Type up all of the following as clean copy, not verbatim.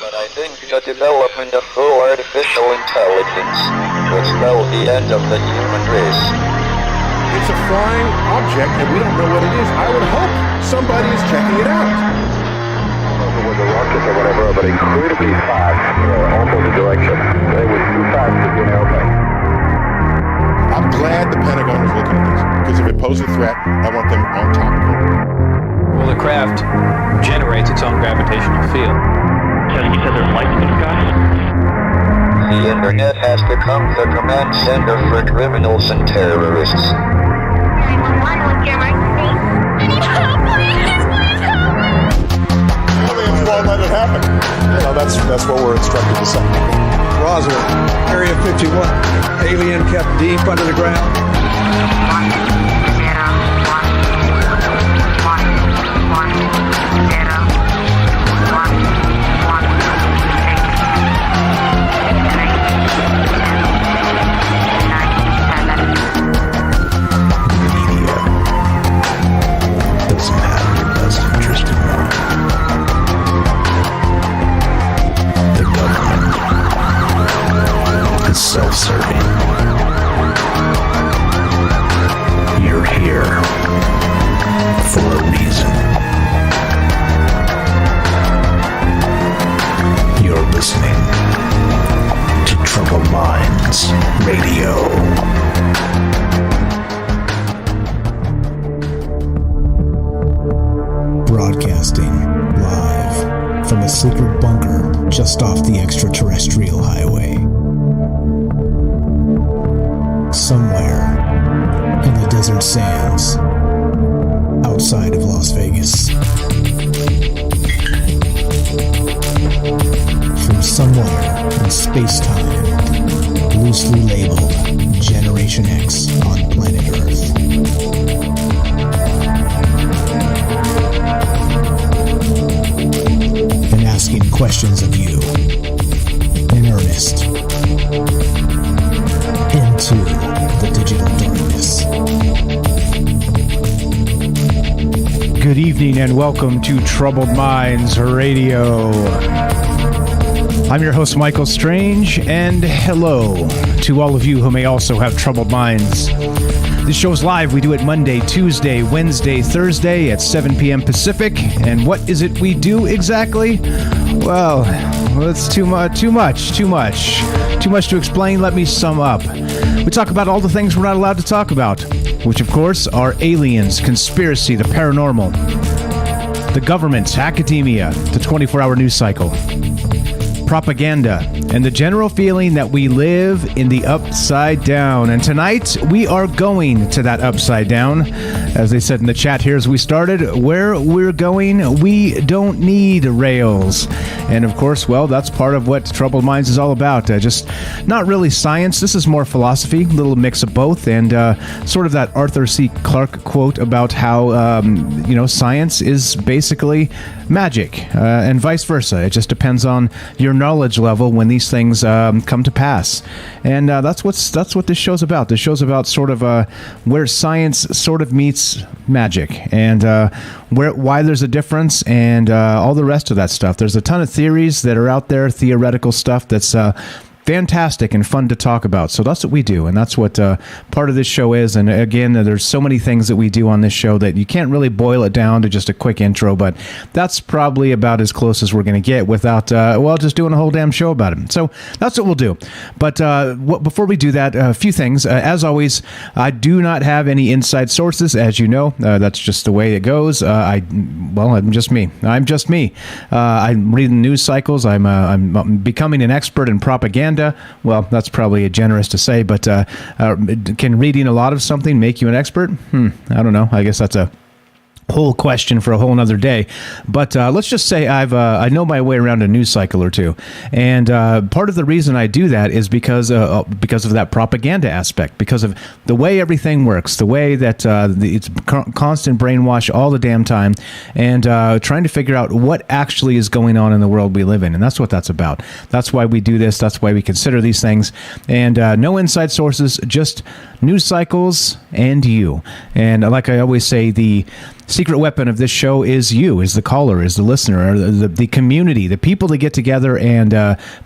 But I think the development of full artificial intelligence will spell the end of the human race. It's a flying object and we don't know what it is. I would hope somebody is checking it out. I don't know if it was a rocket or whatever, but incredibly fast, opposite direction. It was too fast to be an airplane. I'm glad the Pentagon is looking at this, because if it poses a threat, I want them on top of it. Well, the craft generates its own gravitational field. You said there's lights in the sky? The internet has become the command center for criminals and terrorists. 911, what's your emergency? I need help, please help me! Aliens won't let it happen. You know, that's what we're instructed to say. Roswell, Area 51. Alien kept deep under the ground. 1, 0, 1, 1, self-serving. You're here for a reason. You're listening to Troubled Minds Radio. Broadcasting live from a secret bunker just off the extraterrestrial highway. Somewhere in the desert sands outside of Las Vegas. From somewhere in space-time, loosely labeled Generation X on planet Earth. And asking questions of you in earnest into the digital darkness. Good evening and welcome to Troubled Minds Radio. I'm your host, Michael Strange, and hello to all of you who may also have troubled minds. This show's live. We do it Monday, Tuesday, Wednesday, Thursday at 7 p.m. Pacific. And what is it we do exactly? Well, it's too much to explain. Let me sum up. We talk about all the things we're not allowed to talk about, which of course are aliens, conspiracy, the paranormal, the government, academia, the 24-hour news cycle, propaganda, and the general feeling that we live in the upside down. And tonight, we are going to that upside down. As they said in the chat here as we started, where we're going, we don't need rails. And of course, well, that's part of what Troubled Minds is all about. Just not really science. This is more philosophy, a little mix of both, and sort of that Arthur C. Clarke quote about how, science is basically magic, and vice versa. It just depends on your knowledge level when these things come to pass. And that's what this show's about. This show's about sort of where science sort of meets magic, and why there's a difference, and all the rest of that stuff. There's a ton of theories that are out there, theoretical stuff that's fantastic and fun to talk about. So that's what we do, and that's what part of this show is. And again, there's so many things that we do on this show that you can't really boil it down to just a quick intro, but that's probably about as close as we're going to get without, just doing a whole damn show about it. So that's what we'll do. But before we do that, a few things. As always, I do not have any inside sources, as you know. That's just the way it goes. I'm just me. I'm reading news cycles. I'm becoming an expert in propaganda. Well, that's probably generous to say, but can reading a lot of something make you an expert? I don't know. I guess that's a whole question for a whole nother day. But let's just say I know my way around a news cycle or two, and part of the reason I do that is because of that propaganda aspect, because of the way everything works, the way that it's constant brainwash all the damn time, and trying to figure out what actually is going on in the world we live in. And that's what that's about. That's why we do this. That's why we consider these things. And no inside sources, just news cycles and you. And like I always say, the secret weapon of this show is you, is the caller, is the listener, or the community, the people that get together and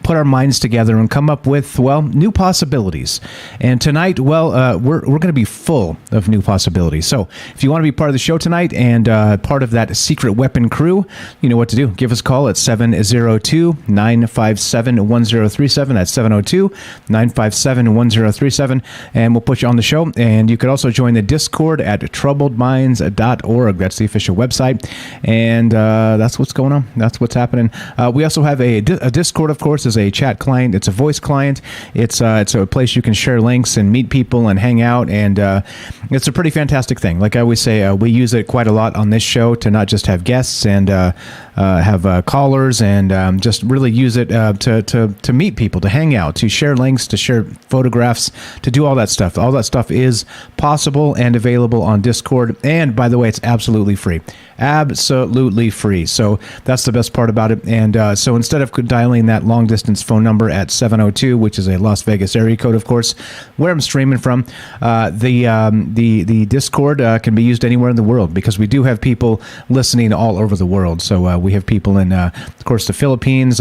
put our minds together and come up with, well, new possibilities. And tonight, well, we're going to be full of new possibilities. So if you want to be part of the show tonight and part of that secret weapon crew, you know what to do. Give us a call at 702-957-1037. That's 702-957-1037. And we'll put you on the show. And you could also join the Discord at troubledminds.org. That's the official website. And that's what's going on. That's what's happening. We also have a Discord, of course, is a chat client. It's a voice client. It's a place you can share links and meet people and hang out. And it's a pretty fantastic thing. Like I always say, we use it quite a lot on this show to not just have guests and have callers and just really use it to meet people, to hang out, to share links, to share photographs, to do all that stuff. All that stuff is possible and available on Discord. And by the way, it's absolutely free. Absolutely free. So that's the best part about it. And so instead of dialing that long distance phone number at 702, which is a Las Vegas area code, of course, where I'm streaming from, the Discord can be used anywhere in the world because we do have people listening all over the world. So we have people in, of course, the Philippines,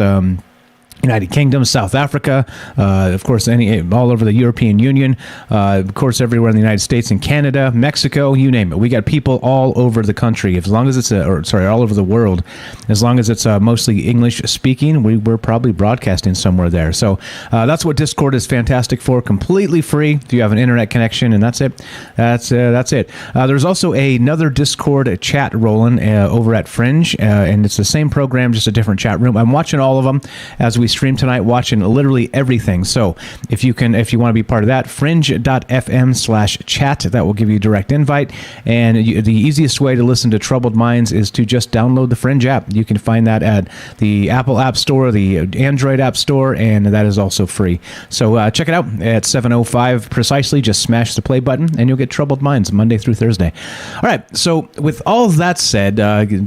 United Kingdom, South Africa, of course, all over the European Union, of course, everywhere in the United States and Canada, Mexico, you name it. We got people all over the country. As long as it's all over the world. As long as it's mostly English speaking, we're probably broadcasting somewhere there. So that's what Discord is fantastic for. Completely free if you have an internet connection, and that's it. That's it. There's also another Discord chat rolling over at Fringe, and it's the same program, just a different chat room. I'm watching all of them as we stream tonight, watching literally everything. So if you want to be part of that, fringe.fm/chat, that will give you a direct invite. And the easiest way to listen to Troubled Minds is to just download the Fringe app. You can find that at the Apple App Store, the Android App Store, and that is also free. So check it out at 7:05 precisely. Just smash the play button and you'll get Troubled Minds Monday through Thursday. All right. So with all that said,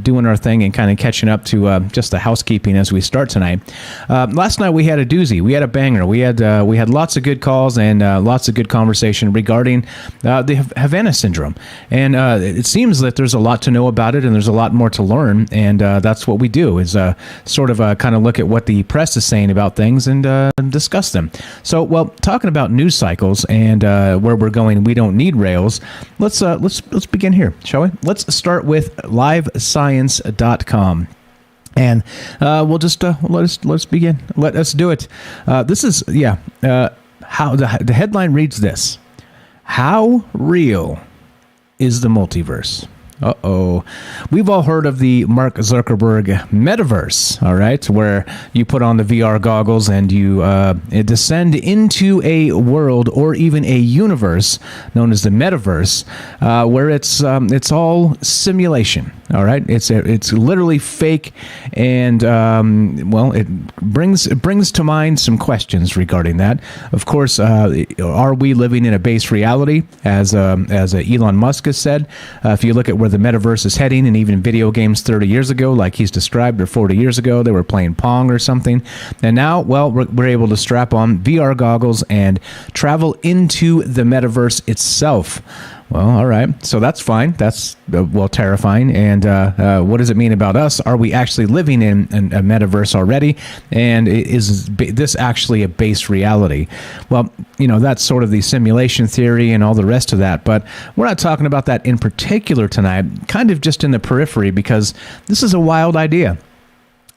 doing our thing and kind of catching up to just the housekeeping as we start tonight. Last night we had a doozy. We had a banger. We had lots of good calls and lots of good conversation regarding the Havana syndrome. And it seems that there's a lot to know about it, and there's a lot more to learn. And that's what we do is sort of kind of look at what the press is saying about things and discuss them. So, well, talking about news cycles and where we're going, we don't need rails. Let's begin here, shall we? Let's start with livescience.com. And we'll just let's begin. Let's do it. This is how the headline reads this: How real is the multiverse? Uh-oh. We've all heard of the Mark Zuckerberg metaverse, all right, where you put on the VR goggles and you descend into a world or even a universe known as the metaverse, where it's all simulation, all right? It's literally fake, and it brings to mind some questions regarding that. Of course, are we living in a base reality, as Elon Musk has said? If you look at where the metaverse is heading, and even video games 30 years ago, like he's described, or 40 years ago, they were playing Pong or something. And now, well, we're able to strap on VR goggles and travel into the metaverse itself. Well, all right. So that's fine. That's, terrifying. And what does it mean about us? Are we actually living in a metaverse already? And is this actually a base reality? Well, that's sort of the simulation theory and all the rest of that. But we're not talking about that in particular tonight, kind of just in the periphery, because this is a wild idea.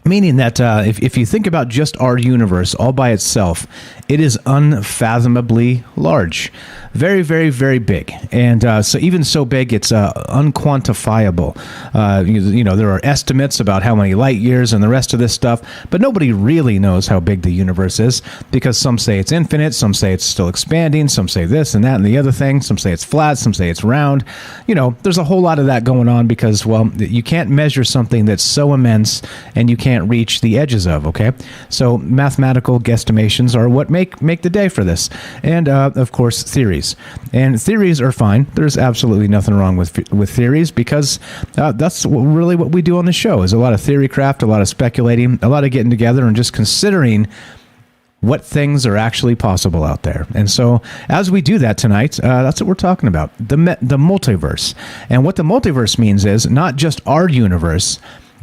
Meaning that if you think about just our universe all by itself, it is unfathomably large. Very, very, very big. And so even so big, it's unquantifiable. There are estimates about how many light years and the rest of this stuff, but nobody really knows how big the universe is, because some say it's infinite, some say it's still expanding, some say this and that and the other thing, some say it's flat, some say it's round. There's a whole lot of that going on because, well, you can't measure something that's so immense and you can't reach the edges of, okay? So mathematical guesstimations are what make the day for this. And, of course, theories. And theories are fine. There's absolutely nothing wrong with theories, because that's really what we do on the show, is a lot of theory craft, a lot of speculating, a lot of getting together and just considering what things are actually possible out there. And so as we do that tonight, that's what we're talking about, the multiverse. And what the multiverse means is not just our universe.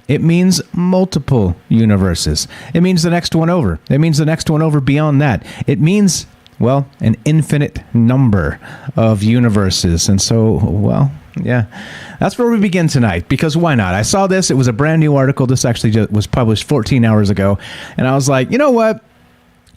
It means multiple universes. It means the next one over. It means the next one over beyond that. It means, well, an infinite number of universes. And so, well, yeah, that's where we begin tonight, because why not? I saw this. It was a brand new article. This actually just was published 14 hours ago. And I was like, you know what?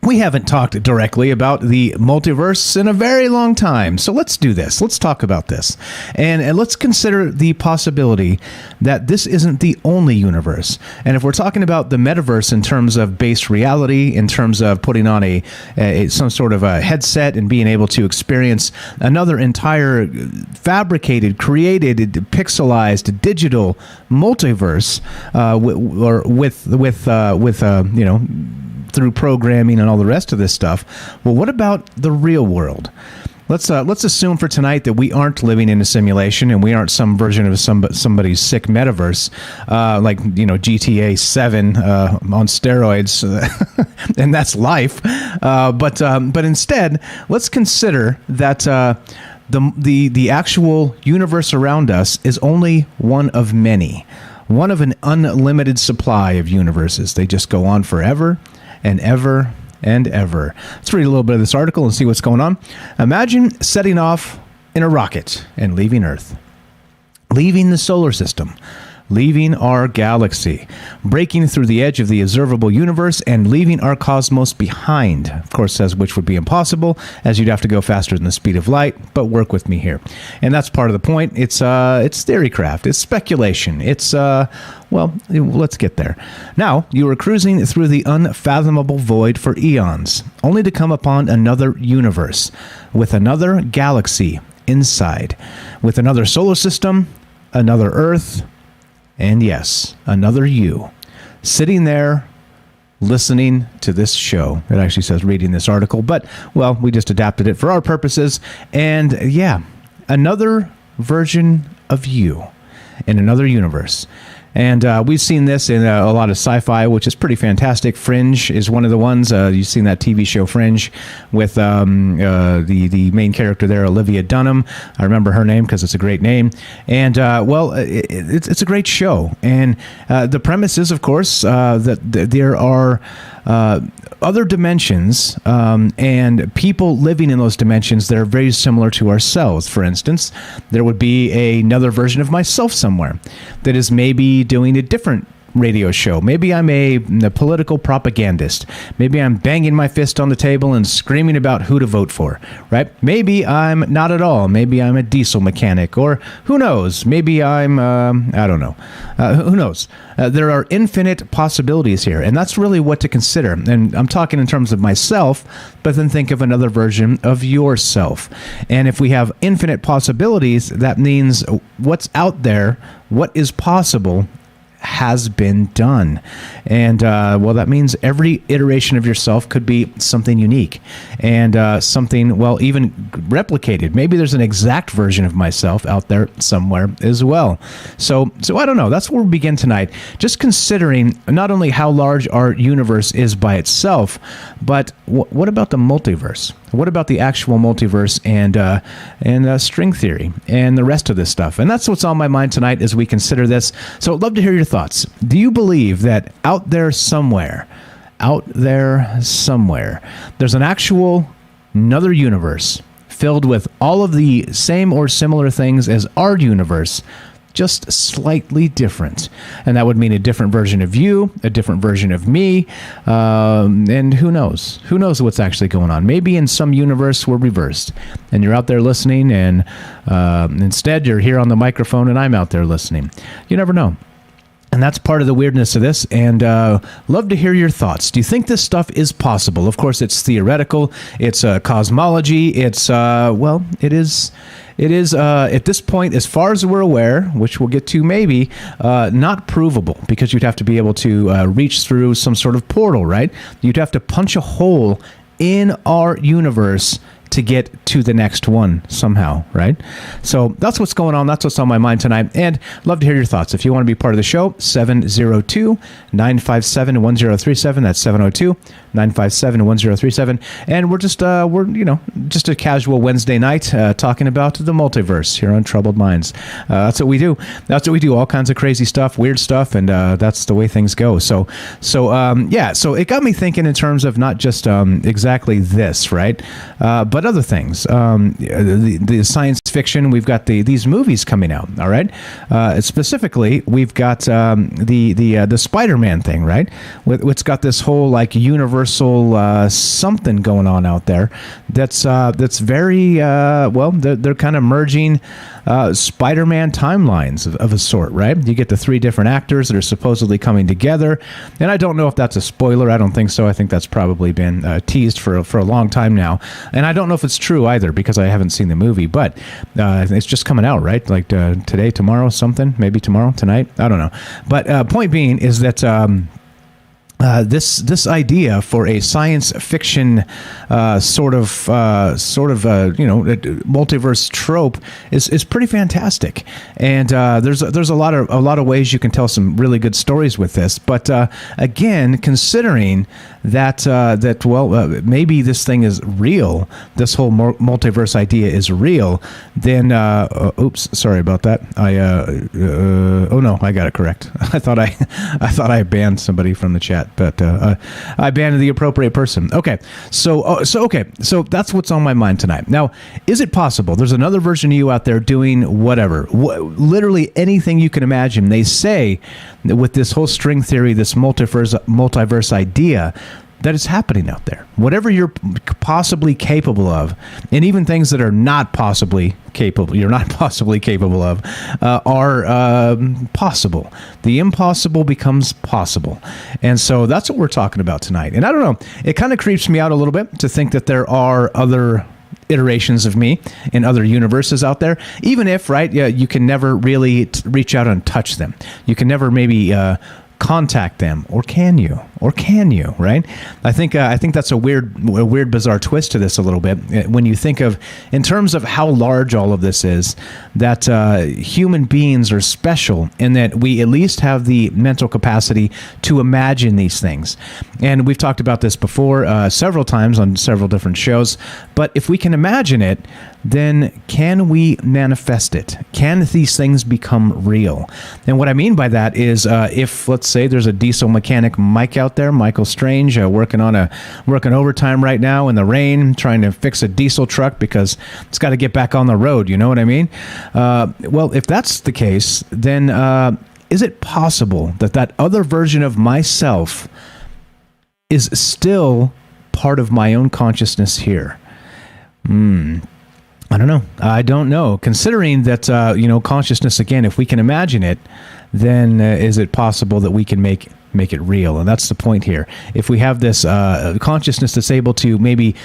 We haven't talked directly about the multiverse in a very long time. So let's do this. Let's talk about this. And let's consider the possibility that this isn't the only universe. And if we're talking about the metaverse in terms of base reality, in terms of putting on some sort of a headset and being able to experience another entire fabricated, created, pixelized, digital multiverse through programming and all the rest of this stuff. Well, what about the real world? Let's assume for tonight that we aren't living in a simulation and we aren't some version of somebody's sick metaverse, like GTA 7 on steroids, and that's life. But instead, let's consider that the actual universe around us is only one of many, one of an unlimited supply of universes. They just go on forever and ever and ever. Let's read a little bit of this article and see what's going on. Imagine setting off in a rocket and leaving Earth, leaving the solar system, leaving our galaxy, breaking through the edge of the observable universe, and leaving our cosmos behind. Of course, says which would be impossible, as you'd have to go faster than the speed of light, but work with me here. And that's part of the point. It's theorycraft. It's speculation. It's, well, let's get there. Now, you are cruising through the unfathomable void for eons, only to come upon another universe, with another galaxy inside, with another solar system, another Earth, and yes, another you, sitting there listening to this show. It actually says reading this article, but, well, we just adapted it for our purposes. And yeah, another version of you in another universe. And we've seen this in a lot of sci-fi, which is pretty fantastic. Fringe is one of the ones. You've seen that TV show Fringe with the main character there, Olivia Dunham. I remember her name because it's a great name. And, well, it's a great show. And the premise is, of course, that there are other dimensions and people living in those dimensions that are very similar to ourselves. For instance, there would be another version of myself somewhere that is maybe doing a different radio show. Maybe I'm a political propagandist. Maybe I'm banging my fist on the table and screaming about who to vote for, right? Maybe I'm not at all. Maybe I'm a diesel mechanic, or who knows? Maybe I'm, I don't know. Who knows? There are infinite possibilities here, and that's really what to consider. And I'm talking in terms of myself, but then think of another version of yourself. And if we have infinite possibilities, that means what's out there, what is possible, has been done. And well, that means every iteration of yourself could be something unique and something, well, even replicated. Maybe there's an exact version of myself out there somewhere as well. So I don't know. That's where we begin tonight. Just considering not only how large our universe is by itself, but what about the multiverse? What about the actual multiverse and string theory and the rest of this stuff? And that's what's on my mind tonight as we consider this. So I'd love to hear your thoughts. Do you believe that out there somewhere, there's an actual another universe filled with all of the same or similar things as our universe, just slightly different? And that would mean a different version of you, a different version of me, and who knows? Who knows what's actually going on? Maybe in some universe we're reversed, and you're out there listening, and instead you're here on the microphone, and I'm out there listening. You never know. And that's part of the weirdness of this, and love to hear your thoughts. Do you think this stuff is possible? Of course, it's theoretical. It's cosmology. It's, well, it is at this point, as far as we're aware, which we'll get to maybe, not provable, because you'd have to be able to reach through some sort of portal, right? You'd have to punch a hole in our universe, to get to the next one somehow, right? So that's what's going on. That's what's on my mind tonight. And love to hear your thoughts. If you want to be part of the show, 702-957-1037. That's 702-957-1037. And we're just a casual Wednesday night talking about the multiverse here on Troubled Minds. That's what we do. All kinds of crazy stuff, weird stuff, and that's the way things go. So it got me thinking in terms of not just exactly this, right? But other things. The science fiction, we've got these movies coming out, all right? Specifically, we've got the Spider-Man thing, right? It's got this whole like universal something going on out there that's very, they're kind of merging Spider-Man timelines of a sort, right? You get the 3 different actors that are supposedly coming together, and I don't know if that's a spoiler. I don't think so. I think that's probably been teased for a long time now, and I don't know if it's true either because I haven't seen the movie, but it's just coming out, right? Like today, tomorrow, something, maybe tomorrow, tonight, I don't know. But point being is that this idea for a science fiction sort of multiverse trope is pretty fantastic, and there's a lot of ways you can tell some really good stories with this. But again, considering that maybe this thing is real, this whole multiverse idea is real, then oops, sorry about that. Oh no, I got it correct. I thought I banned somebody from the chat, but I banned the appropriate person. Okay, so that's what's on my mind tonight. Now, is it possible there's another version of you out there doing whatever, literally anything you can imagine? They say that with this whole string theory, this multiverse idea, that is happening out there. Whatever you're possibly capable of, and even things that are not possibly capable, you're not possibly capable of, are possible. The impossible becomes possible. And so that's what we're talking about tonight. And I don't know, it kind of creeps me out a little bit to think that there are other iterations of me in other universes out there, even if, right, you can never really reach out and touch them. You can never maybe contact them, or can you? Right? I think that's a weird, bizarre twist to this a little bit. When you think of, in terms of how large all of this is, that human beings are special in that we at least have the mental capacity to imagine these things. And we've talked about this before several times on several different shows. But if we can imagine it, then can we manifest it? Can these things become real? And what I mean by that is if, let's say, there's a diesel mechanic Mike out there, Michael Strange, working overtime right now in the rain, trying to fix a diesel truck because it's got to get back on the road. You know what I mean? Well, if that's the case, then is it possible that other version of myself is still part of my own consciousness here? I don't know. Considering that, consciousness, again, if we can imagine it, then is it possible that we can make it real? And that's the point here. If we have this consciousness that's able to maybe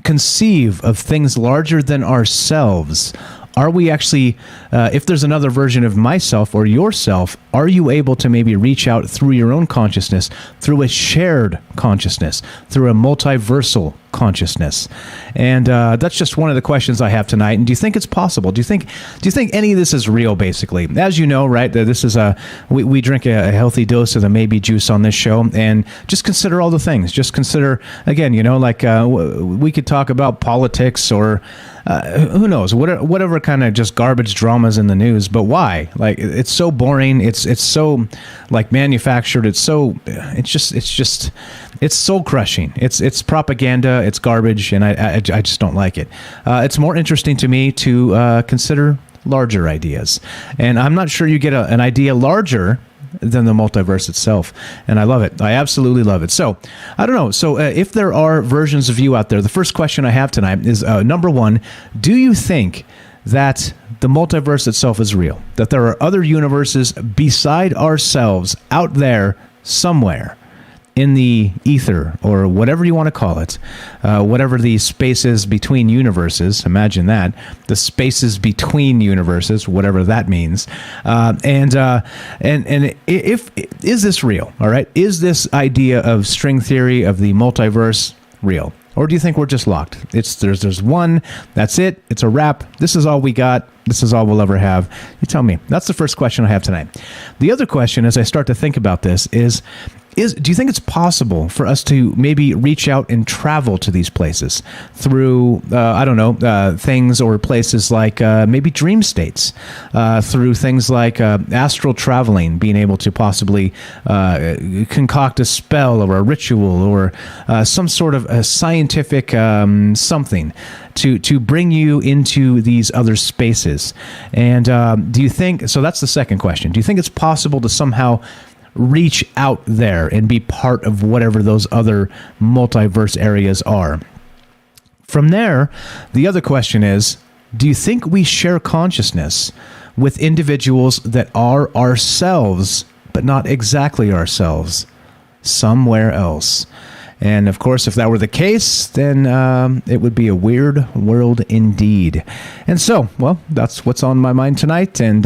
conceive of things larger than ourselves, are we actually, if there's another version of myself or yourself, are you able to maybe reach out through your own consciousness, through a shared consciousness, through a multiversal consciousness? And that's just one of the questions I have tonight. And do you think it's possible? Do you think any of this is real, basically? As you know, right, this is we drink a healthy dose of the maybe juice on this show, and just consider all the things. Just consider, again, we could talk about politics or who knows, whatever kind of just garbage dramas in the news, but why? Like, it's so boring. It's so like manufactured. It's soul crushing. It's propaganda. It's garbage, and I just don't like it. It's more interesting to me to consider larger ideas, and I'm not sure you get an idea larger than the multiverse itself, and I love it. I absolutely love it. So I don't know. So if there are versions of you out there, the first question I have tonight is number one: do you think that the multiverse itself is real? That there are other universes beside ourselves out there somewhere in the ether, or whatever you want to call it, whatever the spaces between universes, imagine that, the spaces between universes, whatever that means, and if is this real? All right, is this idea of string theory of the multiverse real? Or do you think we're just locked? There's one, that's it, it's a wrap, this is all we got, this is all we'll ever have. You tell me. That's the first question I have tonight. The other question, as I start to think about this, is do you think it's possible for us to maybe reach out and travel to these places through, things or places like maybe dream states, through things like astral traveling, being able to possibly concoct a spell or a ritual or some sort of a scientific something to bring you into these other spaces? And do you think, so that's the second question, do you think it's possible to somehow reach out there and be part of whatever those other multiverse areas are? From there, the other question is, do you think we share consciousness with individuals that are ourselves, but not exactly ourselves, somewhere else? And of course, if that were the case, then it would be a weird world indeed. And so, well, that's what's on my mind tonight. And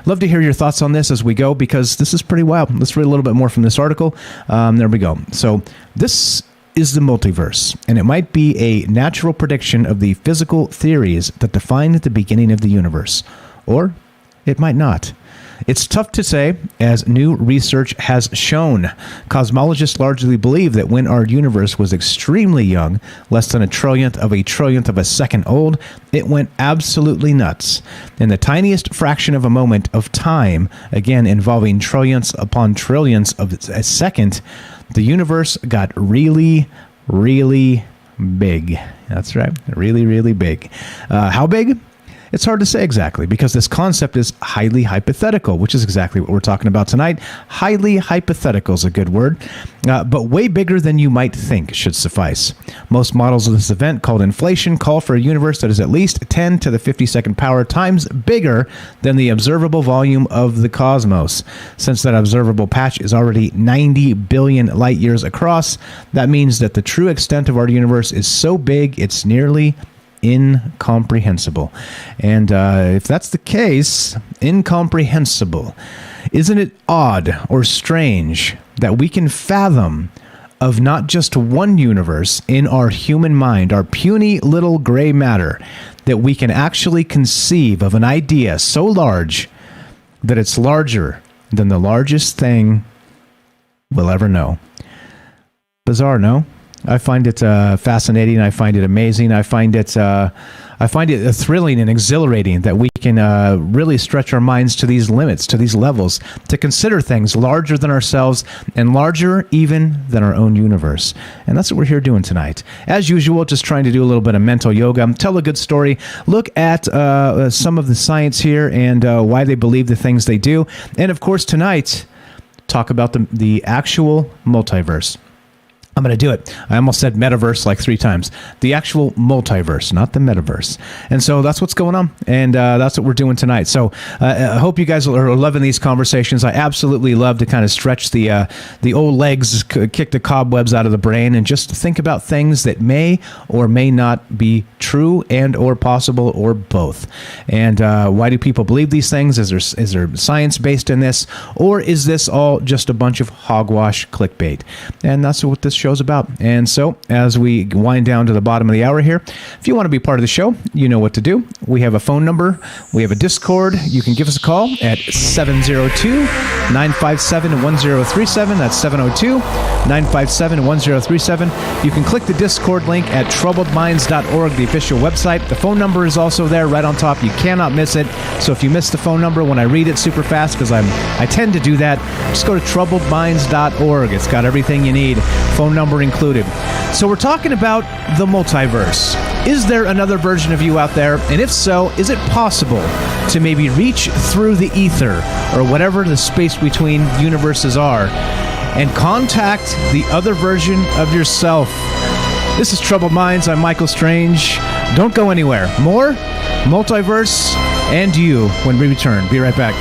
love to hear your thoughts on this as we go, because this is pretty wild. Let's read a little bit more from this article. There we go. So this is the multiverse, and it might be a natural prediction of the physical theories that defined the beginning of the universe. Or it might not. It's tough to say, as new research has shown. Cosmologists largely believe that when our universe was extremely young, less than a trillionth of a second old, it went absolutely nuts. In the tiniest fraction of a moment of time, again involving trillionths upon trillions of a second, the universe got really, really big. That's right, really, really big. How big? It's hard to say exactly, because this concept is highly hypothetical, which is exactly what we're talking about tonight. Highly hypothetical is a good word, but way bigger than you might think should suffice. Most models of this event, called inflation, call for a universe that is at least 10 to the 52nd power times bigger than the observable volume of the cosmos. Since that observable patch is already 90 billion light years across, that means that the true extent of our universe is so big it's nearly incomprehensible. And if that's the case, incomprehensible, isn't it odd or strange that we can fathom of not just one universe in our human mind, our puny little gray matter, that we can actually conceive of an idea so large that it's larger than the largest thing we'll ever know? Bizarre, no? I find it fascinating. I find it amazing. I find it thrilling and exhilarating that we can really stretch our minds to these limits, to these levels, to consider things larger than ourselves and larger even than our own universe. And that's what we're here doing tonight. As usual, just trying to do a little bit of mental yoga, tell a good story, look at some of the science here and why they believe the things they do. And of course, tonight, talk about the actual multiverse. I'm going to do it. I almost said metaverse like 3 times. The actual multiverse, not the metaverse. And so that's what's going on. And that's what we're doing tonight. So I hope you guys are loving these conversations. I absolutely love to kind of stretch the old legs, kick the cobwebs out of the brain, and just think about things that may or may not be true and or possible, or both. And why do people believe these things? Is there science based in this? Or is this all just a bunch of hogwash clickbait? And that's what this show's about. And so as we wind down to the bottom of the hour here, if you want to be part of the show, you know what to do. We have a phone number. We have a Discord. You can give us a call at 702-957-1037. That's 702-957-1037. You can click the Discord link at troubledminds.org, the official website. The phone number is also there right on top. You cannot miss it. So if you miss the phone number when I read it super fast, because I tend to do that, just go to troubledminds.org. It's got everything you need. Phone number included. So we're talking about the multiverse. Is there another version of you out there? And if so, is it possible to maybe reach through the ether or whatever the space between universes are and contact the other version of yourself? This is Troubled Minds. I'm Michael Strange. Don't go anywhere. More multiverse and you when we return. Be right back.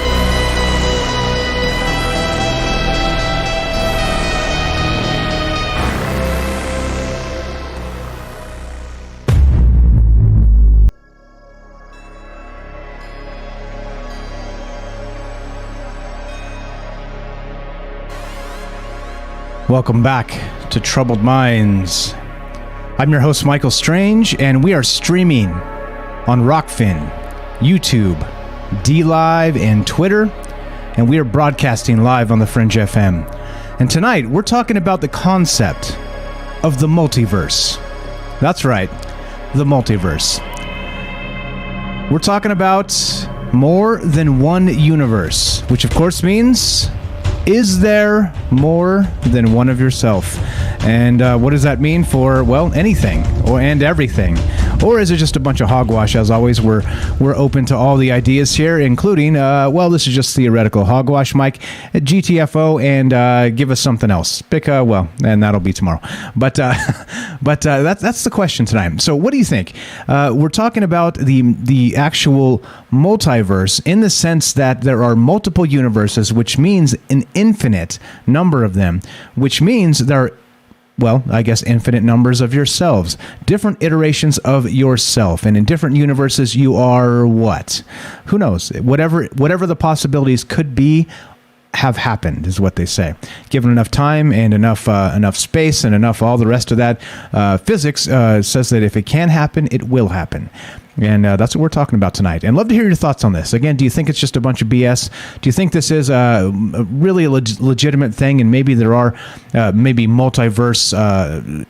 Welcome back to Troubled Minds. I'm your host, Michael Strange, and we are streaming on Rockfin, YouTube, DLive, and Twitter, and we are broadcasting live on the Fringe FM. And tonight, we're talking about the concept of the multiverse. That's right, the multiverse. We're talking about more than one universe, which of course means, is there more than one of yourself? And what does that mean for, well, anything and everything? Or is it just a bunch of hogwash? As always, we're open to all the ideas here, including, well, this is just theoretical hogwash, Mike, GTFO, and give us something else. Pick, and that'll be tomorrow. But that's the question tonight. So what do you think? We're talking about the actual multiverse in the sense that there are multiple universes, which means an infinite number of them, which means there are, well, I guess infinite numbers of yourselves, different iterations of yourself, and in different universes you are what? Who knows? Whatever the possibilities could be have happened, is what they say. Given enough time and enough space and enough all the rest of that, physics says that if it can happen, it will happen. And that's what we're talking about tonight. And love to hear your thoughts on this. Again, do you think it's just a bunch of BS? Do you think this is really a legitimate thing, and maybe there are maybe multiverse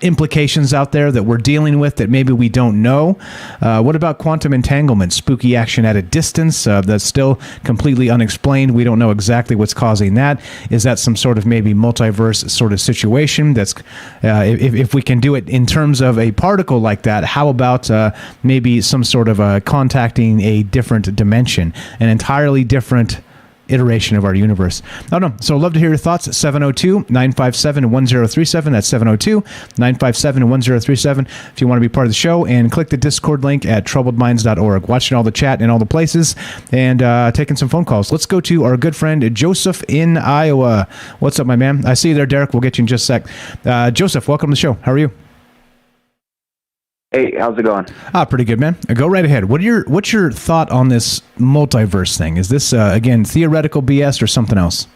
implications out there that we're dealing with that maybe we don't know? What about quantum entanglement, spooky action at a distance that's still completely unexplained? We don't know exactly what's causing that. Is that some sort of maybe multiverse sort of situation? That's if we can do it in terms of a particle like that, how about maybe some sort of contacting a different dimension, an entirely different iteration of our universe? I don't know. So I'd love to hear your thoughts at 702-957-1037. That's 702-957-1037. If you want to be part of the show, and click the Discord link at troubledminds.org. Watching all the chat in all the places and taking some phone calls. Let's go to our good friend Joseph in Iowa. What's up, my man? I see you there, Derek. We'll get you in just a sec. Joseph, welcome to the show. How are you? Hey, how's it going? Pretty good, man. Go right ahead. What's your thought on this multiverse thing? Is this again theoretical BS or something else?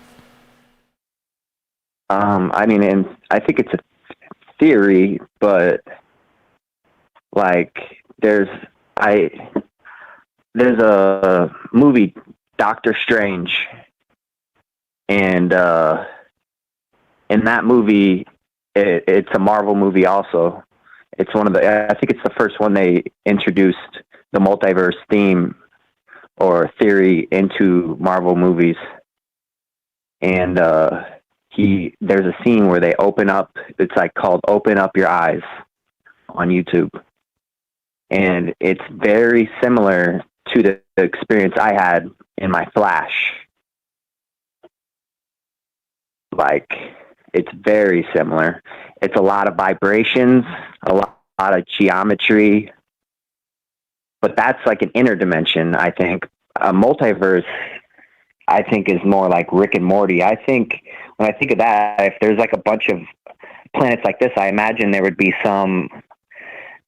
I mean, and I think it's a theory, but like there's a movie, Doctor Strange, and in that movie, it's a Marvel movie also. It's I think it's the first one they introduced the multiverse theme or theory into Marvel movies. And there's a scene where they open up, it's like called Open Up Your Eyes on YouTube. And it's very similar to the experience I had in my Flash. Like, it's very similar. It's a lot of vibrations, a lot of geometry, but that's like an inner dimension, I think. A multiverse, I think, is more like Rick and Morty. I think when I think of that, if there's like a bunch of planets like this, I imagine there would be some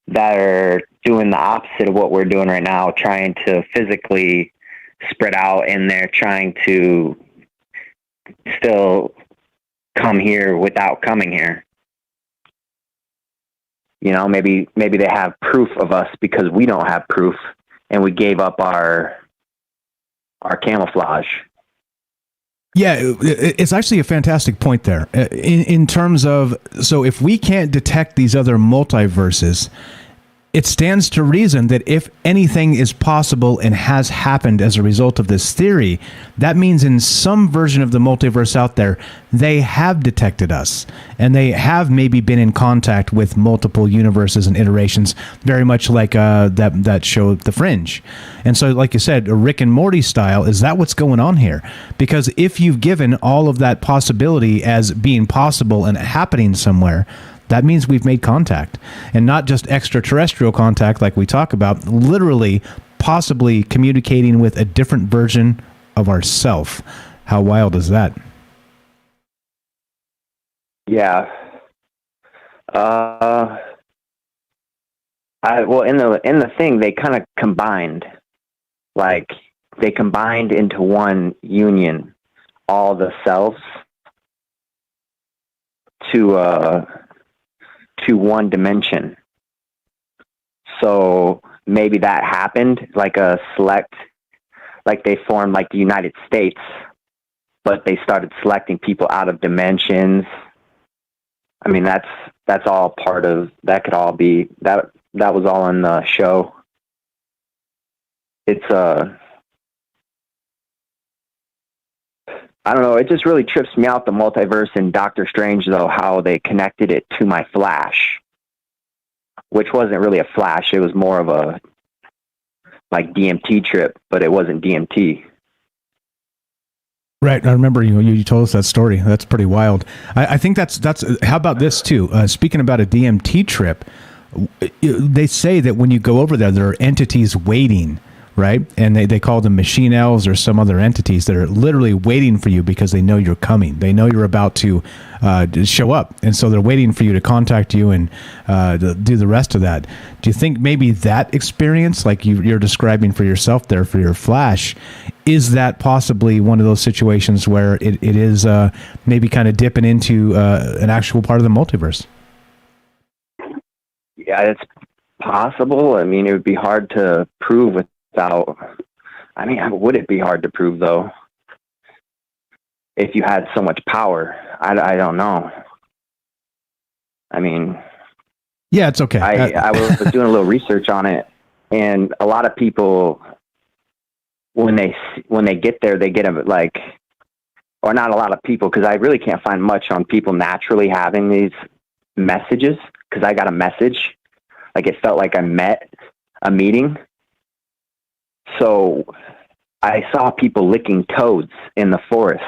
that are doing the opposite of what we're doing right now, trying to physically spread out, and they're trying to still come here without coming here. You know, maybe they have proof of us because we don't have proof, and we gave up our camouflage. Yeah, it's actually a fantastic point there. In terms of, so if we can't detect these other multiverses, it stands to reason that if anything is possible and has happened as a result of this theory, that means in some version of the multiverse out there, they have detected us, and they have maybe been in contact with multiple universes and iterations, very much like that show, The Fringe. And so, like you said, a Rick and Morty style, is that what's going on here? Because if you've given all of that possibility as being possible and happening somewhere, that means we've made contact, and not just extraterrestrial contact like we talk about, literally, possibly communicating with a different version of ourself. How wild is that? Yeah. Well, in the thing, they kind of combined, like they combined into one union, all the selves to one dimension. So maybe that happened, like a select, like they formed like the United States, but they started selecting people out of dimensions. I mean, that's all part of, that could all be, that was all in the show. It's, I don't know, it just really trips me out, the multiverse and Doctor Strange, though, how they connected it to my Flash, which wasn't really a Flash. It was more of a, like, DMT trip, but it wasn't DMT. Right. I remember you told us that story. That's pretty wild. I think that's, how about this too? Speaking about a DMT trip, they say that when you go over there are entities waiting, right? And they call them machine elves or some other entities that are literally waiting for you because they know you're coming. They know you're about to show up. And so they're waiting for you to contact you and do the rest of that. Do you think maybe that experience, like you're describing for yourself there for your Flash, is that possibly one of those situations where it is maybe kind of dipping into an actual part of the multiverse? Yeah, it's possible. I mean, it would be hard to prove without, I mean, would it be hard to prove, though, if you had so much power? I don't know. I mean, yeah, it's okay. I was doing a little research on it, and a lot of people, when they get there, they get them like, or not a lot of people, because I really can't find much on people naturally having these messages, because I got a message, like it felt like I met a meeting. So I saw people licking toads in the forest.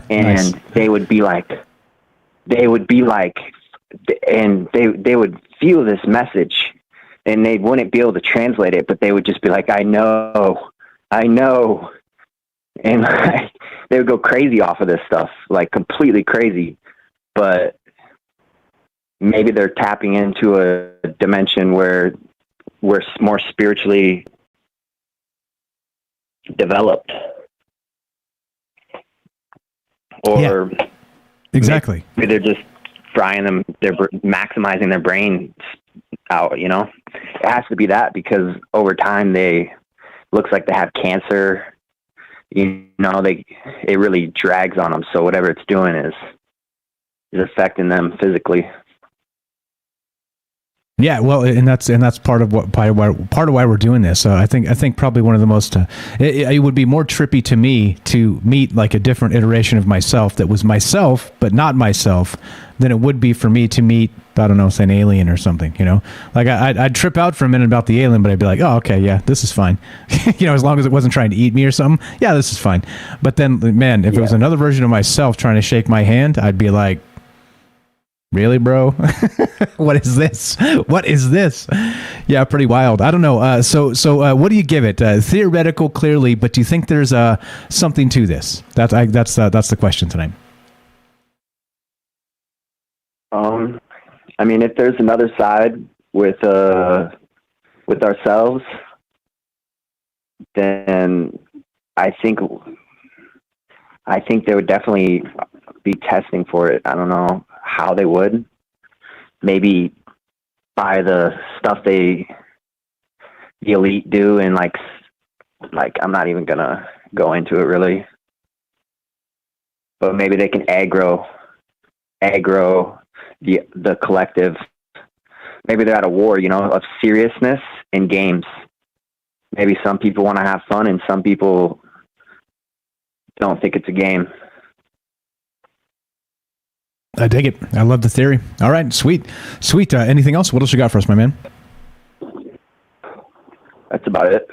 And nice. they would be like, and they would feel this message, and they wouldn't be able to translate it, but they would just be like, I know. And like, they would go crazy off of this stuff, like completely crazy. But maybe they're tapping into a dimension where we're more spiritually developed. Or yeah, exactly. Maybe they're just frying them, they're maximizing their brains out, you know? It has to be that, because over time looks like they have cancer, you know, it really drags on them. So whatever it's doing is affecting them physically. Yeah, well, and that's part of why we're doing this. I think probably one of the most it would be more trippy to me to meet like a different iteration of myself that was myself but not myself than it would be for me to meet, I don't know, say an alien or something. You know, like I'd trip out for a minute about the alien, but I'd be like, oh, okay, yeah, this is fine. You know, as long as it wasn't trying to eat me or something, yeah, this is fine. But then, man, if it was another version of myself trying to shake my hand, I'd be like, really, bro? What is this? Yeah, pretty wild. I don't know. So what do you give it? Theoretical, clearly, but do you think there's something to this? That's the question tonight. I mean, if there's another side with ourselves, then I think they would definitely be testing for it. I don't know how they would. Maybe by the stuff the elite do, and like I'm not even gonna go into it really, but maybe they can aggro the collective. Maybe they're at a war, you know, of seriousness in games. Maybe some people want to have fun and some people don't think it's a game. I dig it. I love the theory. All right, sweet. Anything else? What else you got for us, my man? That's about it.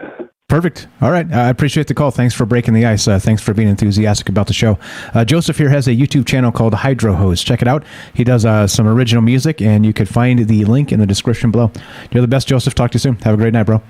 Perfect. All right. I appreciate the call. Thanks for breaking the ice. Thanks for being enthusiastic about the show. Joseph here has a YouTube channel called Hydro Hose. Check it out. He does some original music, and you can find the link in the description below. You're the best, Joseph. Talk to you soon. Have a great night, bro.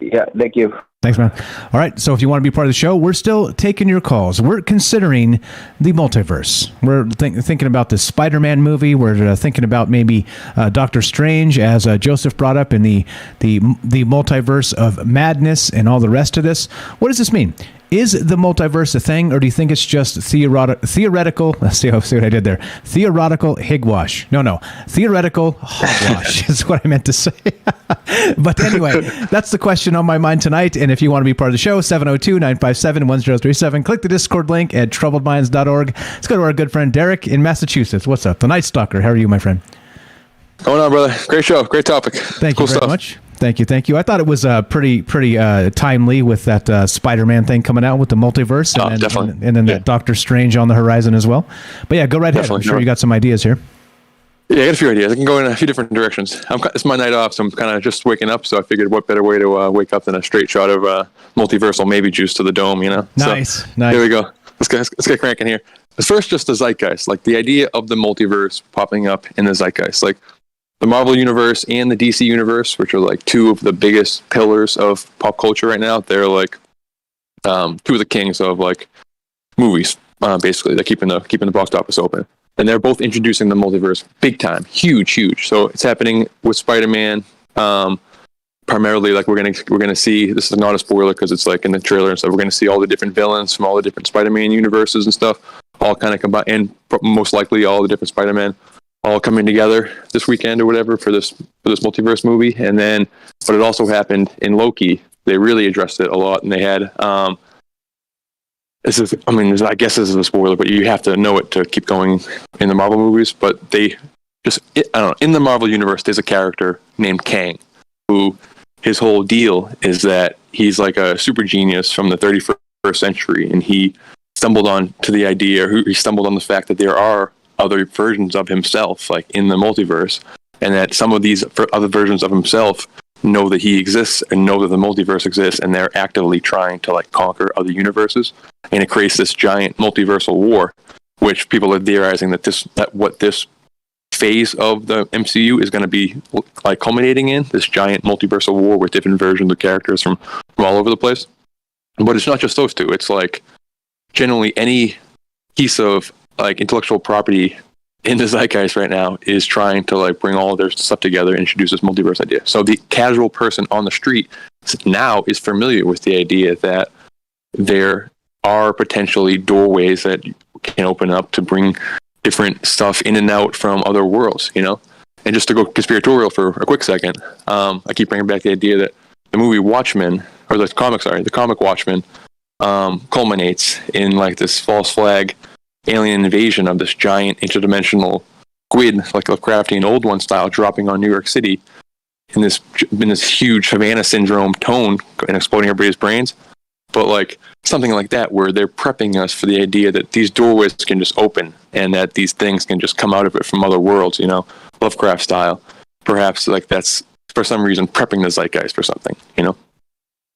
Yeah, thank you. Thanks, man. All right, so if you want to be part of the show, we're still taking your calls. We're considering the multiverse. We're thinking about the Spider-Man movie. We're thinking about maybe Doctor Strange, as Joseph brought up, in the multiverse of madness and all the rest of this. What does this mean? is the multiverse a thing, or do you think it's just theoretical? Let's see what I did there. Theoretical higwash. No. Theoretical hogwash is what I meant to say. But anyway, that's the question on my mind tonight. And if you want to be part of the show, 702-957-1037. Click the Discord link at troubledminds.org. Let's go to our good friend Derek in Massachusetts. What's up? The Night Stalker. How are you, my friend? Going on, brother. Great show. Great topic. Thank you very much. Thank you. I thought it was pretty timely with that Spider-Man thing coming out with the multiverse, and then that Doctor Strange on the horizon as well. But yeah, go right ahead. I'm sure you got some ideas here. Yeah, I got a few ideas. I can go in a few different directions. It's my night off, so I'm kind of just waking up. So I figured, what better way to wake up than a straight shot of multiversal maybe juice to the dome, you know? Nice. Here we go. Let's get cranking here. First, just the zeitgeist, like the idea of the multiverse popping up in the zeitgeist, like the Marvel universe and the DC universe, which are like two of the biggest pillars of pop culture right now. They're like two of the kings of like movies, basically. They're keeping the box office open, and they're both introducing the multiverse big time, huge. So it's happening with Spider-Man. Primarily, like we're gonna see. This is not a spoiler because it's like in the trailer and stuff. We're gonna see all the different villains from all the different Spider-Man universes and stuff, all kind of combined, and most likely all the different Spider-Man all coming together this weekend or whatever for this multiverse movie. And then, but it also happened in Loki. They really addressed it a lot, and they had I guess this is a spoiler, but you have to know it to keep going in the Marvel movies. But they in the Marvel universe, there's a character named Kang, who his whole deal is that he's like a super genius from the 31st century, and he stumbled on the fact that there are other versions of himself, like in the multiverse, and that some of these other versions of himself know that he exists and know that the multiverse exists, and they're actively trying to like conquer other universes, and it creates this giant multiversal war, which people are theorizing that what this phase of the MCU is going to be like culminating in, this giant multiversal war with different versions of characters from all over the place. But it's not just those two. It's like generally any piece of like intellectual property in the zeitgeist right now is trying to like bring all of their stuff together and introduce this multiverse idea. So the casual person on the street now is familiar with the idea that there are potentially doorways that can open up to bring different stuff in and out from other worlds, you know? And just to go conspiratorial for a quick second, I keep bringing back the idea that the movie Watchmen, or the comic Watchmen, culminates in like this false flag alien invasion of this giant interdimensional squid, like Lovecraftian Old One style, dropping on New York City in this huge Havana syndrome tone and exploding everybody's brains. But like something like that, where they're prepping us for the idea that these doorways can just open and that these things can just come out of it from other worlds, you know, Lovecraft style. Perhaps like that's for some reason prepping the zeitgeist for something, you know.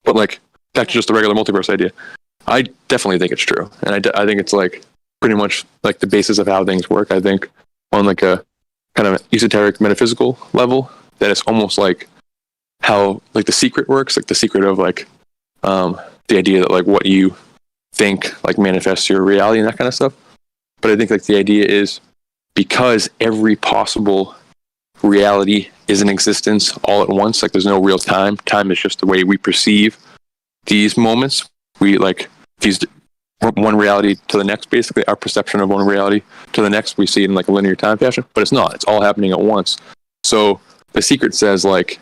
But like that's just the regular multiverse idea. I definitely think it's true, and I think it's like pretty much like the basis of how things work. I think on like a kind of esoteric metaphysical level, that it's almost like how like The Secret works, like The Secret of like the idea that like what you think like manifests your reality and that kind of stuff. But I think like the idea is because every possible reality is in existence all at once, like there's no real time. Time is just the way we perceive these moments. We like these one reality to the next, basically our perception of one reality to the next, we see it in like a linear time fashion, but it's not, it's all happening at once. So The Secret says like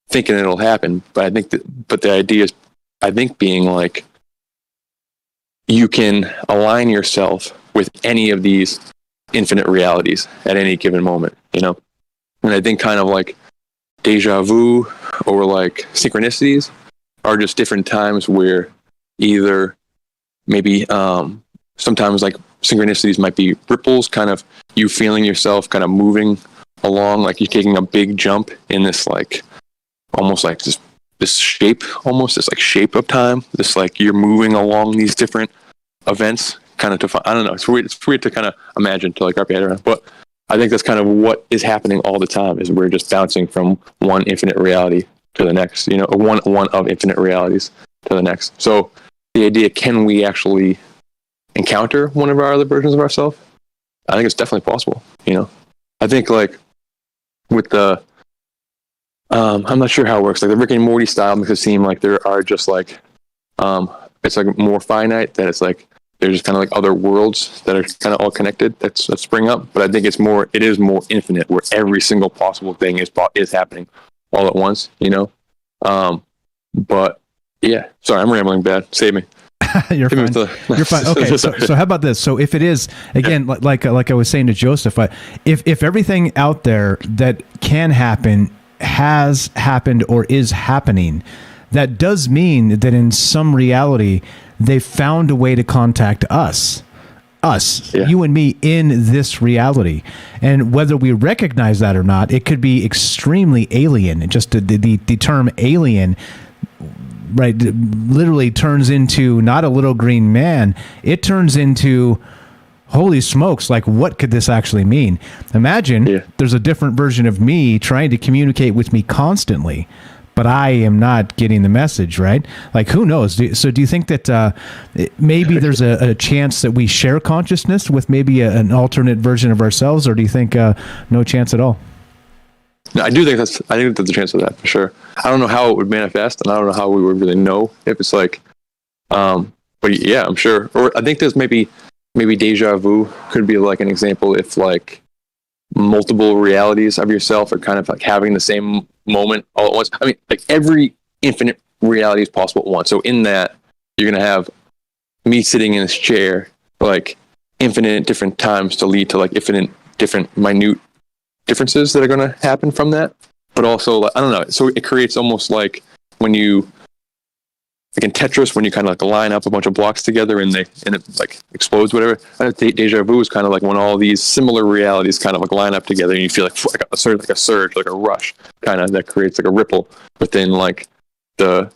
thinking it'll happen, but I think but the idea is, I think, being like you can align yourself with any of these infinite realities at any given moment, you know. And I think kind of like deja vu or like synchronicities are just different times where either maybe sometimes like synchronicities might be ripples, kind of you feeling yourself kind of moving along, like you're taking a big jump in this like almost like this shape, almost this like shape of time, this like you're moving along these different events kind of to find, I don't know, it's weird to kind of imagine, to like wrap your head around, but I think that's kind of what is happening all the time, is we're just bouncing from one infinite reality to the next, you know, one of infinite realities to the next. So the idea, can we actually encounter one of our other versions of ourselves? I think it's definitely possible, you know. I think like with the I'm not sure how it works, like the Rick and Morty style makes it seem like there are just like it's like more finite, that it's like there's just kind of like other worlds that are kind of all connected that spring up. But I think it is more infinite, where every single possible thing is happening all at once, you know. But yeah, sorry, I'm rambling bad. Save me. You're fine. You're fine. Okay, so how about this? So if it is, again, like I was saying to Joseph, if everything out there that can happen has happened or is happening, that does mean that in some reality they found a way to contact us, you and me, in this reality. And whether we recognize that or not, it could be extremely alien. Just the term alien, right, literally turns into not a little green man. It turns into, holy smokes, like, what could this actually mean? Imagine there's a different version of me trying to communicate with me constantly, but I am not getting the message, right? Like, who knows? So do you think that maybe there's a chance that we share consciousness with maybe an alternate version of ourselves, or do you think no chance at all? No, I think there's a chance of that, for sure. I don't know how it would manifest, and I don't know how we would really know if it's like, but yeah, I'm sure. Or I think there's maybe deja vu could be like an example, if like multiple realities of yourself are kind of like having the same moment all at once. I mean, like every infinite reality is possible at once. So in that, you're going to have me sitting in this chair, like infinite different times to lead to like infinite different minute differences that are going to happen from that. But also, like, I don't know. So it creates almost like when you, like in Tetris, when you kind of like line up a bunch of blocks together and it like explodes, whatever. Deja vu is kind of like when all these similar realities kind of like line up together, and you feel like a surge, like a rush, kind of, that creates like a ripple within like the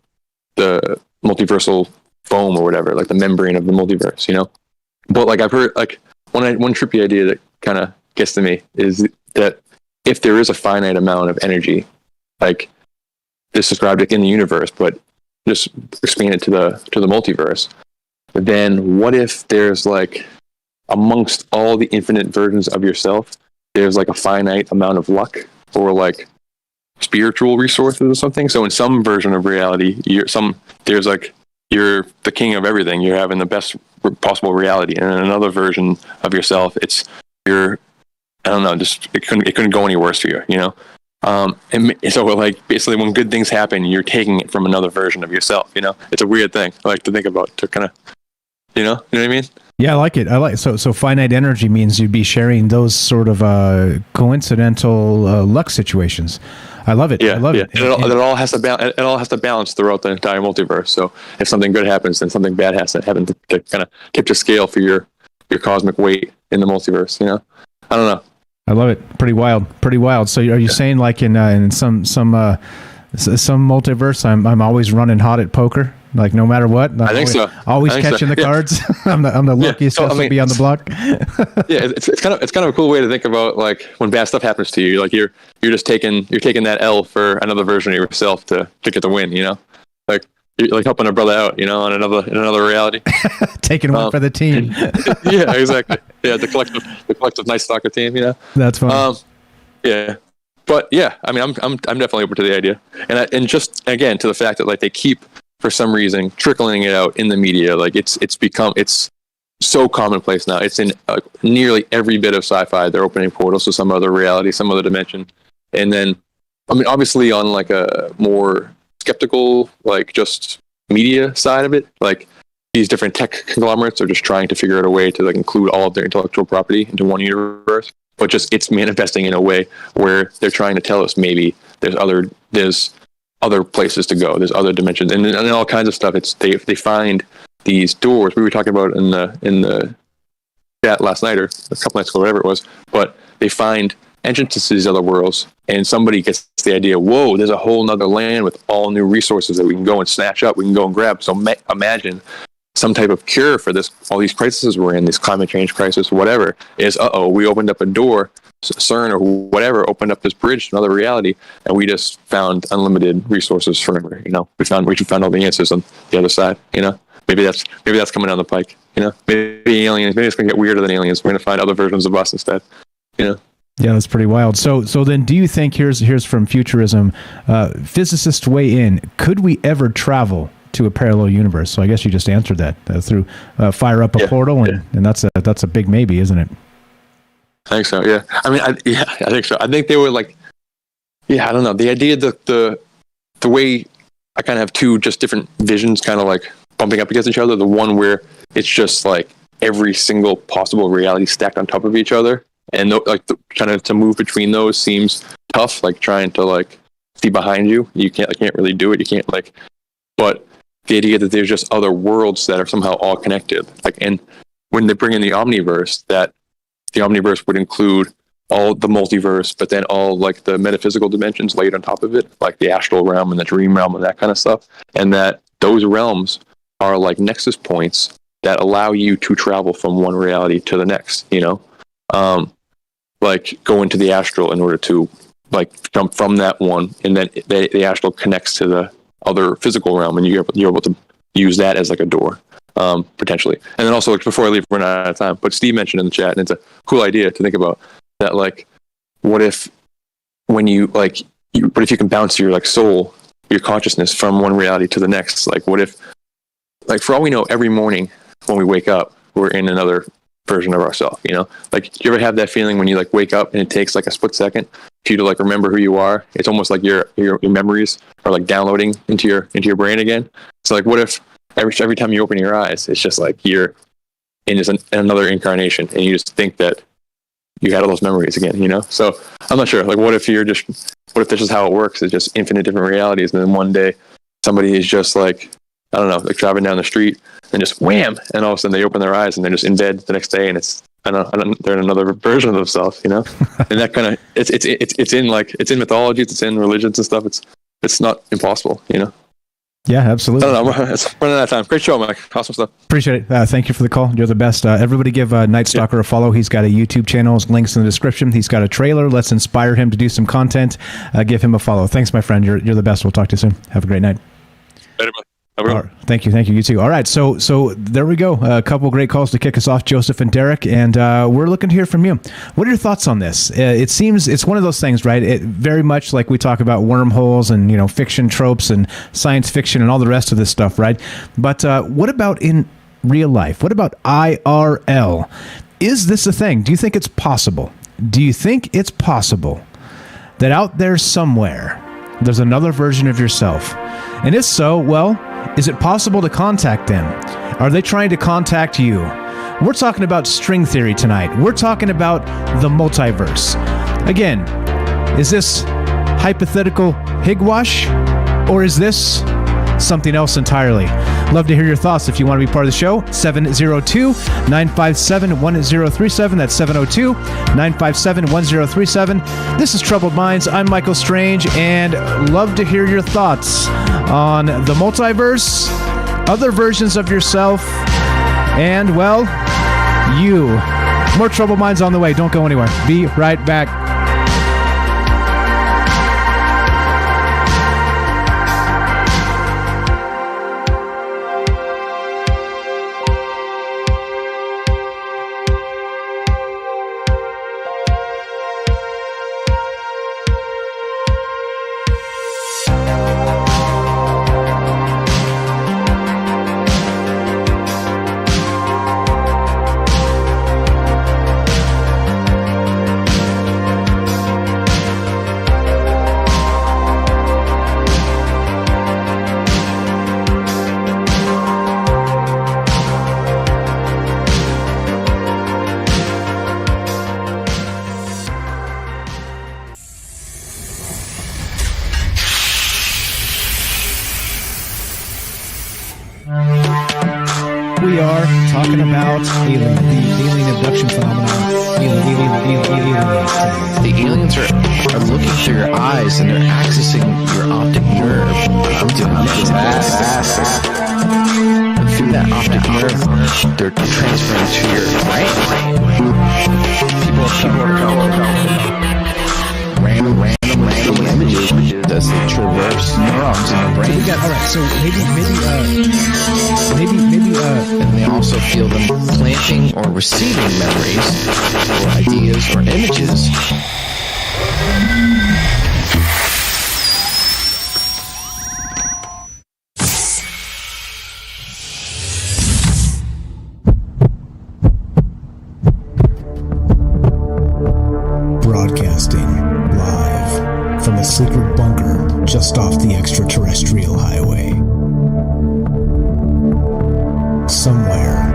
multiversal foam or whatever, like the membrane of the multiverse, you know. But like I've heard, like one trippy idea that kind of gets to me is that if there is a finite amount of energy, like this described like in the universe, but just expand it to the multiverse, then what if there's like, amongst all the infinite versions of yourself, there's like a finite amount of luck or like spiritual resources or something? So in some version of reality, you're the king of everything, you're having the best possible reality, and in another version of yourself, I don't know, just it couldn't go any worse for you, you know. And so like basically when good things happen, you're taking it from another version of yourself, you know. It's a weird thing I like to think about, to kind of, you know what I mean? Yeah, I like it. So finite energy means you'd be sharing those sort of coincidental luck situations. I love it. Yeah, I love it. And it all has to balance throughout the entire multiverse. So if something good happens, then something bad has to happen to kind of tip the scale for your cosmic weight in the multiverse, you know. I don't know. I love it. Pretty wild. So are you saying like in some multiverse, I'm always running hot at poker, like no matter what? I think so. Always catching the cards. I'm the luckiest to be on the block. Yeah, it's kind of a cool way to think about like when bad stuff happens to you. Like you're just taking that L for another version of yourself to get the win. You know, like you're like helping a brother out. You know, in another reality. Taking one for the team. Yeah, exactly. Yeah, the collective nice soccer team. You know, that's fun. Yeah. But yeah, I mean, I'm definitely open to the idea, and just again to the fact that like they keep, for some reason, trickling it out in the media. Like it's so commonplace now. It's in nearly every bit of sci-fi. They're opening portals to some other reality, some other dimension, and then, I mean, obviously on like a more skeptical, like just media side of it, like these different tech conglomerates are just trying to figure out a way to like include all of their intellectual property into one universe. But just it's manifesting in a way where they're trying to tell us maybe there's other places to go, there's other dimensions, and all kinds of stuff. It's they find these doors. We were talking about in the chat last night or a couple nights ago, whatever it was. But they find entrances to these other worlds, and somebody gets the idea. Whoa, there's a whole nother land with all new resources that we can go and snatch up. We can go and grab. So imagine some type of cure for this, all these crises we're in, this climate change crisis, whatever, is, we opened up a door, CERN or whatever, opened up this bridge to another reality, and we just found unlimited resources forever, you know. We found all the answers on the other side, you know. Maybe that's coming down the pike, you know. Maybe aliens, maybe it's going to get weirder than aliens. We're going to find other versions of us instead, you know. Yeah, that's pretty wild. So then do you think, here's from Futurism, physicists weigh in, could we ever travel to a parallel universe. So I guess you just answered that through fire up a portal, and that's a big maybe, isn't it? I think so. Yeah. I mean, I think so. I think they were like, I don't know. The idea that the way I kind of have two just different visions, kind of like bumping up against each other. The one where it's just like every single possible reality stacked on top of each other, and kind of to move between those seems tough. Like trying to like see behind you, you can't really do it. You can't like, but the idea that there's just other worlds that are somehow all connected. Like, and when they bring in the Omniverse, that the Omniverse would include all the multiverse, but then all like the metaphysical dimensions laid on top of it, like the astral realm and the dream realm and that kind of stuff. And that those realms are like nexus points that allow you to travel from one reality to the next, like go into the astral in order to like jump from that one, and then the astral connects to the other physical realm, and you're able to use that as like a door, potentially. And then also, like, before I leave, we're not out of time, but Steve mentioned in the chat, and it's a cool idea to think about, that like, what if when you like, what if you can bounce your like soul, your consciousness from one reality to the next? Like, what if, like, for all we know, every morning when we wake up, we're in another version of ourselves, Like, do you ever have that feeling when you like wake up and it takes like a split second for you to like remember who you are? It's almost like your memories are like downloading into your brain again. So like, what if every time you open your eyes, it's just like you're in just another incarnation, and you just think that you had all those memories again, So I'm not sure. Like, what if this is how it works? It's just infinite different realities, and then one day somebody is just like, I don't know, like driving down the street and just wham, and all of a sudden they open their eyes and they're just in bed the next day, and it's they're in another version of themselves, And that kind of it's in mythology, it's in religions and stuff. It's not impossible, Yeah, absolutely. I don't know. It's running out of time. Great show, Mike. Awesome stuff. Appreciate it. Thank you for the call. You're the best. Everybody give Night Stalker a follow. He's got a YouTube channel. His link's in the description. He's got a trailer. Let's inspire him to do some content. Give him a follow. Thanks, my friend. You're the best. We'll talk to you soon. Have a great night. Later, bud. Right. Thank you. You too. All right. So there we go. A couple great calls to kick us off, Joseph and Derek, and we're looking to hear from you. What are your thoughts on this? It seems it's one of those things, right? It very much like we talk about wormholes and fiction tropes and science fiction and all the rest of this stuff, right? But what about in real life? What about IRL? Is this a thing? Do you think it's possible? Do you think it's possible that out there somewhere there's another version of yourself? And if so, well, is it possible to contact them? Are they trying to contact you? We're talking about string theory tonight. We're talking about the multiverse. Again, is this hypothetical higwash, or is this something else entirely? Love to hear your thoughts. If you want to be part of the show, 702-957-1037. That's 702-957-1037. This is Troubled Minds. I'm Michael Strange, and love to hear your thoughts on the multiverse, other versions of yourself, and, well, you. More Troubled Minds on the way. Don't go anywhere. Be right back. We are talking about the alien abduction phenomenon. The aliens are looking through your eyes and they're accessing your optic nerve. I'm doing fantastic. And through that optic nerve, they're transferring to your brain. People are random images as they traverse neurons in the brain. All right, so maybe, and they also feel them planting or receiving memories or ideas or images. Broadcasting live from a secret bunker just off the extraterrestrial highway. Somewhere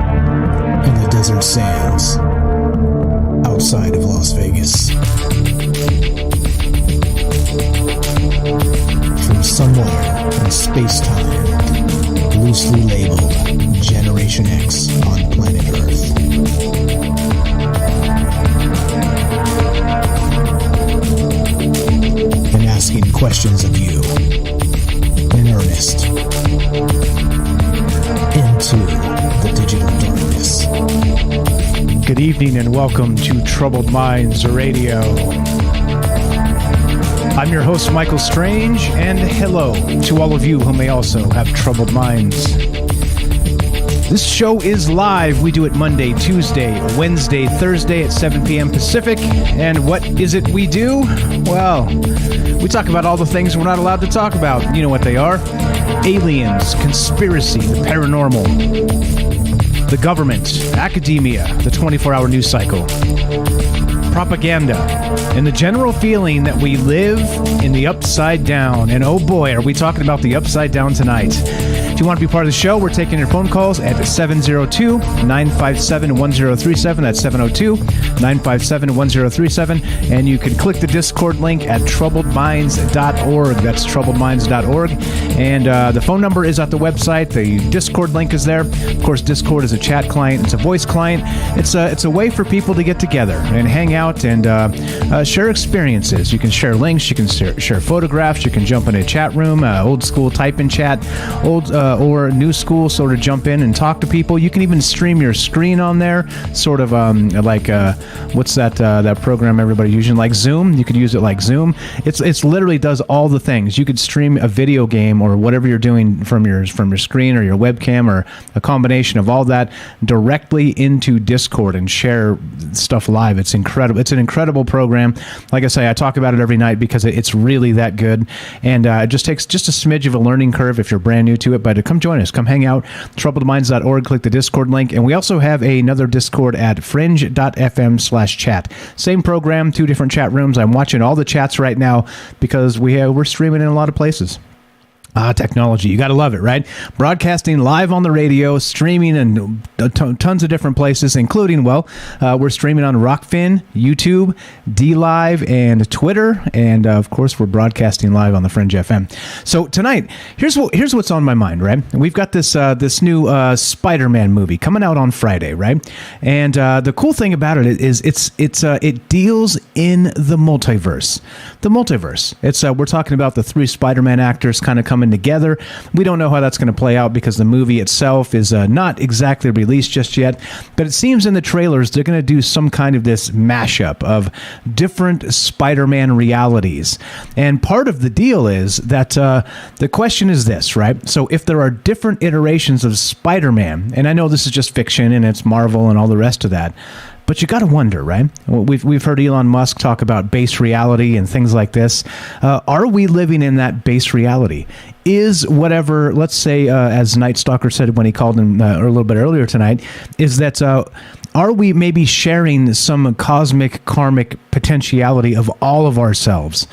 in the desert sands outside of Las Vegas. From somewhere in space-time, loosely labeled Generation X on planet Earth. And asking questions of you in earnest into the digital darkness. Good evening and welcome to Troubled Minds Radio. I'm your host, Michael Strange, and hello to all of you who may also have troubled minds. This show is live. We do it Monday, Tuesday, Wednesday, Thursday at 7 p.m. Pacific. And what is it we do? Well, we talk about all the things we're not allowed to talk about. You know what they are. Aliens, conspiracy, the paranormal, the government, academia, the 24-hour news cycle, propaganda, and the general feeling that we live in the upside down. And oh boy, are we talking about the upside down tonight. If you want to be part of the show, we're taking your phone calls at 702-957-1037. That's 702-957-1037. And you can click the Discord link at troubledminds.org. That's troubledminds.org. And the phone number is at the website. The Discord link is there. Of course, Discord is a chat client. It's a voice client. It's a way for people to get together and hang out and share experiences. You can share links. You can share photographs. You can jump in a chat room, old school type in chat, or new school, sort of jump in and talk to people. You can even stream your screen on there, sort of like what's that program everybody using, like Zoom. You could use it like Zoom. It's literally does all the things. You could stream a video game or whatever you're doing from your screen or your webcam or a combination of all that directly into Discord and share stuff live. It's incredible. It's an incredible program. Like I say, I talk about it every night because it's really that good, and it just takes just a smidge of a learning curve if you're brand new to it. But come join us. Come hang out. Troubledminds.org. Click the Discord link. And we also have another Discord at fringe.fm/chat. Same program, 2 different chat rooms. I'm watching all the chats right now because we're streaming in a lot of places. Technology. You got to love it, right? Broadcasting live on the radio, streaming in tons of different places, including, we're streaming on Rockfin, YouTube, DLive, and Twitter. And, of course, we're broadcasting live on the Fringe FM. So tonight, here's what's on my mind, right? We've got this new Spider-Man movie coming out on Friday, right? And the cool thing about it is it deals in the multiverse. The multiverse. We're talking about the 3 Spider-Man actors kind of coming together. We don't know how that's going to play out because the movie itself is not exactly released just yet, but it seems in the trailers they're going to do some kind of this mashup of different Spider-Man realities. And part of the deal is that the question is this, right? So if there are different iterations of Spider-Man, and I know this is just fiction and it's Marvel and all the rest of that, but you got to wonder, right? We've heard Elon Musk talk about base reality and things like this. Are we living in that base reality? Is whatever, let's say, as Night Stalker said when he called in a little bit earlier tonight, is that are we maybe sharing some cosmic, karmic potentiality of all of ourselves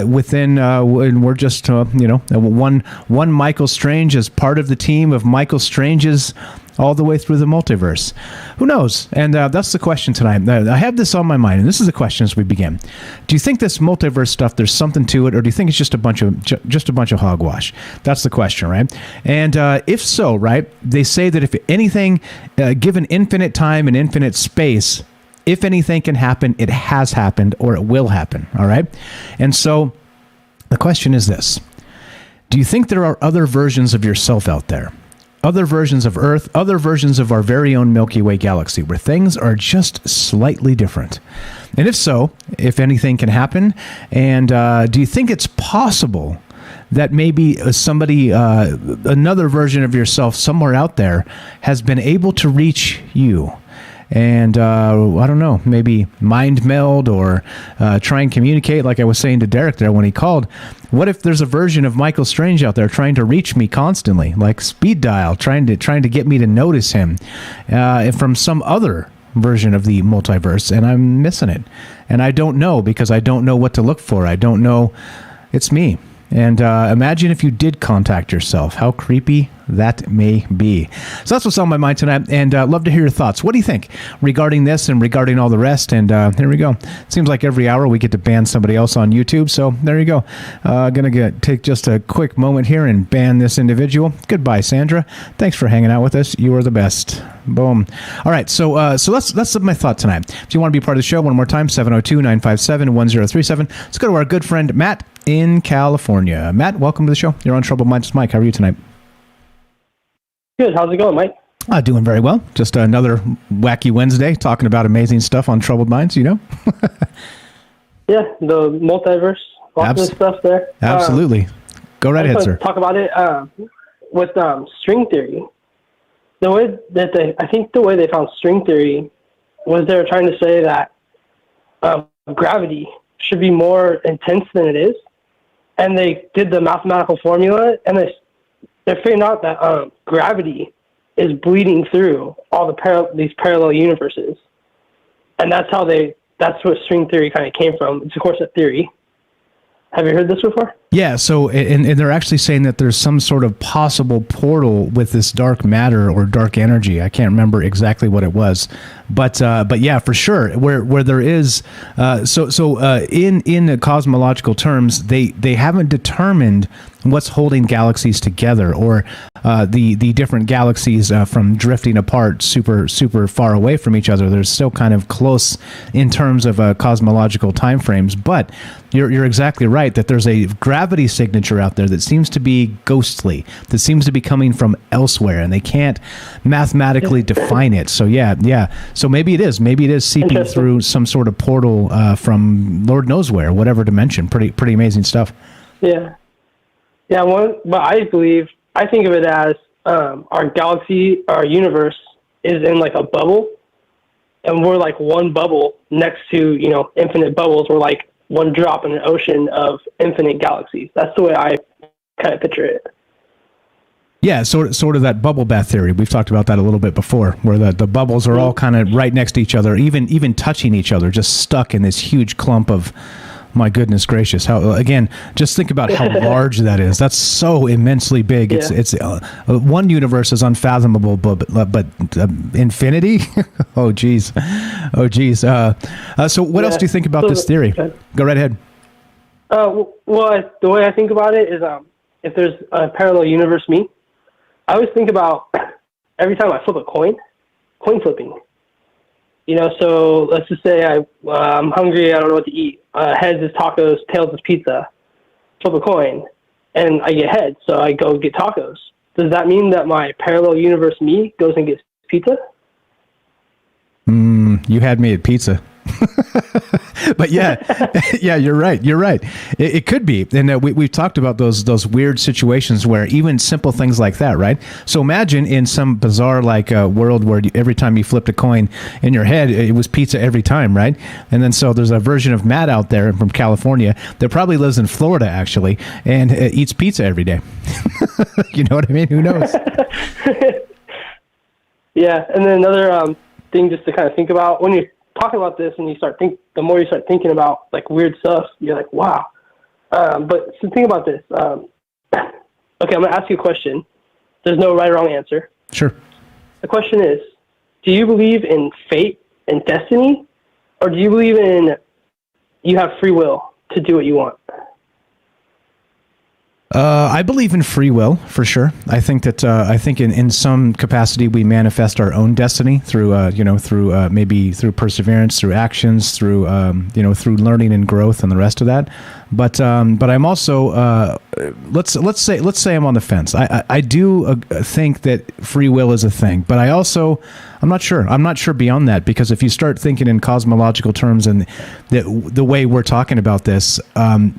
within, and we're just, one Michael Strange as part of the team of Michael Strange's all the way through the multiverse. Who knows? And that's the question tonight. I have this on my mind, and this is the question as we begin. Do you think this multiverse stuff, there's something to it, or do you think it's just a bunch of hogwash? That's the question, right? And if so, right, they say that if anything, given infinite time and infinite space, if anything can happen, it has happened or it will happen, all right? And so the question is this. Do you think there are other versions of yourself out there? Other versions of Earth, other versions of our very own Milky Way galaxy, where things are just slightly different? And if so, if anything can happen, and do you think it's possible that maybe somebody, another version of yourself somewhere out there has been able to reach you? And I don't know, maybe mind meld or try and communicate, like I was saying to Derek there when he called. What if there's a version of Michael Strange out there trying to reach me constantly, like speed dial, trying to get me to notice him from some other version of the multiverse, and I'm missing it. And I don't know, because I don't know what to look for. I don't know. It's me. And imagine if you did contact yourself. How creepy that may be. So that's what's on my mind tonight, and love to hear your thoughts. What do you think regarding this and regarding all the rest? And here we go. It seems like every hour we get to ban somebody else on YouTube, so there you go. Gonna take just a quick moment here and ban this individual. Goodbye, Sandra. Thanks for hanging out with us. You are the best. Boom. All right, so that's my thought tonight. If you want to be part of the show, one more time, 702-957-1037. Let's go to our good friend Matt in California. Matt, welcome to the show. You're on Troubled Minds. Mike, how are you tonight? Good. How's it going, Mike? Doing very well. Just another wacky Wednesday talking about amazing stuff on Troubled Minds, you know? Yeah, the multiverse, all this stuff there. Absolutely. Go right ahead, sir. Talk about it with string theory. The way that I think the way they found string theory was they were trying to say that gravity should be more intense than it is. And they did the mathematical formula, and they figured out that gravity is bleeding through all these parallel universes, and that's what string theory kind of came from. It's of course a theory. Have you heard this before? Yeah, so and they're actually saying that there's some sort of possible portal with this dark matter or dark energy. I can't remember exactly what it was, but yeah, for sure, where there is in the cosmological terms, they haven't determined what's holding galaxies together, or the different galaxies from drifting apart super far away from each other. They're still kind of close in terms of cosmological timeframes, but you're exactly right that there's a gravity signature out there that seems to be ghostly, that seems to be coming from elsewhere, and they can't mathematically define it. So yeah. So maybe it is seeping through some sort of portal from Lord knows where, whatever dimension. Pretty amazing stuff. Yeah. Yeah, but I think of it as our galaxy, our universe is in like a bubble, and we're like one bubble next to, infinite bubbles. We're like one drop in an ocean of infinite galaxies. That's the way I kind of picture it. Yeah, sort of that bubble bath theory. We've talked about that a little bit before, where the bubbles are all kind of right next to each other, even touching each other, just stuck in this huge clump of... My goodness gracious! How again? Just think about how large that is. That's so immensely big. Yeah. It's one universe is unfathomable, but infinity. Oh geez. So what else do you think about this theory? Go right ahead. Well, the way I think about it is, if there's a parallel universe me, I always think about every time I flip a coin flipping. So let's just say I'm hungry, I don't know what to eat. Heads is tacos, tails is pizza. Flip a coin, and I get heads, so I go get tacos. Does that mean that my parallel universe me goes and gets pizza? You had me at pizza. But yeah, you're right. It could be, and we've talked about those weird situations where even simple things like that, right? So imagine in some bizarre world where every time you flipped a coin in your head, it was pizza every time, right? And then so there's a version of Matt out there from California that probably lives in Florida actually and eats pizza every day. You know what I mean? Who knows? Yeah, and then another thing just to kind of think about when you're talking about this and the more you start thinking about like weird stuff, you're like, wow. But so think about this. Okay, I'm going to ask you a question. There's no right or wrong answer. Sure. The question is, do you believe in fate and destiny, or do you believe in you have free will to do what you want? I believe in free will for sure. I think that in some capacity we manifest our own destiny through maybe through perseverance, through actions, through through learning and growth and the rest of that. But I'm also let's say I'm on the fence. I do think that free will is a thing, but I'm not sure beyond that, because if you start thinking in cosmological terms and the way we're talking about this,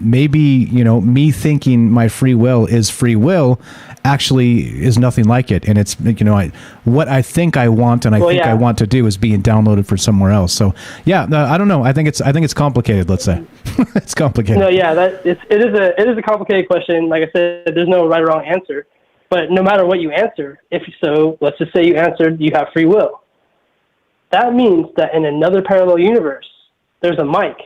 maybe me thinking my free will is free will actually is nothing like it, and it's what I think I want and I want to do is being downloaded for somewhere else. So yeah, I don't know. I think it's complicated. Let's say it's complicated. No, yeah, it is a complicated question. Like I said, there's no right or wrong answer. But no matter what you answer, let's just say you answered you have free will. that means that in another parallel universe, there's a Mike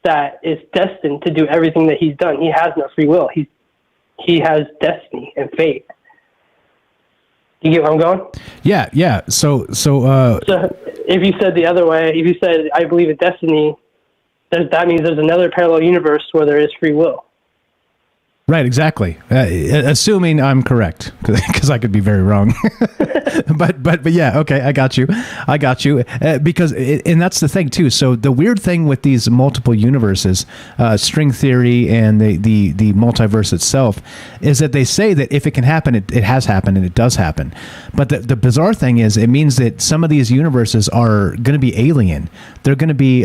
that is destined to do everything that he's done. He has no free will. He has destiny and fate. You get where I'm going? Yeah. So if you said the other way, if you said, I believe in destiny, that means there's another parallel universe where there is free will. Right, exactly. Assuming I'm correct, because I could be very wrong. but yeah, okay, I got you. Because and that's the thing too. So the weird thing with these multiple universes, string theory and the multiverse itself, is that they say that if it can happen, it has happened and it does happen. But the bizarre thing is, it means that some of these universes are going to be alien. They're going to be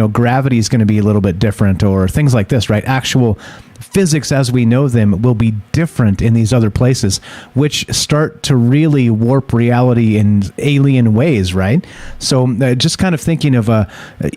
gravity is going to be a little bit different, or things like this, right? Actual physics as we know them will be different in these other places, which start to really warp reality in alien ways, right? So just kind of thinking of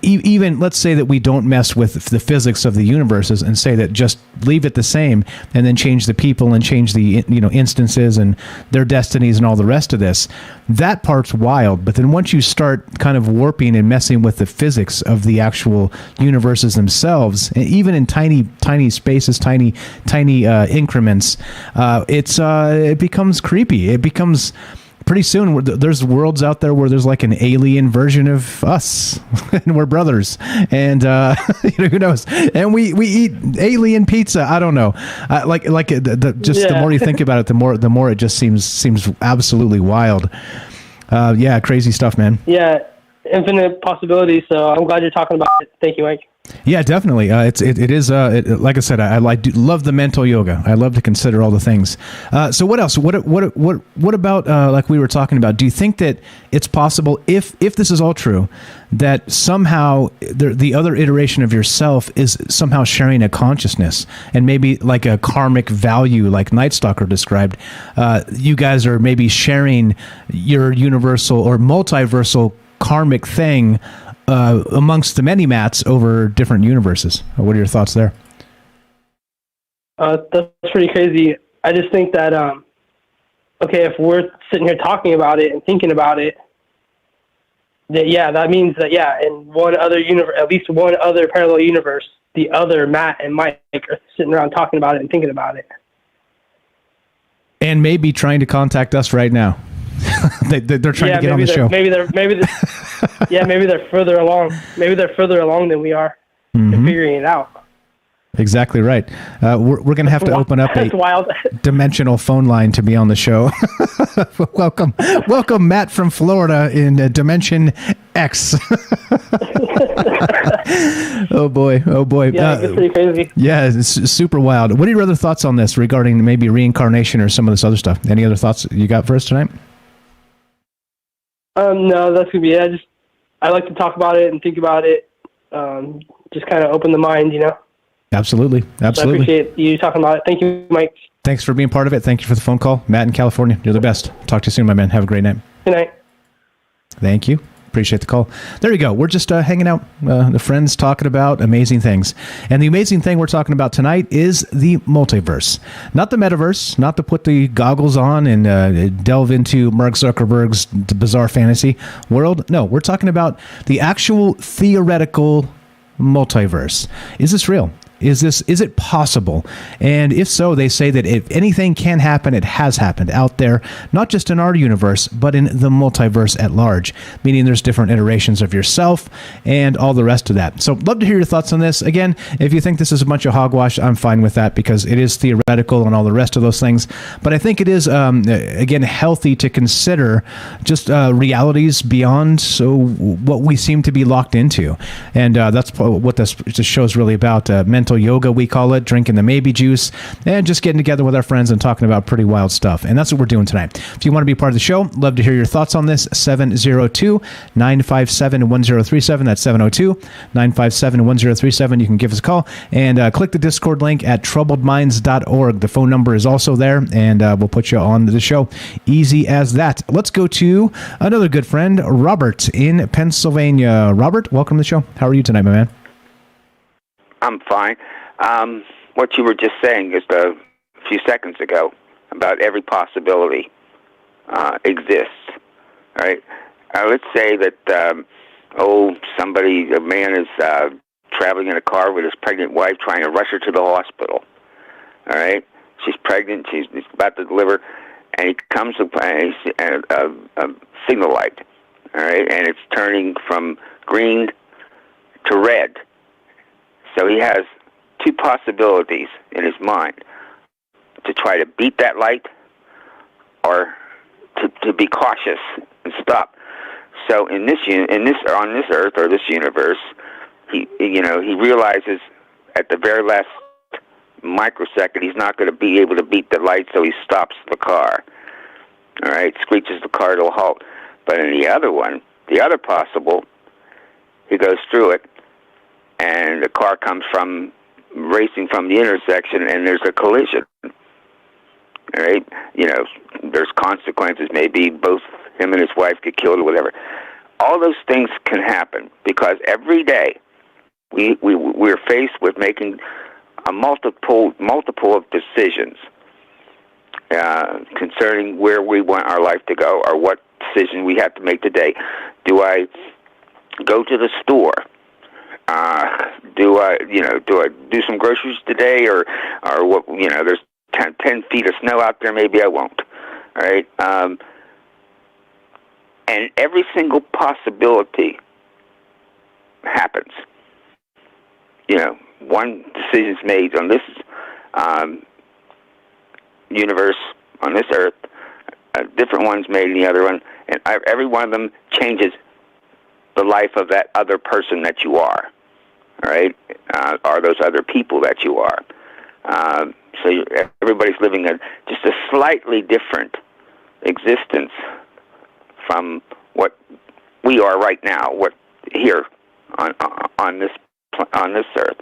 even let's say that we don't mess with the physics of the universes and say that just leave it the same and then change the people and change the instances and their destinies and all the rest of this. That part's wild, but then once you start kind of warping and messing with the physics of the actual universes themselves, even in tiny spaces, tiny increments, it becomes creepy. It becomes pretty soon there's worlds out there where there's like an alien version of us and we're brothers, and who knows, and we eat alien pizza. I don't know, the more you think about it, the more it just seems absolutely wild. Crazy stuff, man. Yeah, infinite possibilities. So I'm glad you're talking about it. Thank you, Mike. Yeah, definitely. It is like I said, I love the mental yoga. I love to consider all the things. So what else? What about like we were talking about? Do you think that it's possible, if this is all true, that somehow the other iteration of yourself is somehow sharing a consciousness, and maybe like a karmic value, like Night Stalker described? You guys are maybe sharing your universal or multiversal karmic thing amongst the many mats over different universes. What are your thoughts there? That's pretty crazy. I just think that, if we're sitting here talking about it and thinking about it, that means that, in one other universe, at least one other parallel universe, the other Matt and Mike are sitting around talking about it and thinking about it. And maybe trying to contact us right now. They're trying to get on the show. Maybe they're further along. Maybe they're further along than we are in figuring it out. Exactly right. We're going to have to open up a dimensional phone line to be on the show. Welcome, Matt from Florida in Dimension X. Oh boy. Yeah, it's pretty crazy. Yeah, it's super wild. What are your other thoughts on this regarding maybe reincarnation or some of this other stuff? Any other thoughts you got for us tonight? No, that's gonna be it. I like to talk about it and think about it. Just kind of open the mind, Absolutely. So I appreciate you talking about it. Thank you, Mike. Thanks for being part of it. Thank you for the phone call. Matt in California, you're the best. Talk to you soon, my man. Have a great night. Good night. Thank you. Appreciate the call. There you go. We're just hanging out, the friends talking about amazing things. And the amazing thing we're talking about tonight is the multiverse. Not the metaverse, not to put the goggles on and delve into Mark Zuckerberg's bizarre fantasy world. No, we're talking about the actual theoretical multiverse. Is this real? Is it possible? And if so, they say that if anything can happen, it has happened out there, not just in our universe, but in the multiverse at large, meaning there's different iterations of yourself and all the rest of that. So love to hear your thoughts on this. Again, if you think this is a bunch of hogwash, I'm fine with that because it is theoretical and all the rest of those things. But I think it is, again, healthy to consider just realities beyond what we seem to be locked into. And that's what this show is really about. Mental yoga, we call it, drinking the maybe juice, and just getting together with our friends and talking about pretty wild stuff. And that's what we're doing tonight. If you want to be part of the show, love to hear your thoughts on this. 702-957-1037. That's 702-957-1037. You can give us a call and click the Discord link at troubledminds.org. The phone number is also there, and we'll put you on the show. Easy as that. Let's go to another good friend, Robert in Pennsylvania. Robert, welcome to the show. How are you tonight, my man? I'm fine. What you were just saying just a few seconds ago about every possibility exists, right? let's say that, a man is traveling in a car with his pregnant wife trying to rush her to the hospital. All right? She's pregnant, he's about to deliver, and he comes to a signal light, all right? And it's turning from green to red. So he has two possibilities in his mind: to try to beat that light, or to be cautious and stop. So on this Earth or this universe, he realizes at the very last microsecond he's not going to be able to beat the light, so he stops the car. All right, screeches the car to a halt. But in the other one, the other possible, he goes through it, and the car comes racing from the intersection, and there's a collision. All right, there's consequences. Maybe both him and his wife get killed or whatever. All those things can happen because every day we're faced with making a multiple of decisions concerning where we want our life to go, or what decision we have to make today. Do I go to the store? Do I do some groceries today, or what? There's 10 feet of snow out there. Maybe I won't. All right. And every single possibility happens. One decision's made on this universe, on this Earth, a different one's made in the other one, and every one of them changes the life of that other person that you are, all right, or those other people that you are. So everybody's living just a slightly different existence from what we are right now, what here on this Earth.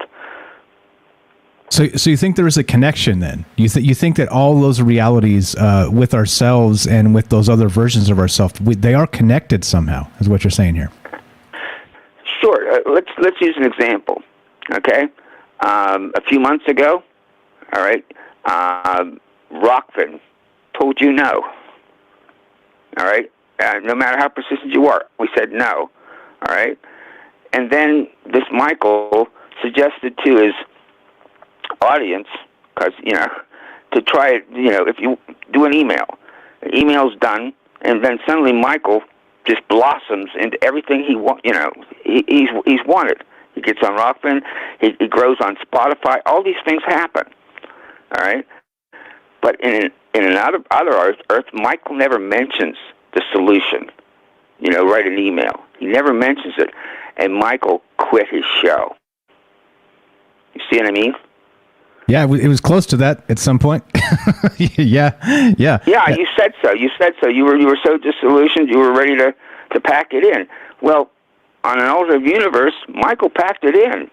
So you think there is a connection then? You think that all those realities with ourselves and with those other versions of ourselves, they are connected somehow, is what you're saying here? Sure. Let's use an example. Okay. A few months ago, all right, Rockfin told you no. All right. No matter how persistent you are, we said no. All right. And then this Michael suggested to his audience, because, to try it, if you do an email, the email's done, and then suddenly Michael just blossoms into everything he wants, he's wanted. He gets on Rockfin, he grows on Spotify, all these things happen, all right? But in another Earth, Michael never mentions the solution, write an email. He never mentions it, and Michael quit his show. You see what I mean? Yeah, it was close to that at some point. Yeah. Yeah, you said so. You were so disillusioned, you were ready to pack it in. Well, on an alternate universe, Michael packed it in.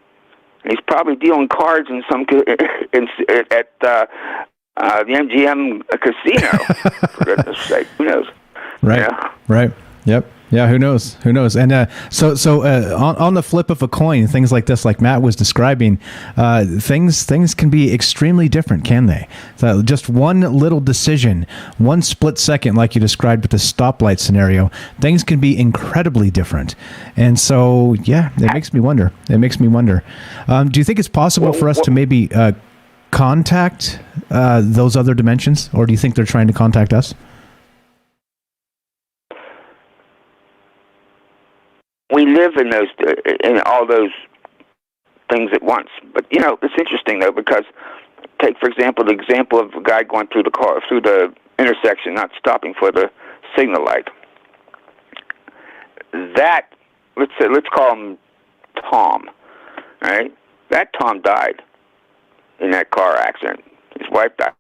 He's probably dealing cards in some at the MGM casino. For goodness sake, who knows? Right. Yeah. Right. Yep. Yeah, who knows? And so on the flip of a coin, things like this, like Matt was describing, things can be extremely different, can they? So just one little decision, one split second, like you described with the stoplight scenario, things can be incredibly different. And so, yeah, it makes me wonder. Do you think it's possible for us to maybe contact those other dimensions, or do you think they're trying to contact us? We live in all those things at once. But it's interesting though, because take for example the example of a guy going through the intersection, not stopping for the signal light. That let's call him Tom, right? That Tom died in that car accident. His wife died,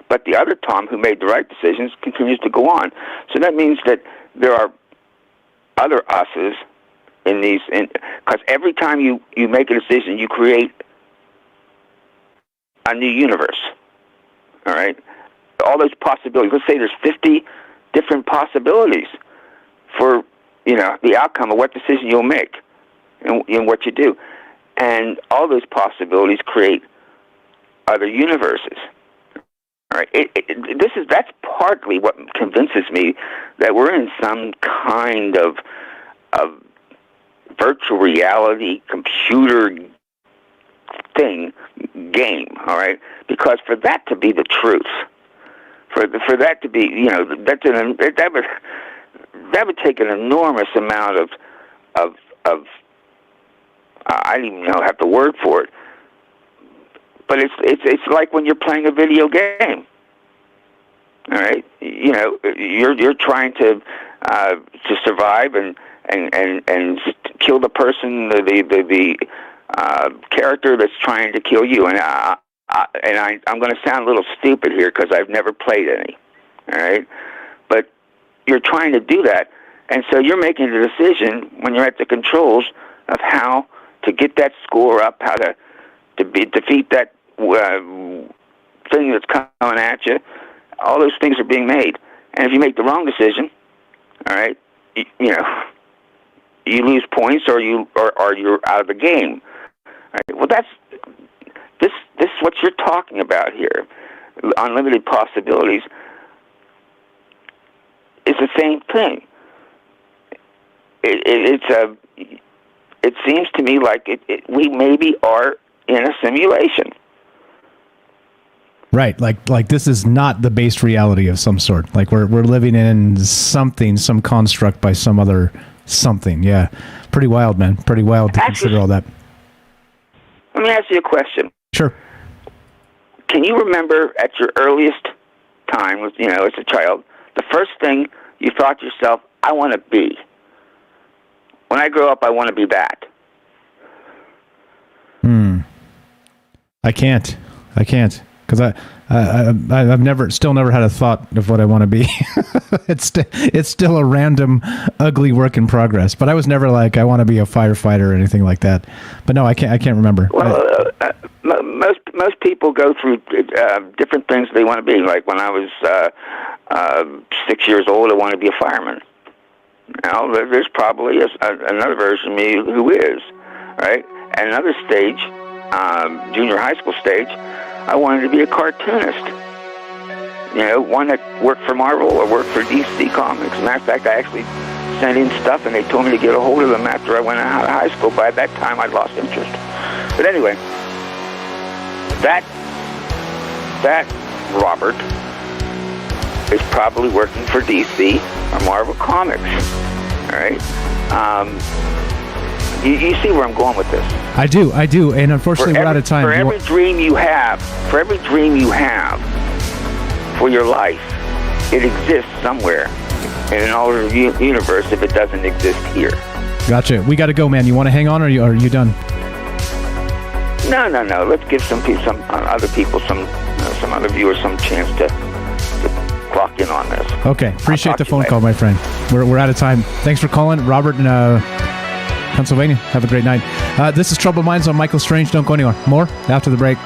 but the other Tom, who made the right decisions, continues to go on. So that means that there are other us's in these, because every time you make a decision, you create a new universe. All right, all those possibilities. Let's say there's 50 different possibilities for the outcome of what decision you'll make and what you do, and all those possibilities create other universes. All right, that's partly what convinces me that we're in some kind of virtual reality computer game. All right, because for that to be the truth, for that to be, that would take an enormous amount of I don't even have the word for it. But it's like when you're playing a video game. All right, you're trying to survive and kill the person, the character that's trying to kill you. And I'm going to sound a little stupid here because I've never played any. All right, but you're trying to do that, and so you're making the decision when you're at the controls of how to get that score up, how to defeat that thing that's coming at you. All those things are being made, and if you make the wrong decision, all right, you lose points, or you're out of the game. All right, well, this is what you're talking about here. Unlimited possibilities is the same thing. It seems to me like we maybe are in a simulation. Right, like this is not the base reality of some sort. Like we're living in something, some construct by some other something. Yeah, pretty wild, man. Pretty wild to consider all that. Let me ask you a question. Sure. Can you remember at your earliest time, as a child, the first thing you thought to yourself, I want to be? When I grow up, I want to be that. I can't. Because I've still never had a thought of what I want to be. It's still a random, ugly work in progress. But I was never like, I want to be a firefighter or anything like that. But no, I can't remember. Well, most people go through different things they want to be. Like when I was 6 years old, I wanted to be a fireman. Now there's probably another version of me who is, right? At another stage, junior high school stage, I wanted to be a cartoonist. One that worked for Marvel or worked for DC Comics. As a matter of fact, I actually sent in stuff, and they told me to get a hold of them after I went out of high school. By that time, I'd lost interest. But anyway, that Robert is probably working for DC or Marvel Comics. All right? You see where I'm going with this? I do, and unfortunately we're out of time. For every dream you have for your life, it exists somewhere in an alternate universe if it doesn't exist here. Gotcha. We got to go, man. You want to hang on, or are you done? No. Let's give some other people, some other viewers, some chance to clock in on this. Okay. Appreciate the phone call, my friend. We're out of time. Thanks for calling, Robert in Pennsylvania. Have a great night. This is Troubled Minds on Michael Strange. Don't go anywhere. More after the break.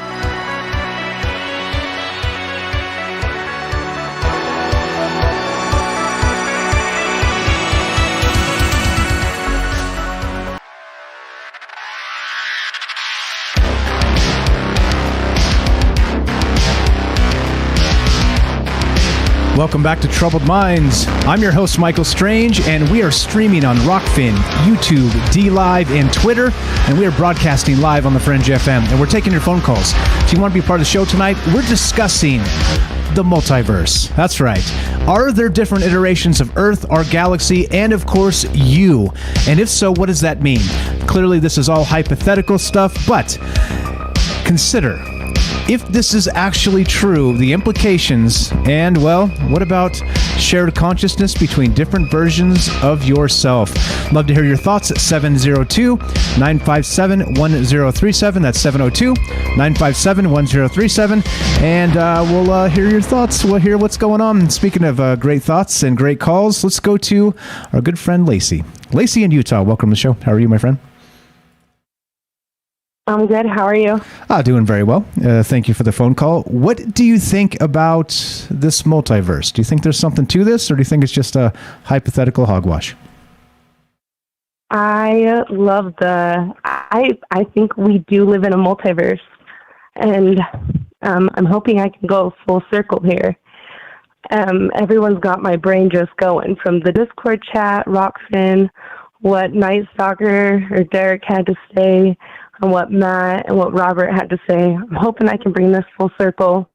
Welcome back to Troubled Minds. I'm your host, Michael Strange, and we are streaming on Rockfin, YouTube, DLive, and Twitter, and we are broadcasting live on the Fringe FM, and we're taking your phone calls. If you want to be part of the show tonight, we're discussing the multiverse. That's right. Are there different iterations of Earth, our galaxy, and of course, you? And if so, what does that mean? Clearly, this is all hypothetical stuff, but consider, if this is actually true, the implications, and, well, what about shared consciousness between different versions of yourself? Love to hear your thoughts at 702-957-1037. That's 702-957-1037. And we'll hear your thoughts. We'll hear what's going on. Speaking of great thoughts and great calls, let's go to our good friend Lacey. Lacey in Utah, welcome to the show. How are you, my friend? I'm good. How are you? Doing very well. Thank you for the phone call. What do you think about this multiverse? Do you think there's something to this, or do you think it's just a hypothetical hogwash? I love I think we do live in a multiverse, and I'm hoping I can go full circle here. Everyone's got my brain just going, from the Discord chat, Rockfin, what Night Stalker or Derek had to say, and what Matt and what Robert had to say. I'm hoping I can bring this full circle.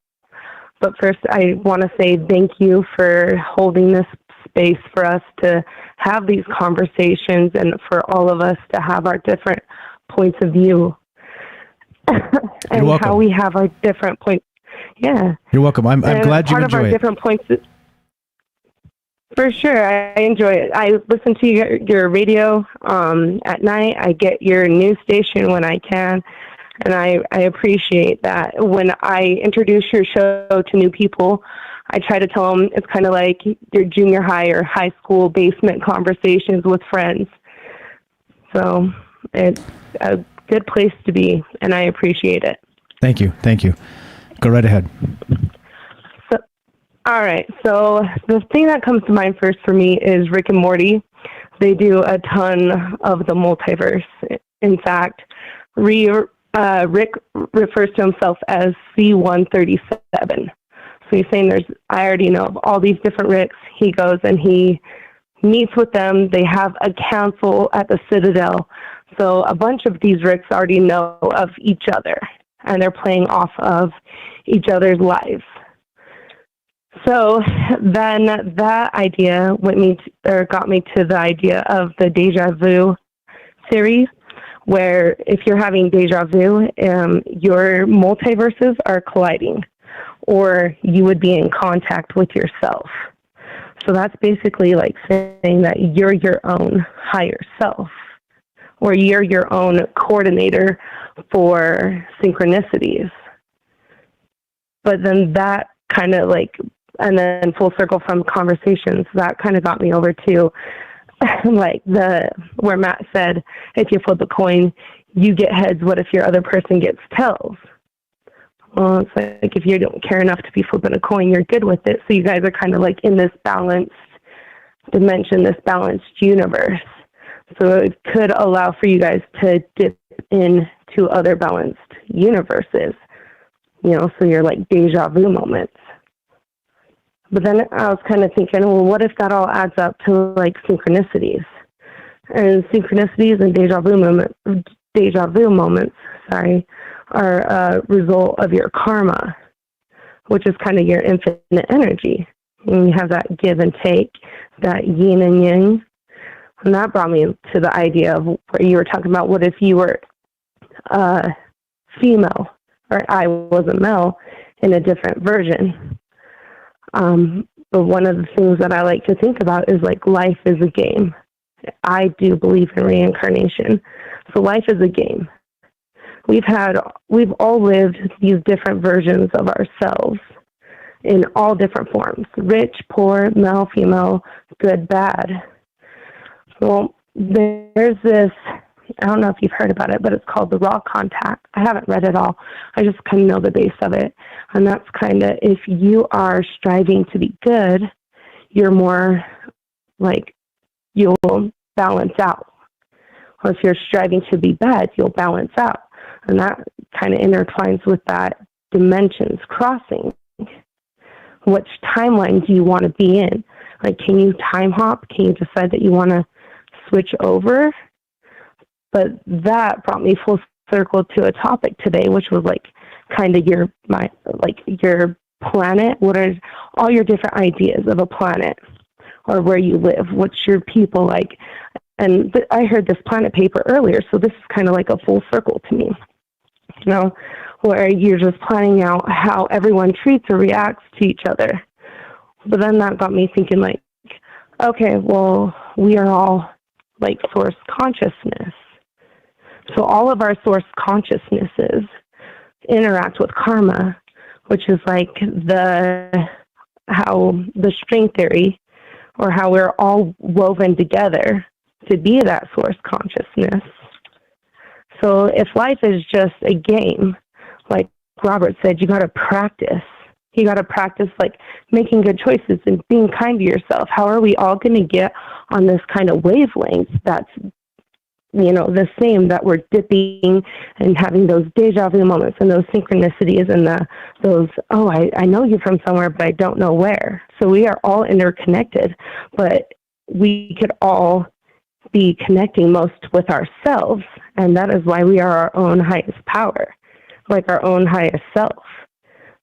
But first, I want to say thank you for holding this space for us to have these conversations and for all of us to have our different points of view. And how we have our different points. Yeah. You're welcome. I'm glad you enjoy it. Part of our different points is, for sure, I enjoy it. I listen to your radio at night. I get your news station when I can, and I appreciate that. When I introduce your show to new people, I try to tell them it's kind of like your junior high or high school basement conversations with friends. So it's a good place to be, and I appreciate it. Thank you. Thank you. Go right ahead. All right, so the thing that comes to mind first for me is Rick and Morty. They do a ton of the multiverse. In fact, Rick refers to himself as C-137. So he's saying I already know of all these different Ricks. He goes and he meets with them. They have a council at the Citadel. So a bunch of these Ricks already know of each other, and they're playing off of each other's lives. So then that idea got me to the idea of the Deja Vu series, where if you're having deja vu, your multiverses are colliding, or you would be in contact with yourself. So that's basically like saying that you're your own higher self, or you're your own coordinator for synchronicities. But then that kind of and then full circle from conversations, that kind of got me over to where Matt said, if you flip a coin, you get heads. What if your other person gets tails? Well, it's like if you don't care enough to be flipping a coin, you're good with it. So you guys are kind of like in this balanced dimension, this balanced universe. So it could allow for you guys to dip into other balanced universes, so you're like deja vu moments. But then I was kind of thinking, well, what if that all adds up to like synchronicities? And synchronicities and deja vu moments, are a result of your karma, which is kind of your infinite energy. And you have that give and take, that yin and yang. And that brought me to the idea of where you were talking about, what if you were female, or I was a male in a different version. But one of the things that I like to think about is like life is a game. I do believe in reincarnation. So life is a game. We've all lived these different versions of ourselves in all different forms: rich, poor, male, female, good, bad. Well, there's this, I don't know if you've heard about it, but it's called The Raw Contact. I haven't read it all. I just kind of know the base of it. And that's kind of, if you are striving to be good, you're more like, you'll balance out. Or if you're striving to be bad, you'll balance out. And that kind of intertwines with that dimensions crossing. Which timeline do you want to be in? Like, can you time hop? Can you decide that you want to switch over? But that brought me full circle to a topic today, which was like kind of your planet. What are all your different ideas of a planet, or where you live? What's your people like? And I heard this planet paper earlier, so this is kind of like a full circle to me, where you're just planning out how everyone treats or reacts to each other. But then that got me thinking, like, okay, well, we are all like source consciousness. So all of our source consciousnesses interact with karma, which is like how the string theory, or how we're all woven together to be that source consciousness. So if life is just a game, like Robert said, you got to practice. You got to practice like making good choices and being kind to yourself. How are we all going to get on this kind of wavelength that's the same, that we're dipping and having those deja vu moments and those synchronicities and those, I know you from somewhere, but I don't know where. So we are all interconnected, but we could all be connecting most with ourselves. And that is why we are our own highest power, like our own highest self,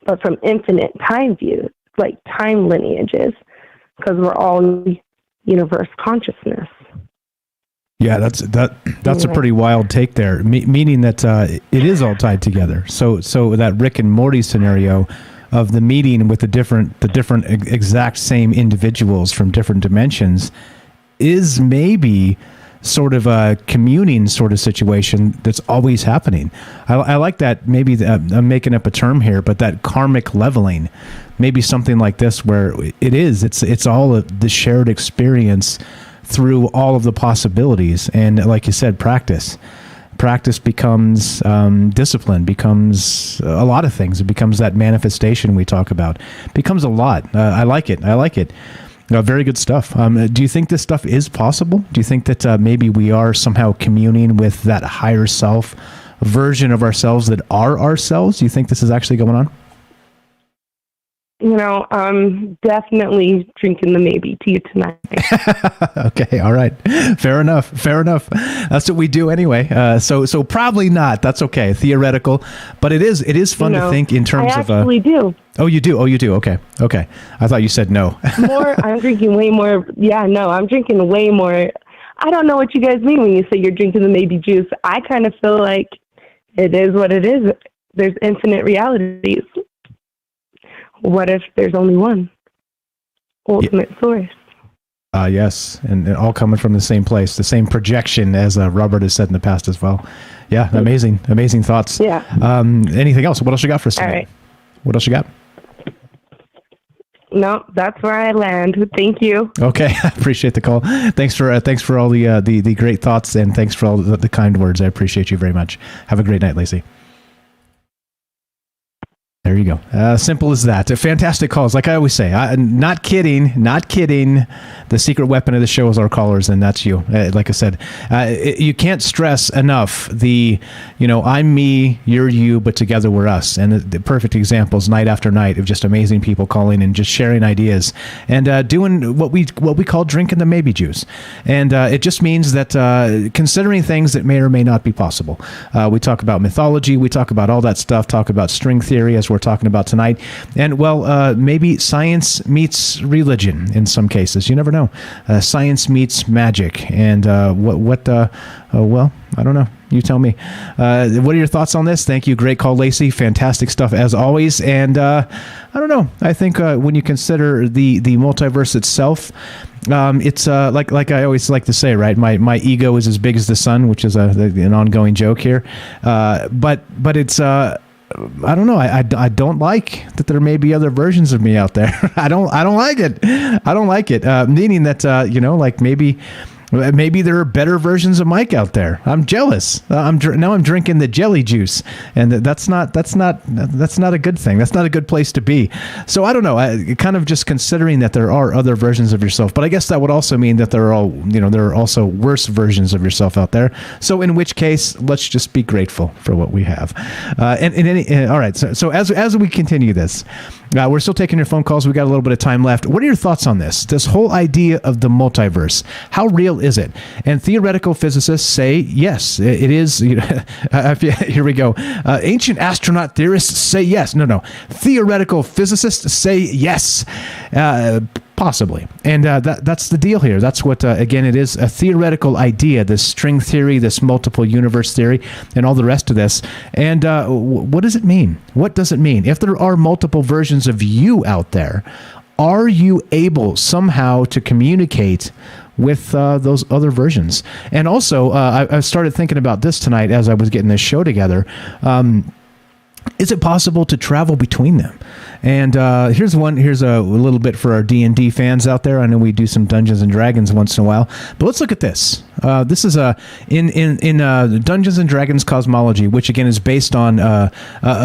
but from infinite time view, like time lineages, because we're all universe consciousness. Yeah, that's a pretty wild take there, meaning that it is all tied together. So that Rick and Morty scenario of the meeting with the different exact same individuals from different dimensions is maybe sort of a communing sort of situation that's always happening. I like that. Maybe I'm making up a term here, but that karmic leveling, maybe something like this, where it's all of the shared experience through all of the possibilities. And like you said, practice becomes discipline, becomes a lot of things. It becomes that manifestation we talk about. It becomes a lot. I like it. Very good stuff. Do you think this stuff is possible? Do you think that maybe we are somehow communing with that higher self version of ourselves that are ourselves? Do you think this is actually going on? I'm definitely drinking the maybe tea tonight. Okay, all right. Fair enough. That's what we do anyway. So probably not. That's okay. Theoretical, but it is fun to think in terms of. I actually do. Oh, you do. Okay. I thought you said no. I'm drinking way more. Yeah, no, I'm drinking way more. I don't know what you guys mean when you say you're drinking the maybe juice. I kind of feel like it is what it is. There's infinite realities. What if there's only one ultimate source? Yes, and all coming from the same place, the same projection, as Robert has said in the past as well. Yeah, amazing thoughts. Yeah. Anything else? What else you got for us tonight? All right. What else you got? No, that's where I land. Thank you. Okay, I appreciate the call. Thanks for all the great thoughts, and thanks for all the kind words. I appreciate you very much. Have a great night, Lacey. There you go. Simple as that. Fantastic calls. Like I always say, not kidding. The secret weapon of the show is our callers, and that's you. Like I said, you can't stress enough I'm me, you're you, but together we're us. And the perfect examples night after night of just amazing people calling and just sharing ideas and doing what we call drinking the maybe juice. And it just means that considering things that may or may not be possible. We talk about mythology. We talk about all that stuff. Talk about string theory, as we're talking about tonight. And maybe science meets religion in some cases. You never know. Science meets magic. And I don't know. You tell me. What are your thoughts on this? Thank you. Great call, Lacey. Fantastic stuff as always. And I don't know. I think when you consider the multiverse itself, it's like I always like to say, right? My ego is as big as the sun, which is an ongoing joke here. But it's I don't know. I don't like that there may be other versions of me out there. I don't like it. Meaning that maybe there are better versions of Mike out there. I'm jealous. Now I'm drinking the jelly juice, and that's not a good thing. That's not a good place to be. So I don't know. Kind of just considering that there are other versions of yourself, but I guess that would also mean that there are also worse versions of yourself out there. So in which case, let's just be grateful for what we have. All right. So as we continue this, we're still taking your phone calls. We got a little bit of time left. What are your thoughts on this whole idea of the multiverse? How real is it? And theoretical physicists say yes, it is. Here we go. Ancient astronaut theorists say yes. No. Theoretical physicists say yes. Possibly. And that's the deal here. That's what, again, it is a theoretical idea, this string theory, this multiple universe theory, and all the rest of this. And what does it mean? What does it mean? If there are multiple versions of you out there, are you able somehow to communicate with those other versions? And also, I started thinking about this tonight as I was getting this show together. Is it possible to travel between them? And here's one. Here's a little bit for our D&D fans out there. I know we do some Dungeons and Dragons once in a while, but let's look at this. This is in Dungeons and Dragons Cosmology, which again is based on a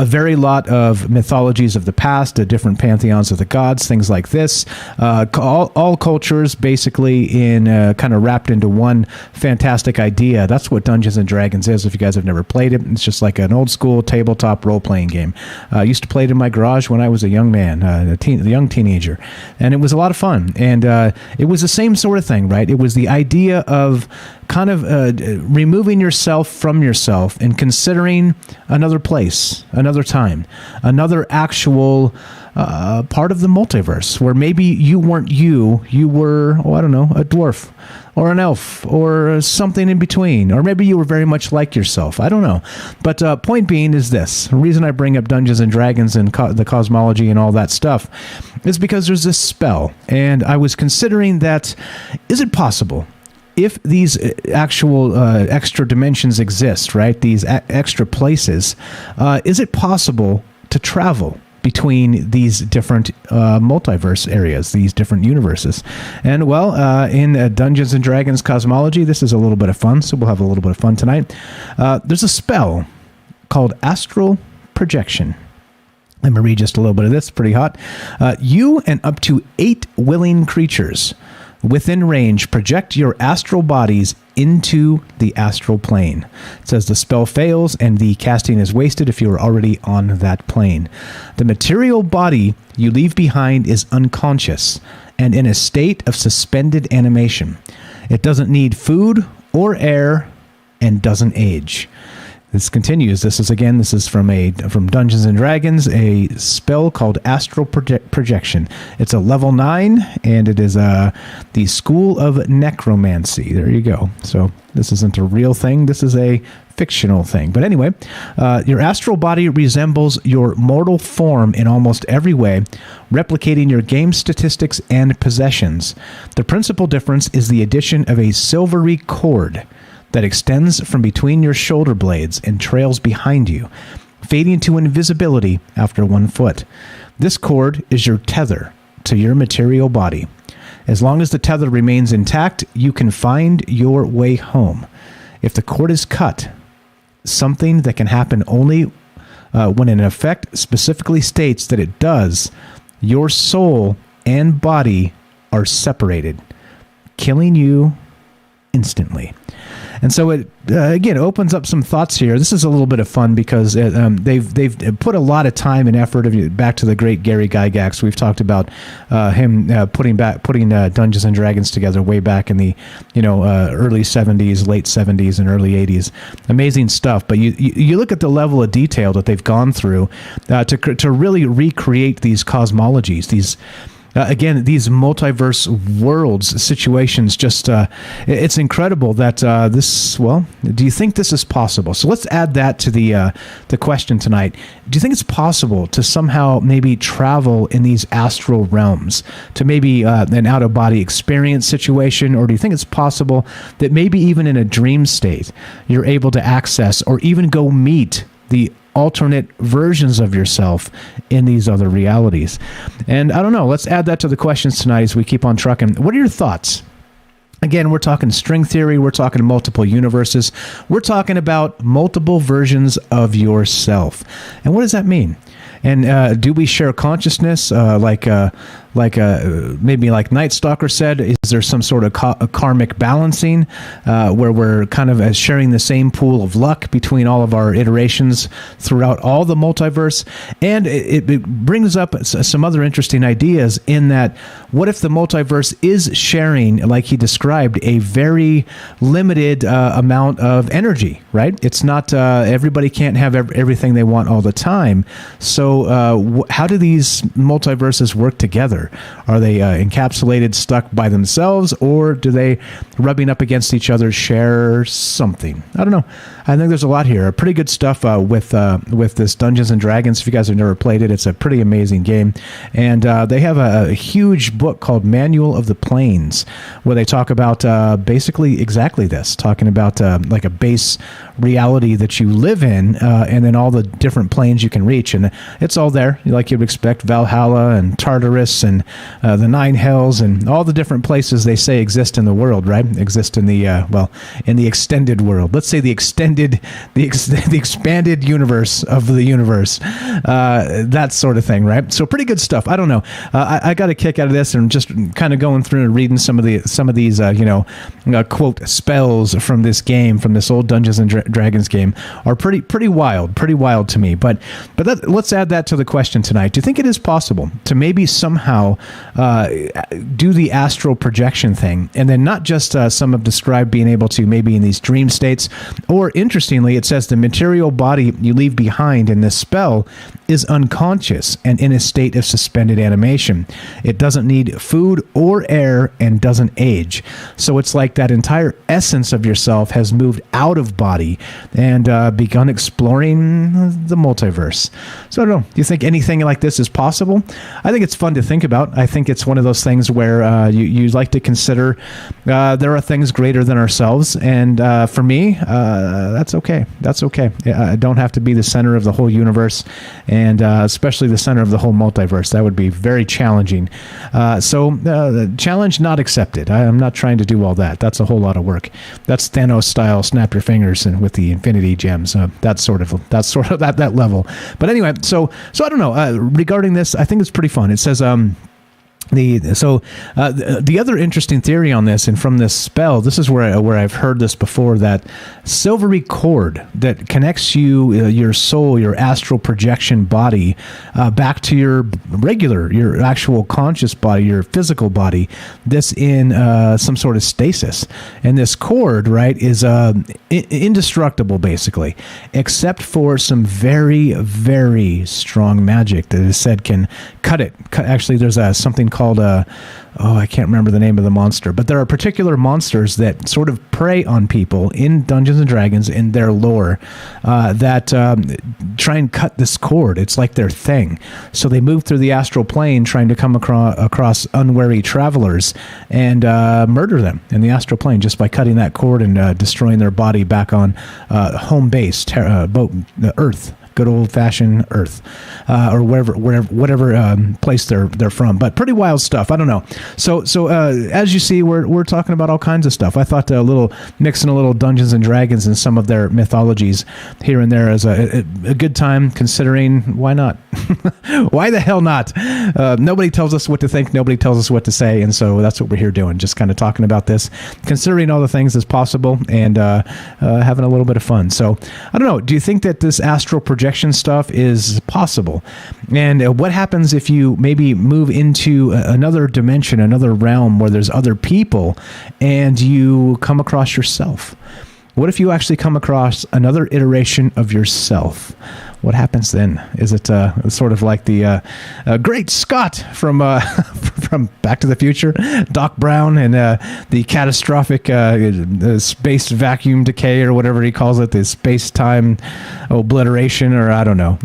very lot of mythologies of the past, different pantheons of the gods, things like this. All cultures basically in kind of wrapped into one fantastic idea. That's what Dungeons and Dragons is. If you guys have never played it, it's just like an old school tabletop role playing game. I used to play it in my garage when I was a young man, a young teenager, and it was a lot of fun. And it was the same sort of thing, right? It was the idea of kind of removing yourself from yourself and considering another place, another time, another actual part of the multiverse where maybe you weren't you were, I don't know, a dwarf or an elf or something in between, or maybe you were very much like yourself. I don't know. But point being is this. The reason I bring up Dungeons and Dragons and the cosmology and all that stuff is because there's this spell, and I was considering that, is it possible, if these actual extra dimensions exist, right, these extra places, is it possible to travel between these different multiverse areas, these different universes? And well, in Dungeons and Dragons Cosmology, this is a little bit of fun, so we'll have a little bit of fun tonight. There's a spell called Astral Projection. Let me read just a little bit of this, pretty hot. You and up to 8 willing creatures within range project your astral bodies into the astral plane. It says the spell fails and the casting is wasted if you are already on that plane. The material body you leave behind is unconscious and in a state of suspended animation. It doesn't need food or air and doesn't age. This continues. This is from Dungeons and Dragons, a spell called Astral Projection. It's a level 9, and it is the School of Necromancy. There you go. So this isn't a real thing. This is a fictional thing. But anyway, your astral body resembles your mortal form in almost every way, replicating your game statistics and possessions. The principal difference is the addition of a silvery cord that extends from between your shoulder blades and trails behind you, fading to invisibility after 1 foot. This cord is your tether to your material body. As long as the tether remains intact, you can find your way home. If the cord is cut, something that can happen only when an effect specifically states that it does, your soul and body are separated, killing you instantly. And so it again opens up some thoughts here. This is a little bit of fun because they've put a lot of time and effort back to the great Gary Gygax. We've talked about him putting Dungeons and Dragons together way back in the early 70s, late 70s, and early 80s. Amazing stuff. But you look at the level of detail that they've gone through to really recreate these cosmologies, these. Again, these multiverse worlds, situations, just it's incredible that do you think this is possible? So let's add that to the question tonight. Do you think it's possible to somehow maybe travel in these astral realms to maybe an out-of-body experience situation? Or do you think it's possible that maybe even in a dream state, you're able to access or even go meet the alternate versions of yourself in these other realities? And I don't know, let's add that to the questions tonight as we keep on trucking. What are your thoughts? Again, we're talking string theory, we're talking multiple universes, we're talking about multiple versions of yourself. And what does that mean? And do we share consciousness maybe like Night Stalker said? Is there some sort of karmic balancing where we're kind of sharing the same pool of luck between all of our iterations throughout all the multiverse? And it brings up some other interesting ideas in that what if the multiverse is sharing, like he described, a very limited amount of energy, right? It's not everybody can't have everything they want all the time. So how do these multiverses work together? Are they encapsulated, stuck by themselves, or do they, rubbing up against each other, share something? I don't know. I think there's a lot here. Pretty good stuff with this Dungeons and Dragons. If you guys have never played it, it's a pretty amazing game. And they have a huge book called Manual of the Planes, where they talk about basically exactly this, talking about like a base reality that you live in, and then all the different planes you can reach. And it's all there, like you'd expect, Valhalla and Tartarus and the Nine Hells and all the different places they say exist in the world, right? Exist in the, in the extended world. Let's say the expanded universe of the universe. That sort of thing, right? So pretty good stuff. I don't know. I got a kick out of this, and just kind of going through and reading some of these, quote, spells from this game, from this old Dungeons and Dragons game, are pretty wild to me. But let's add that to the question tonight. Do you think it is possible to maybe somehow do the astral projection thing, and then not just some have described being able to maybe in these dream states, or interestingly, it says the material body you leave behind in this spell is unconscious and in a state of suspended animation. It doesn't need food or air and doesn't age. So it's like that entire essence of yourself has moved out of body and begun exploring the multiverse. So I don't know. Do you think anything like this is possible? I think it's fun to think about. I think it's one of those things where you like to consider there are things greater than ourselves. And for me, that's okay. That's okay. I don't have to be the center of the whole universe, and especially the center of the whole multiverse. That would be very challenging. So challenge not accepted. I'm not trying to do all that. That's a whole lot of work. That's Thanos style, snap your fingers and with the infinity gems. That's sort of that level. But anyway, so I don't know. Regarding this, I think it's pretty fun. It says the other interesting theory on this, and from this spell, this is where I've heard this before, that silvery cord that connects your soul, your astral projection body, back to your actual conscious body, your physical body, this in some sort of stasis. And this cord, right, is indestructible, basically, except for some very, very strong magic that is said can cut it. Actually, there's something called I can't remember the name of the monster, but there are particular monsters that sort of prey on people in Dungeons and Dragons in their lore that try and cut this cord. It's like their thing. So they move through the astral plane trying to come across unwary travelers and murder them in the astral plane just by cutting that cord and destroying their body back on home base, Earth. Good old-fashioned Earth, or whatever place they're from. But pretty wild stuff. I don't know. So as you see, we're talking about all kinds of stuff. I thought mixing a little Dungeons and Dragons and some of their mythologies here and there is a good time, considering why not? Why the hell not? Nobody tells us what to think. Nobody tells us what to say, and so that's what we're here doing. Just kind of talking about this, considering all the things as possible, and having a little bit of fun. So I don't know. Do you think that this astral projection stuff is possible? And what happens if you maybe move into another dimension, another realm where there's other people, and you come across yourself? What if you actually come across another iteration of yourself? What happens then? Is it sort of like the Great Scott from Back to the Future, Doc Brown, and the catastrophic space vacuum decay, or whatever he calls it, the space-time obliteration, or I don't know.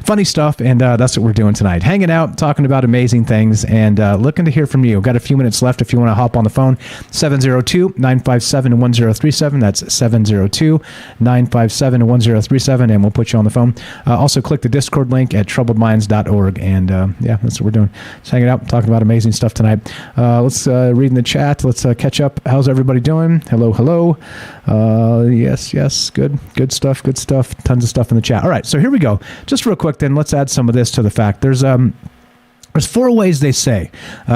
Funny stuff, and that's what we're doing tonight. Hanging out, talking about amazing things, and looking to hear from you. Got a few minutes left if you want to hop on the phone. 702-957-1037. That's 702-957-1037, and we'll put you on the phone. Also, click the Discord link at troubledminds.org, and that's what we're doing. Just hanging out, talking about amazing stuff tonight. Let's read in the chat. Let's catch up. How's everybody doing? Hello. Yes. Good stuff. Tons of stuff in the chat. All right, so here we go. Just real quick, then let's add some of this to the fact. There's 4 ways they say,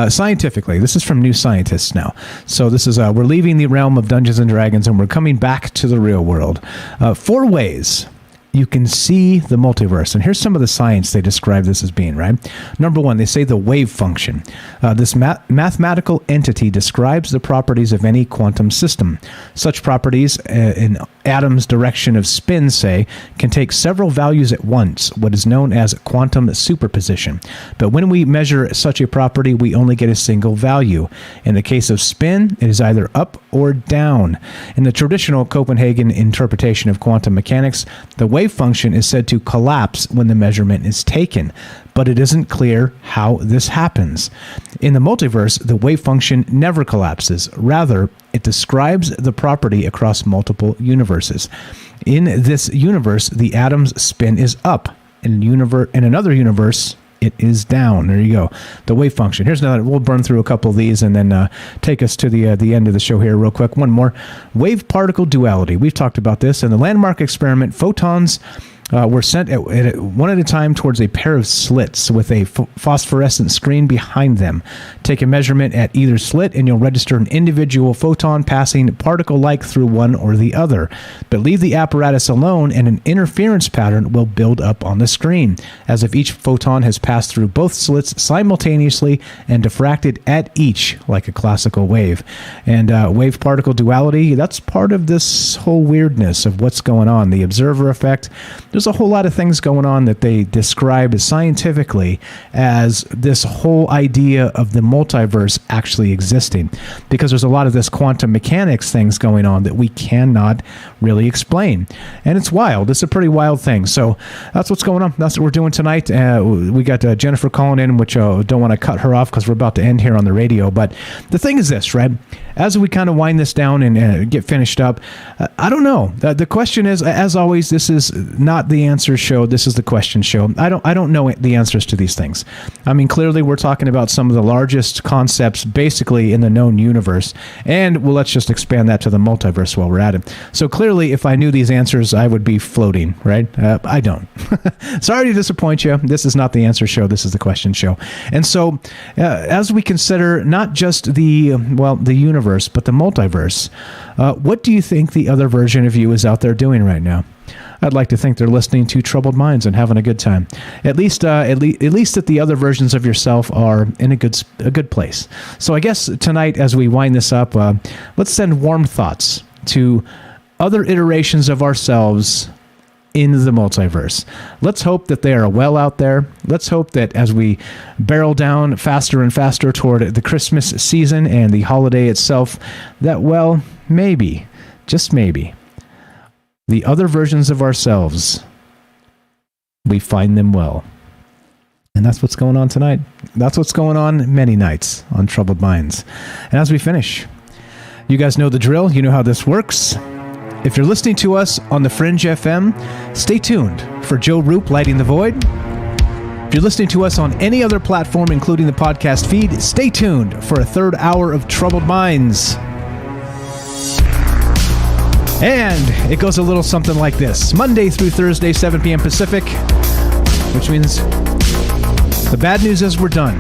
scientifically. This is from New Scientists now. So this is, we're leaving the realm of Dungeons and Dragons and we're coming back to the real world. 4 ways you can see the multiverse. And here's some of the science they describe this as being, right? Number one, they say the wave function. This mathematical entity describes the properties of any quantum system. Such properties in atoms' direction of spin, say, can take several values at once, what is known as quantum superposition. But when we measure such a property, we only get a single value. In the case of spin, it is either up or down. In the traditional Copenhagen interpretation of quantum mechanics, the wave function is said to collapse when the measurement is taken, but it isn't clear how this happens. In the multiverse, the wave function never collapses. Rather, it describes the property across multiple universes. In this universe, the atom's spin is up. In another universe, it is down. There you go. The wave function. Here's another. We'll burn through a couple of these and then take us to the end of the show here real quick. One more. Wave-particle duality. We've talked about this. In the landmark experiment, photons were sent one at a time towards a pair of slits with a phosphorescent screen behind them. Take a measurement at either slit and you'll register an individual photon passing particle-like through one or the other. But leave the apparatus alone and an interference pattern will build up on the screen, as if each photon has passed through both slits simultaneously and diffracted at each like a classical wave. And wave-particle duality, that's part of this whole weirdness of what's going on. The observer effect. There's a whole lot of things going on that they describe scientifically as this whole idea of the multiverse actually existing, because there's a lot of this quantum mechanics things going on that we cannot really explain. And it's wild. It's a pretty wild thing. So that's what's going on. That's what we're doing tonight. We got Jennifer calling in, which don't want to cut her off because we're about to end here on the radio. But the thing is this, right? As we kind of wind this down and get finished up, I don't know. The question is, as always, this is not the answer show. This is the question show. I don't know the answers to these things. I mean, clearly we're talking about some of the largest concepts basically in the known universe. And well, let's just expand that to the multiverse while we're at it. So clearly, if I knew these answers, I would be floating, right? I don't. Sorry to disappoint you. This is not the answer show. This is the question show. And so as we consider not just the universe, but the multiverse, what do you think the other version of you is out there doing right now? I'd like to think they're listening to Troubled Minds and having a good time. At least that the other versions of yourself are in a good place. So I guess tonight, as we wind this up, let's send warm thoughts to other iterations of ourselves in the multiverse. Let's hope that they are well out there. Let's hope that as we barrel down faster and faster toward the Christmas season and the holiday itself, that, well, maybe, just maybe, the other versions of ourselves, we find them well. And that's what's going on tonight. That's what's going on many nights on Troubled Minds. And as we finish, you guys know the drill. You know how this works. If you're listening to us on the Fringe FM, stay tuned for Joe Roop Lighting the Void. If you're listening to us on any other platform, including the podcast feed, stay tuned for a third hour of Troubled Minds. And it goes a little something like this. Monday through Thursday, 7 p.m. Pacific, which means the bad news is we're done.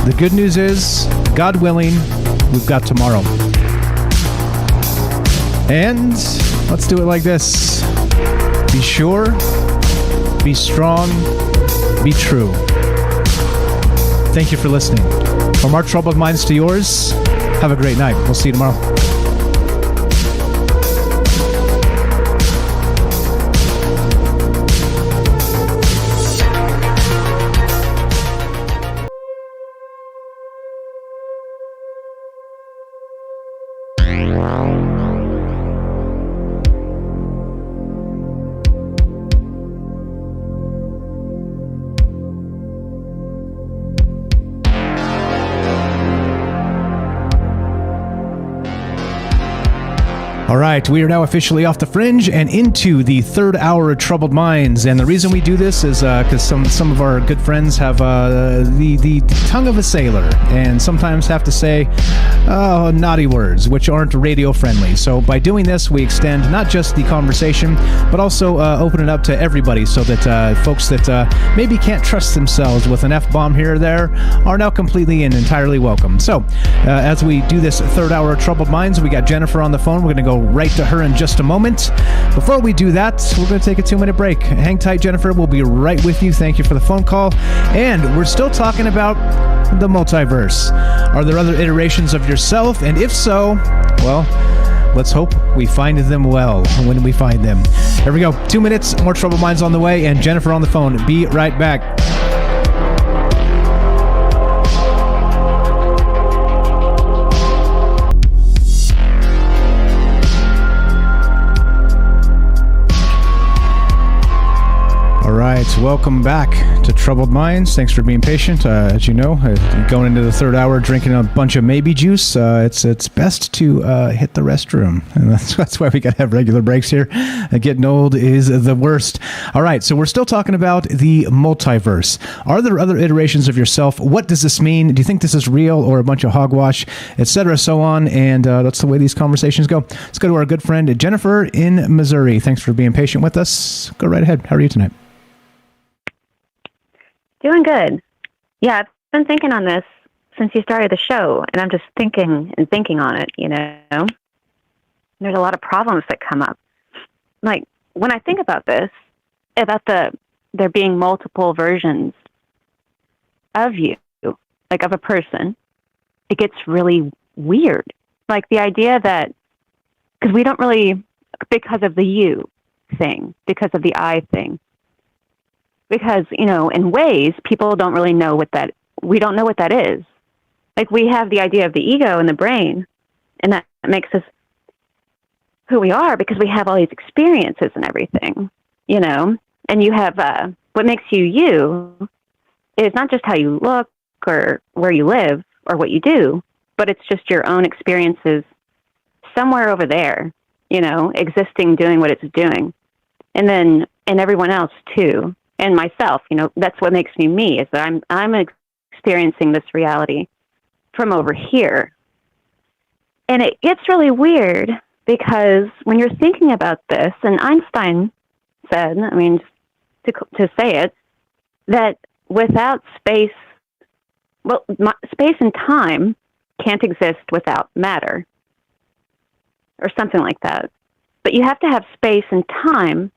The good news is, God willing, we've got tomorrow. And let's do it like this. Be sure, be strong, be true. Thank you for listening. From our Troubled Minds to yours, have a great night. We'll see you tomorrow. All right, we are now officially off the Fringe and into the third hour of Troubled Minds. And the reason we do this is because some of our good friends have the tongue of a sailor and sometimes have to say naughty words, which aren't radio friendly. So by doing this, we extend not just the conversation, but also open it up to everybody so that folks that maybe can't trust themselves with an F-bomb here or there are now completely and entirely welcome. So as we do this third hour of Troubled Minds, we got Jennifer on the phone. We're going to go go right to her in just a moment. Before we do that, we're going to take a 2-minute break. Hang tight, Jennifer. We'll be right with you. Thank you for the phone call. And we're still talking about the multiverse. Are there other iterations of yourself? And if so, well, let's hope we find them well when we find them. Here we go. 2 minutes, more Troubled Minds on the way, and Jennifer on the phone. Be right back. All right, welcome back to Troubled Minds. Thanks for being patient. As you know, going into the third hour, drinking a bunch of maybe juice. It's best to hit the restroom, and that's why we got to have regular breaks here. Getting old is the worst. All right, so we're still talking about the multiverse. Are there other iterations of yourself? What does this mean? Do you think this is real or a bunch of hogwash, etc., so on? And that's the way these conversations go. Let's go to our good friend Jennifer in Missouri. Thanks for being patient with us. Go right ahead. How are you tonight? Doing good. Yeah, I've been thinking on this since you started the show, and I'm just thinking and thinking on it, you know. There's a lot of problems that come up. Like, when I think about this, about there being multiple versions of you, like of a person, it gets really weird. Like the idea that, because we don't really, because of the you thing, because of the I thing, because, you know, in ways, people don't really know we don't know what that is. Like, we have the idea of the ego and the brain, and that makes us who we are because we have all these experiences and everything, you know? And you have, what makes you is not just how you look or where you live or what you do, but it's just your own experiences somewhere over there, you know, existing, doing what it's doing. And everyone else too. And myself, you know, that's what makes me, is that I'm experiencing this reality from over here. And it gets really weird because when you're thinking about this, and Einstein said, I mean, to say it, that without space, space and time can't exist without matter, or something like that. But you have to have space and time.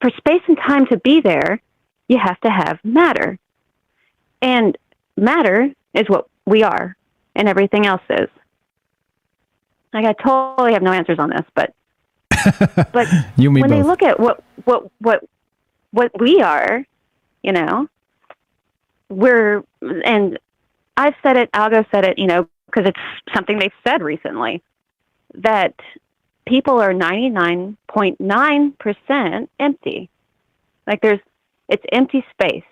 For space and time to be there, you have to have matter. And matter is what we are, and everything else is. Like, I totally have no answers on this, but when they look at what we are, you know, and I've said it, Algo said it, you know, because it's something they've said recently, that people are 99.9% empty. Like, it's empty space.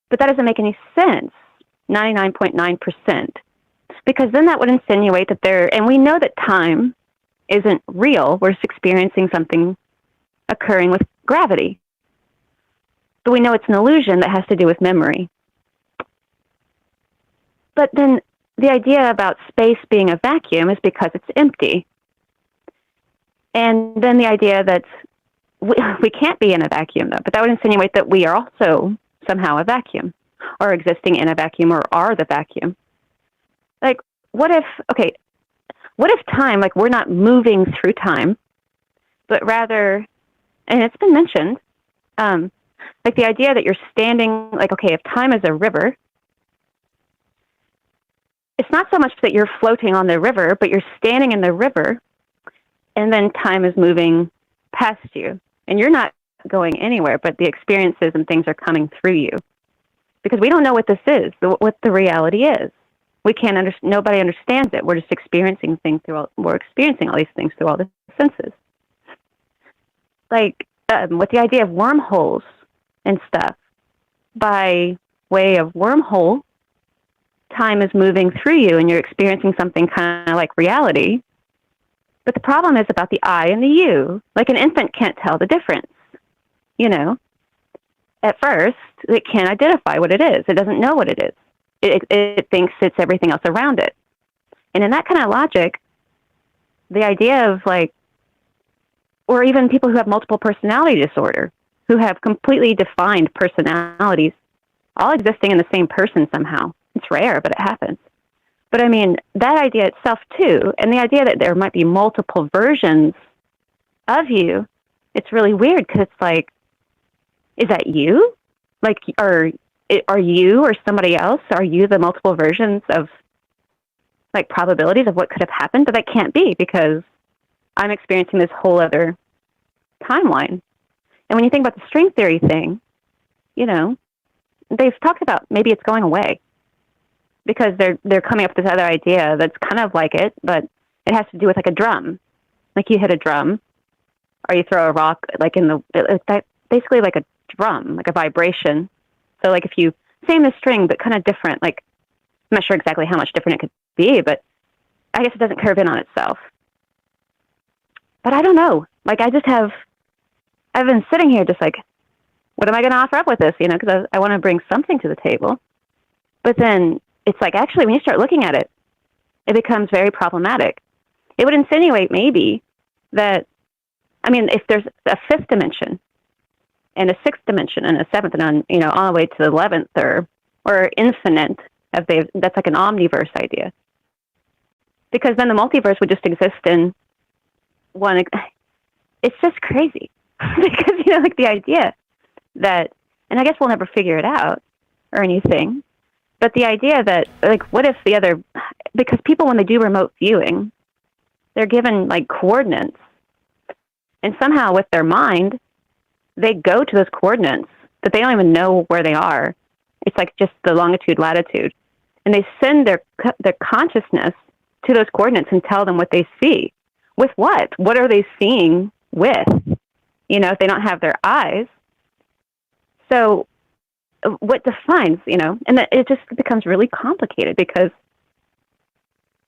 But that doesn't make any sense, 99.9%. Because then that would insinuate that and we know that time isn't real. We're just experiencing something occurring with gravity. But we know it's an illusion that has to do with memory. But then the idea about space being a vacuum is because it's empty. And then the idea that we can't be in a vacuum, though, but that would insinuate that we are also somehow a vacuum, or existing in a vacuum, or are the vacuum. Like, what if time, like, we're not moving through time, but rather, and it's been mentioned, like the idea that you're standing, like, okay, if time is a river, it's not so much that you're floating on the river, but you're standing in the river, and then time is moving past you. And you're not going anywhere, but the experiences and things are coming through you. Because we don't know what this is, what the reality is. We can't nobody understands it. We're just experiencing we're experiencing all these things through all the senses. Like, with the idea of wormholes and stuff, by way of wormhole, time is moving through you and you're experiencing something kind of like reality. But the problem is about the I and the you. Like, an infant can't tell the difference, you know. At first, it can't identify what it is. It doesn't know what it is. It thinks it's everything else around it. And in that kind of logic, the idea of, like, or even people who have multiple personality disorder, who have completely defined personalities, all existing in the same person somehow. It's rare, but it happens. But I mean, that idea itself too, and the idea that there might be multiple versions of you, it's really weird because it's like, is that you? Like, are you or somebody else? Are you the multiple versions of like probabilities of what could have happened? But that can't be because I'm experiencing this whole other timeline. And when you think about the string theory thing, you know, they've talked about maybe it's going away because they're coming up with this other idea that's kind of like it, but it has to do with like a drum. Like you hit a drum or you throw a rock like in the, it's basically like a drum, like a vibration. So like if you, same as string, but kind of different, like I'm not sure exactly how much different it could be, but I guess it doesn't curve in on itself. But I don't know. Like I've been sitting here just like, what am I going to offer up with this? You know, because I want to bring something to the table. But then it's like, actually, when you start looking at it, it becomes very problematic. It would insinuate maybe that, I mean, if there's a fifth dimension and a sixth dimension and a seventh and on, you know, all the way to the 11th or infinite, that's like an omniverse idea. Because then the multiverse would just exist in one. It's just crazy. Because, you know, like the idea that, and I guess we'll never figure it out or anything, but the idea that, like, what if because people, when they do remote viewing, they're given, like, coordinates, and somehow with their mind, they go to those coordinates, but they don't even know where they are. It's like just the longitude, latitude. And they send their consciousness to those coordinates and tell them what they see. With what? What are they seeing with? You know, if they don't have their eyes. So what defines, you know, and it just becomes really complicated because,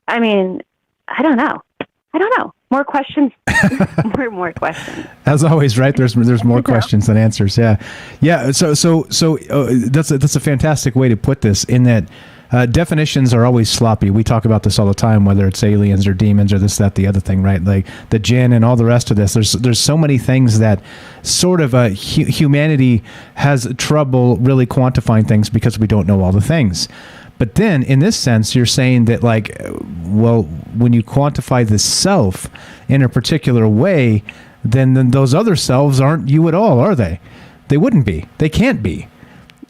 I mean, I don't know. More questions. more questions. As always, right? There's more questions than answers. Yeah. Yeah. So that's a fantastic way to put this, in that definitions are always sloppy. We talk about this all the time, whether it's aliens or demons or this, that, the other thing, right? Like the jinn and all the rest of this. There's so many things that sort of humanity has trouble really quantifying things because we don't know all the things. But then, in this sense, you're saying that, like, well, when you quantify the self in a particular way, then those other selves aren't you at all, are they? They wouldn't be. They can't be.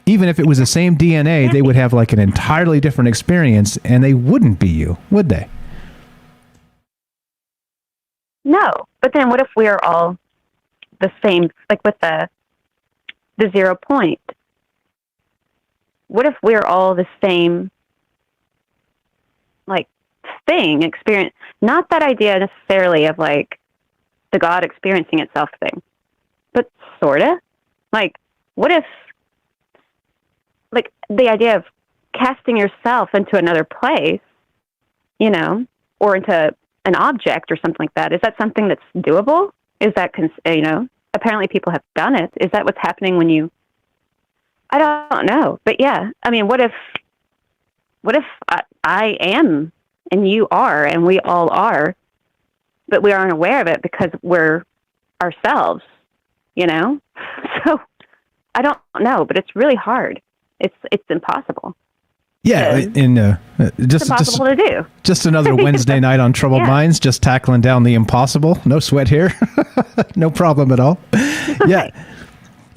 Even if it was the same DNA, they would have, like, an entirely different experience, and they wouldn't be you, would they? No. But then what if we are all the same, like with the 0 point? What if we're all the same, like, thing, experience? Not that idea necessarily of, like, the God experiencing itself thing, but sort of. Like, what if, like, the idea of casting yourself into another place, you know, or into an object or something like that, is that something that's doable? Is that, you know, apparently people have done it. Is that what's happening when you, I don't know. But yeah, I mean, what if I am and you are and we all are, but we aren't aware of it because we're ourselves, you know? So I don't know, but it's really hard. It's impossible. Yeah, and it's impossible to do. Just another Wednesday night on Troubled Minds, just tackling down the impossible. No sweat here. No problem at all. Yeah.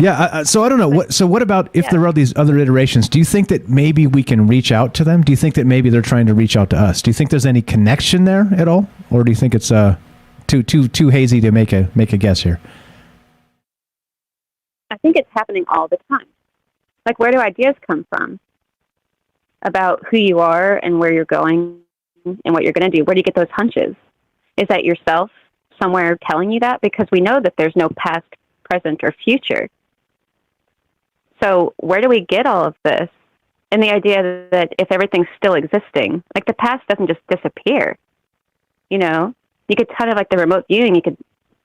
Yeah, so I don't know. What about if there are these other iterations? Do you think that maybe we can reach out to them? Do you think that maybe they're trying to reach out to us? Do you think there's any connection there at all, or do you think it's too hazy to make a guess here? I think it's happening all the time. Like, where do ideas come from about who you are and where you're going and what you're going to do? Where do you get those hunches? Is that yourself somewhere telling you that? Because we know that there's no past, present, or future. So where do we get all of this? And the idea that if everything's still existing, like the past doesn't just disappear. You know, you could kind of like the remote viewing, you could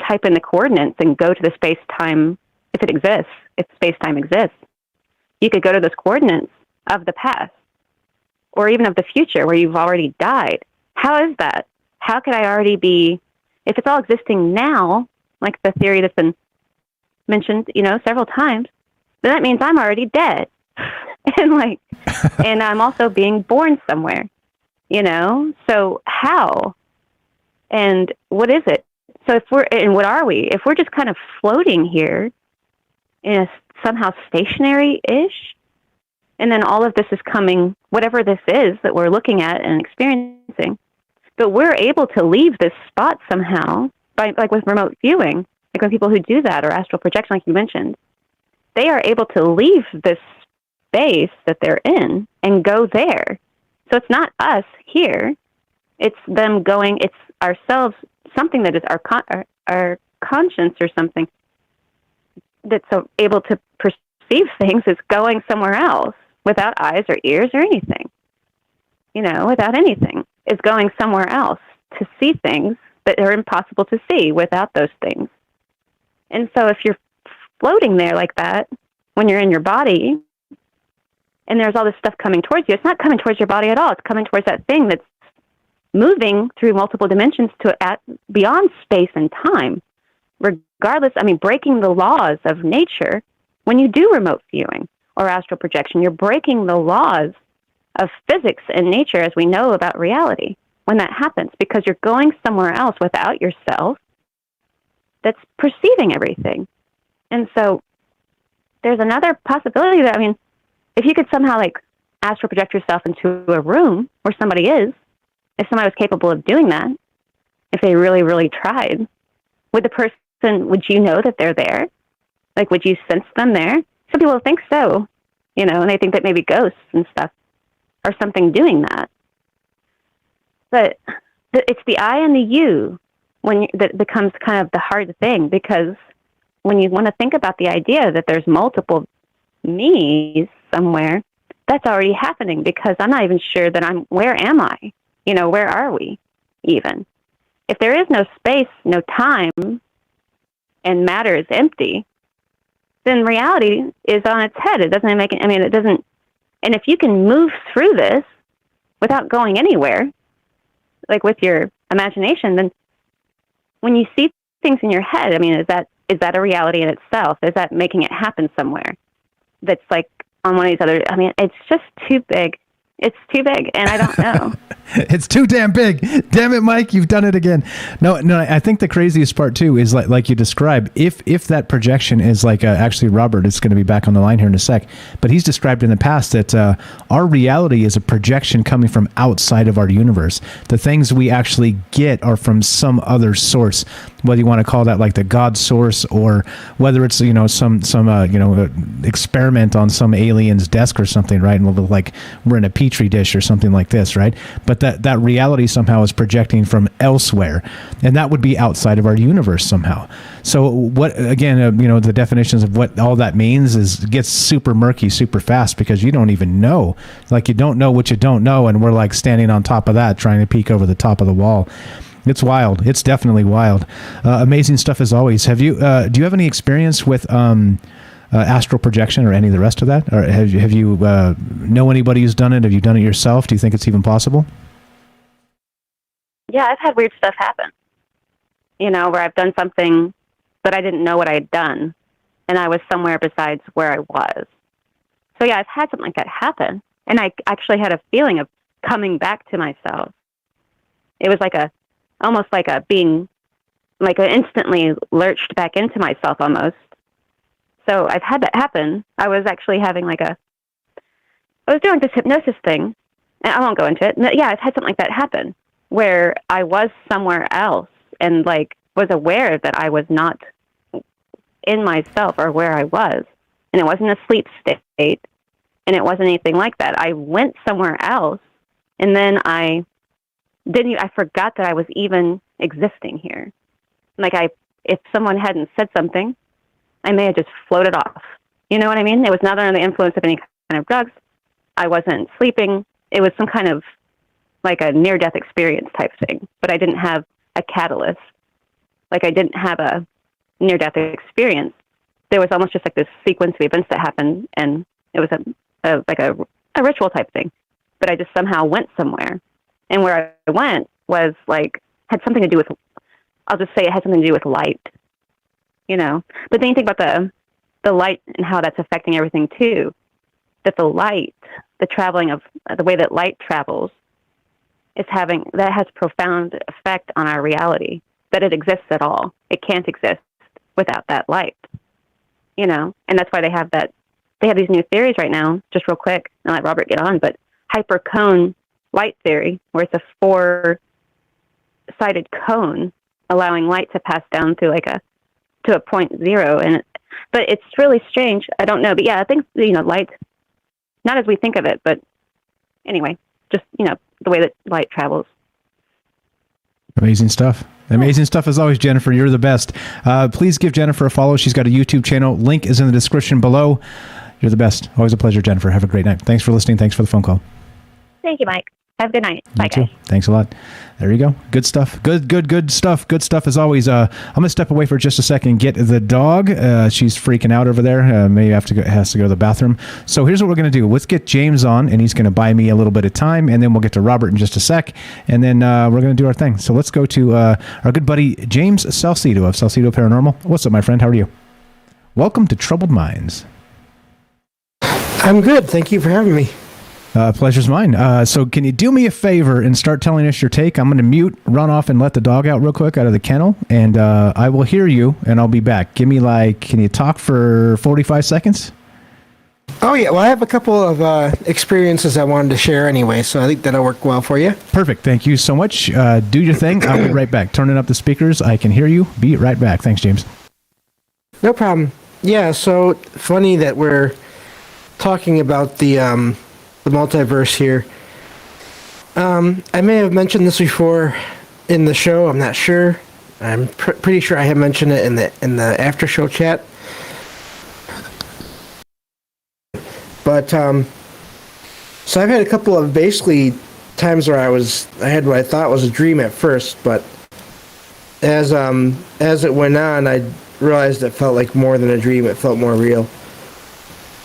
type in the coordinates and go to the space-time, if it exists, if space-time exists. You could go to those coordinates of the past or even of the future where you've already died. How is that? How could I already be, if it's all existing now, like the theory that's been mentioned, you know, several times, then that means I'm already dead. And I'm also being born somewhere. you know? So how? And what is it? So and what are we? If we're just kind of floating here in a somehow stationary-ish, and then all of this is coming, whatever this is that we're looking at and experiencing, but we're able to leave this spot somehow, by like with remote viewing, like when people who do that, or astral projection, like you mentioned, they are able to leave this space that they're in and go there. So it's not us here. It's them going, it's ourselves, something that is our conscience or something that's able to perceive things is going somewhere else without eyes or ears or anything. You know, without anything. Is going somewhere else to see things that are impossible to see without those things. And so if you're floating there like that, when you're in your body, and there's all this stuff coming towards you, it's not coming towards your body at all. It's coming towards that thing that's moving through multiple dimensions beyond space and time. Regardless, I mean, breaking the laws of nature, when you do remote viewing or astral projection, you're breaking the laws of physics and nature as we know about reality when that happens, because you're going somewhere else without yourself that's perceiving everything. And so there's another possibility that, I mean, if you could somehow like astral project yourself into a room where somebody is, if somebody was capable of doing that, if they really, really tried, would you know that they're there? Like, would you sense them there? Some people think so, you know, and they think that maybe ghosts and stuff or something doing that. But it's the I and the you that becomes kind of the hard thing, because when you want to think about the idea that there's multiple me's somewhere, that's already happening, because I'm not even sure that where am I? You know, where are we even? If there is no space, no time, and matter is empty, then reality is on its head. It doesn't make it, I mean, it doesn't. And if you can move through this without going anywhere, like with your imagination, then when you see things in your head, I mean, is that a reality in itself? Is that making it happen somewhere? That's like on one of these other, I mean, it's just too big. It's too big, and I don't know. It's too damn big. Damn it, Mike, you've done it again. No, I think the craziest part too is like you described, if that projection is like, actually Robert is going to be back on the line here in a sec, but he's described in the past that our reality is a projection coming from outside of our universe. The things we actually get are from some other source, whether you want to call that like the God source, or whether it's, you know, some experiment on some alien's desk or something, right? And we'll look like we're in a petri dish or something like this, right? But that reality somehow is projecting from elsewhere, and that would be outside of our universe somehow. So what, again, the definitions of what all that means gets super murky super fast, because you don't even know, like you don't know what you don't know, and we're like standing on top of that trying to peek over the top of the wall. It's wild. It's definitely wild. Amazing stuff as always. Do you have any experience with astral projection or any of the rest of that? Or have you know anybody who's done it? Have you done it yourself? Do you think it's even possible? Yeah, I've had weird stuff happen. You know, where I've done something, but I didn't know what I had done, and I was somewhere besides where I was. So yeah, I've had something like that happen, and I actually had a feeling of coming back to myself. It was like almost like being like instantly lurched back into myself almost. So I've had that happen. I was actually having I was doing this hypnosis thing, and I won't go into it. Yeah, I've had something like that happen, where I was somewhere else and was aware that I was not in myself or where I was. And it wasn't a sleep state, and it wasn't anything like that. I went somewhere else, and then I forgot that I was even existing here. If someone hadn't said something, I may have just floated off. You know what I mean? It was not under the influence of any kind of drugs. I wasn't sleeping. It was some kind of like a near-death experience type thing, but I didn't have a catalyst. I didn't have a near-death experience. There was almost just this sequence of events that happened, and it was a ritual type thing. But I just somehow went somewhere, and where I went was had something to do with. I'll just say it had something to do with light. You know, but then you think about the light and how that's affecting everything too. That the light, the traveling of the way that light travels, that has profound effect on our reality, that it exists at all. It can't exist without that light, and that's why they have these new theories right now, just real quick, and let Robert get on, but hypercone light theory, where it's a 4-sided cone allowing light to pass down to a point zero. But it's really strange. I don't know. But yeah, I think, light, not as we think of it, but anyway, just, the way that light travels. Amazing stuff. Amazing stuff as always, Jennifer. You're the best. Please give Jennifer a follow. She's got a YouTube channel. Link is in the description below. You're the best. Always a pleasure, Jennifer. Have a great night. Thanks for listening. Thanks for the phone call. Thank you, Mike. Have a good night. Bye, guys. Thanks a lot. There you go. Good stuff. Good stuff. Good stuff as always. I'm going to step away for just a second and get the dog. She's freaking out over there. Maybe has to go to the bathroom. So here's what we're going to do. Let's get James on, and he's going to buy me a little bit of time, and then we'll get to Robert in just a sec, and then we're going to do our thing. So let's go to our good buddy James Salcedo of Salcedo Paranormal. What's up, my friend? How are you? Welcome to Troubled Minds. I'm good. Thank you for having me. Pleasure's mine. So can you do me a favor and start telling us your take? I'm going to mute, run off, and let the dog out real quick out of the kennel, and I will hear you, and I'll be back. Give me can you talk for 45 seconds? Oh, yeah. Well, I have a couple of experiences I wanted to share anyway, so I think that'll work well for you. Perfect. Thank you so much. Do your thing. I'll be right back. Turning up the speakers. I can hear you. Be right back. Thanks, James. No problem. Yeah, so funny that we're talking about the multiverse here. I may have mentioned this before in the show. I'm not sure. I'm pretty sure I have mentioned it in the after show chat. But so I've had a couple of basically times where I had what I thought was a dream at first, but as it went on, I realized it felt like more than a dream. It felt more real.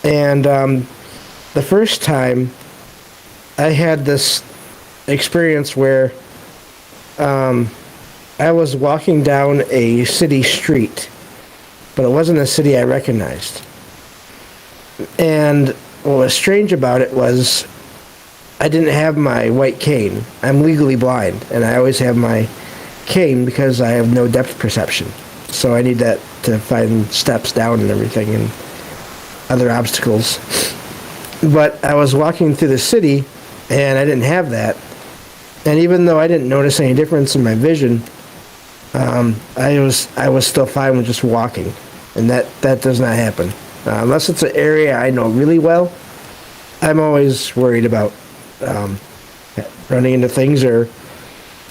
And the first time, I had this experience where I was walking down a city street, but it wasn't a city I recognized. And what was strange about it was I didn't have my white cane. I'm legally blind, and I always have my cane because I have no depth perception. So I need that to find steps down and everything and other obstacles. But I was walking through the city, and I didn't have that. And even though I didn't notice any difference in my vision, I was still fine with just walking. And that does not happen. Unless it's an area I know really well, I'm always worried about running into things or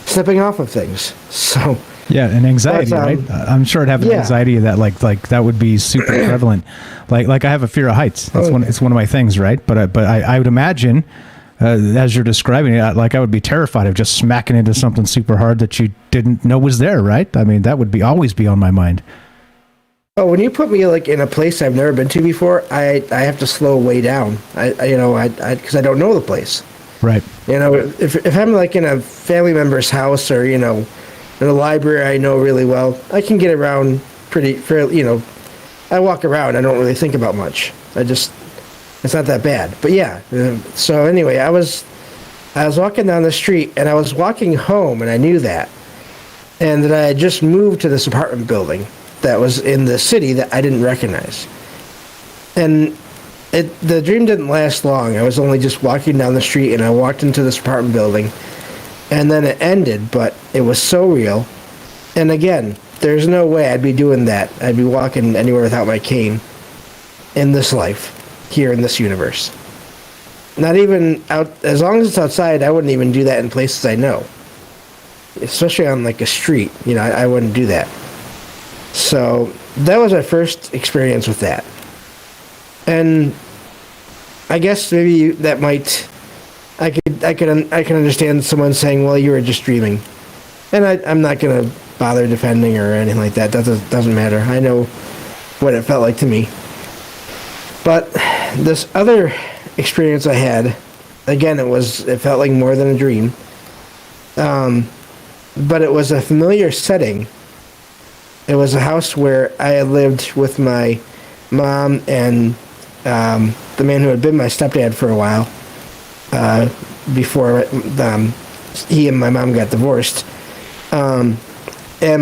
stepping off of things. So yeah, and anxiety, right? I'm sure I'd have an anxiety that like that would be super prevalent. Like I have a fear of heights. It's one of my things, right? But I would imagine as you're describing it, like I would be terrified of just smacking into something super hard that you didn't know was there, right? I mean, that would always be on my mind. Oh, when you put me like in a place I've never been to before, I have to slow way down. Because I don't know the place. Right. If I'm like in a family member's house or in a library I know really well, I can get around pretty fairly. I walk around. I don't really think about much. It's not that bad. But yeah. So anyway, I was walking down the street and I was walking home, and I knew that, and that I had just moved to this apartment building that was in the city that I didn't recognize. And the dream didn't last long. I was only just walking down the street, and I walked into this apartment building, and then it ended, but it was so real. And again, there's no way I'd be doing that. I'd be walking anywhere without my cane in this life, here in this universe. Not even out, as long as it's outside, I wouldn't even do that in places I know. Especially on like a street, I wouldn't do that. So that was my first experience with that. And I guess maybe that might, I can understand someone saying, well, you were just dreaming. And I'm not going to bother defending or anything like that. That doesn't matter. I know what it felt like to me. But this other experience I had, again, it felt like more than a dream. But it was a familiar setting. It was a house where I had lived with my mom and the man who had been my stepdad for a while before he and my mom got divorced. And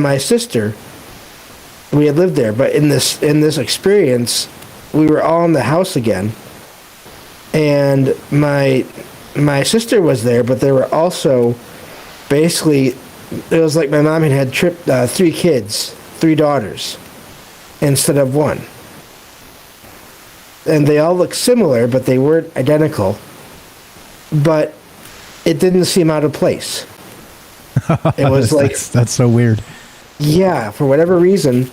my sister, we had lived there, but in this experience, we were all in the house again. And my sister was there, but there were also basically, it was like my mom had 3 kids, 3 daughters, instead of 1. And they all looked similar, but they weren't identical. But it didn't seem out of place. It was like... That's so weird. Yeah, for whatever reason,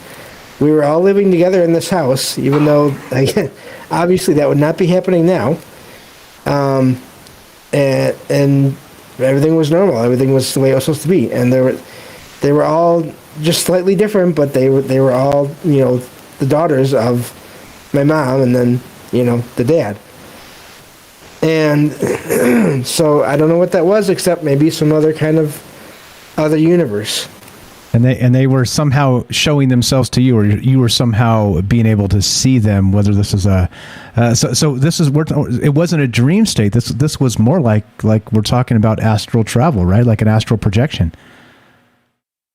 we were all living together in this house, even though, obviously, that would not be happening now. And everything was normal. Everything was the way it was supposed to be. And they were all just slightly different, but they were all, the daughters of my mom and then, the dad. And so I don't know what that was, except maybe some other kind of other universe. And they were somehow showing themselves to you, or you were somehow being able to see them. Whether this is so this is it wasn't a dream state. This was more like we're talking about astral travel, right? Like an astral projection.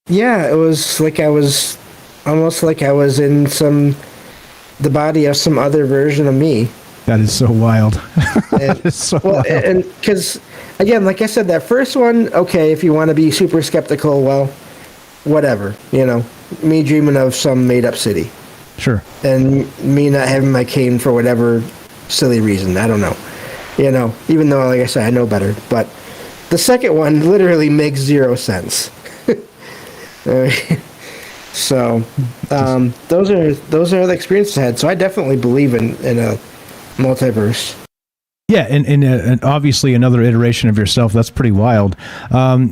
Yeah, it was like almost like I was in the body of some other version of me. That is so wild. That is so wild. And because again, like I said, that first one, okay, if you want to be super skeptical, well, whatever, me dreaming of some made-up city. Sure. And me not having my cane for whatever silly reason. I don't know. Even though, like I said, I know better. But the second one literally makes 0 sense. So, those are the experiences I had. So I definitely believe in a multiverse. Yeah, and obviously another iteration of yourself. That's pretty wild.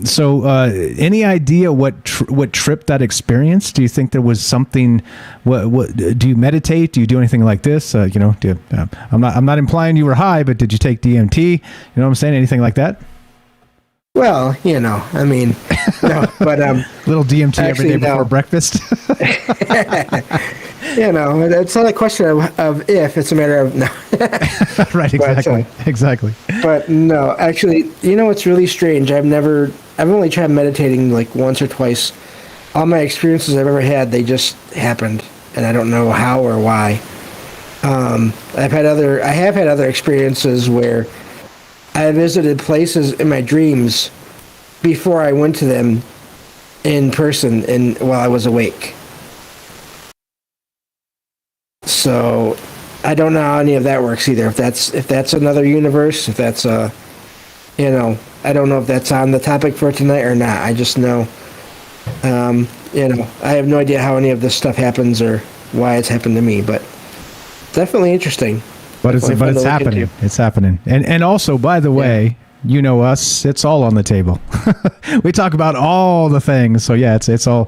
So, any idea what tripped that experience? Do you think there was something? What do you meditate? Do you do anything like this? I'm not implying you were high, but did you take DMT? You know what I'm saying? Anything like that? Well, I mean, no, but little DMT every day before breakfast. It's not a question of if; it's a matter of no. Right, exactly, exactly. But no, actually, what's really strange? I've only tried meditating like once or twice. All my experiences I've ever had, they just happened, and I don't know how or why. I have had other experiences where I visited places in my dreams before I went to them in person and while I was awake. So I don't know how any of that works either. If that's another universe, if that's I don't know if that's on the topic for tonight or not. I just know, I have no idea how any of this stuff happens or why it's happened to me, but definitely interesting. But it's happening. It's happening. And also, by the way, us, it's all on the table. We talk about all the things. So yeah, it's all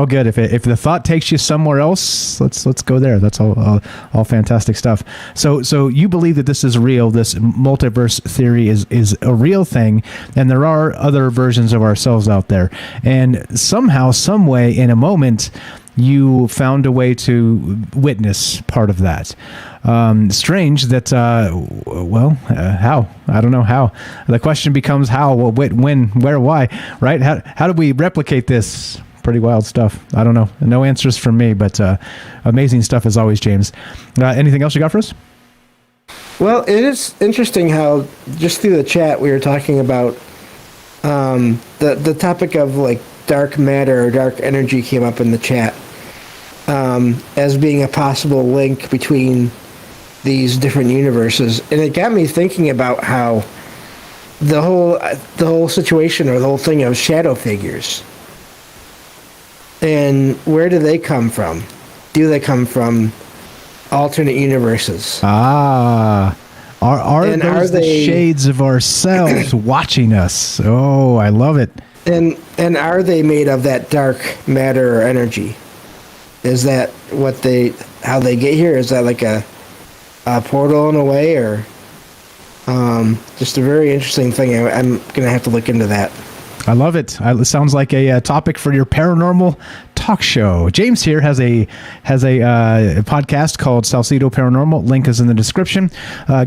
good. If the thought takes you somewhere else, let's go there. That's all fantastic stuff. So you believe that this is real. This multiverse theory is a real thing, and there are other versions of ourselves out there. And somehow, some way, in a moment, you found a way to witness part of that. Strange that, how? I don't know how. The question becomes how, when, where, why, right? How do we replicate this? Pretty wild stuff. I don't know. No answers from me, but amazing stuff as always, James. Anything else you got for us? Well, it is interesting how just through the chat we were talking about the topic of like dark matter or dark energy came up in the chat as being a possible link between these different universes, and it got me thinking about how the whole situation or the whole thing of shadow figures, and where do they come from? Do they come from alternate universes? Are those the shades of ourselves watching us? Oh, I love it. And are they made of that dark matter or energy? Is that how they get here? Is that like a portal in a way, or just a very interesting thing? I'm gonna have to look into that. I love it. It sounds like a topic for your paranormal talk show. James here has a podcast called Salcedo Paranormal. Link is in the description.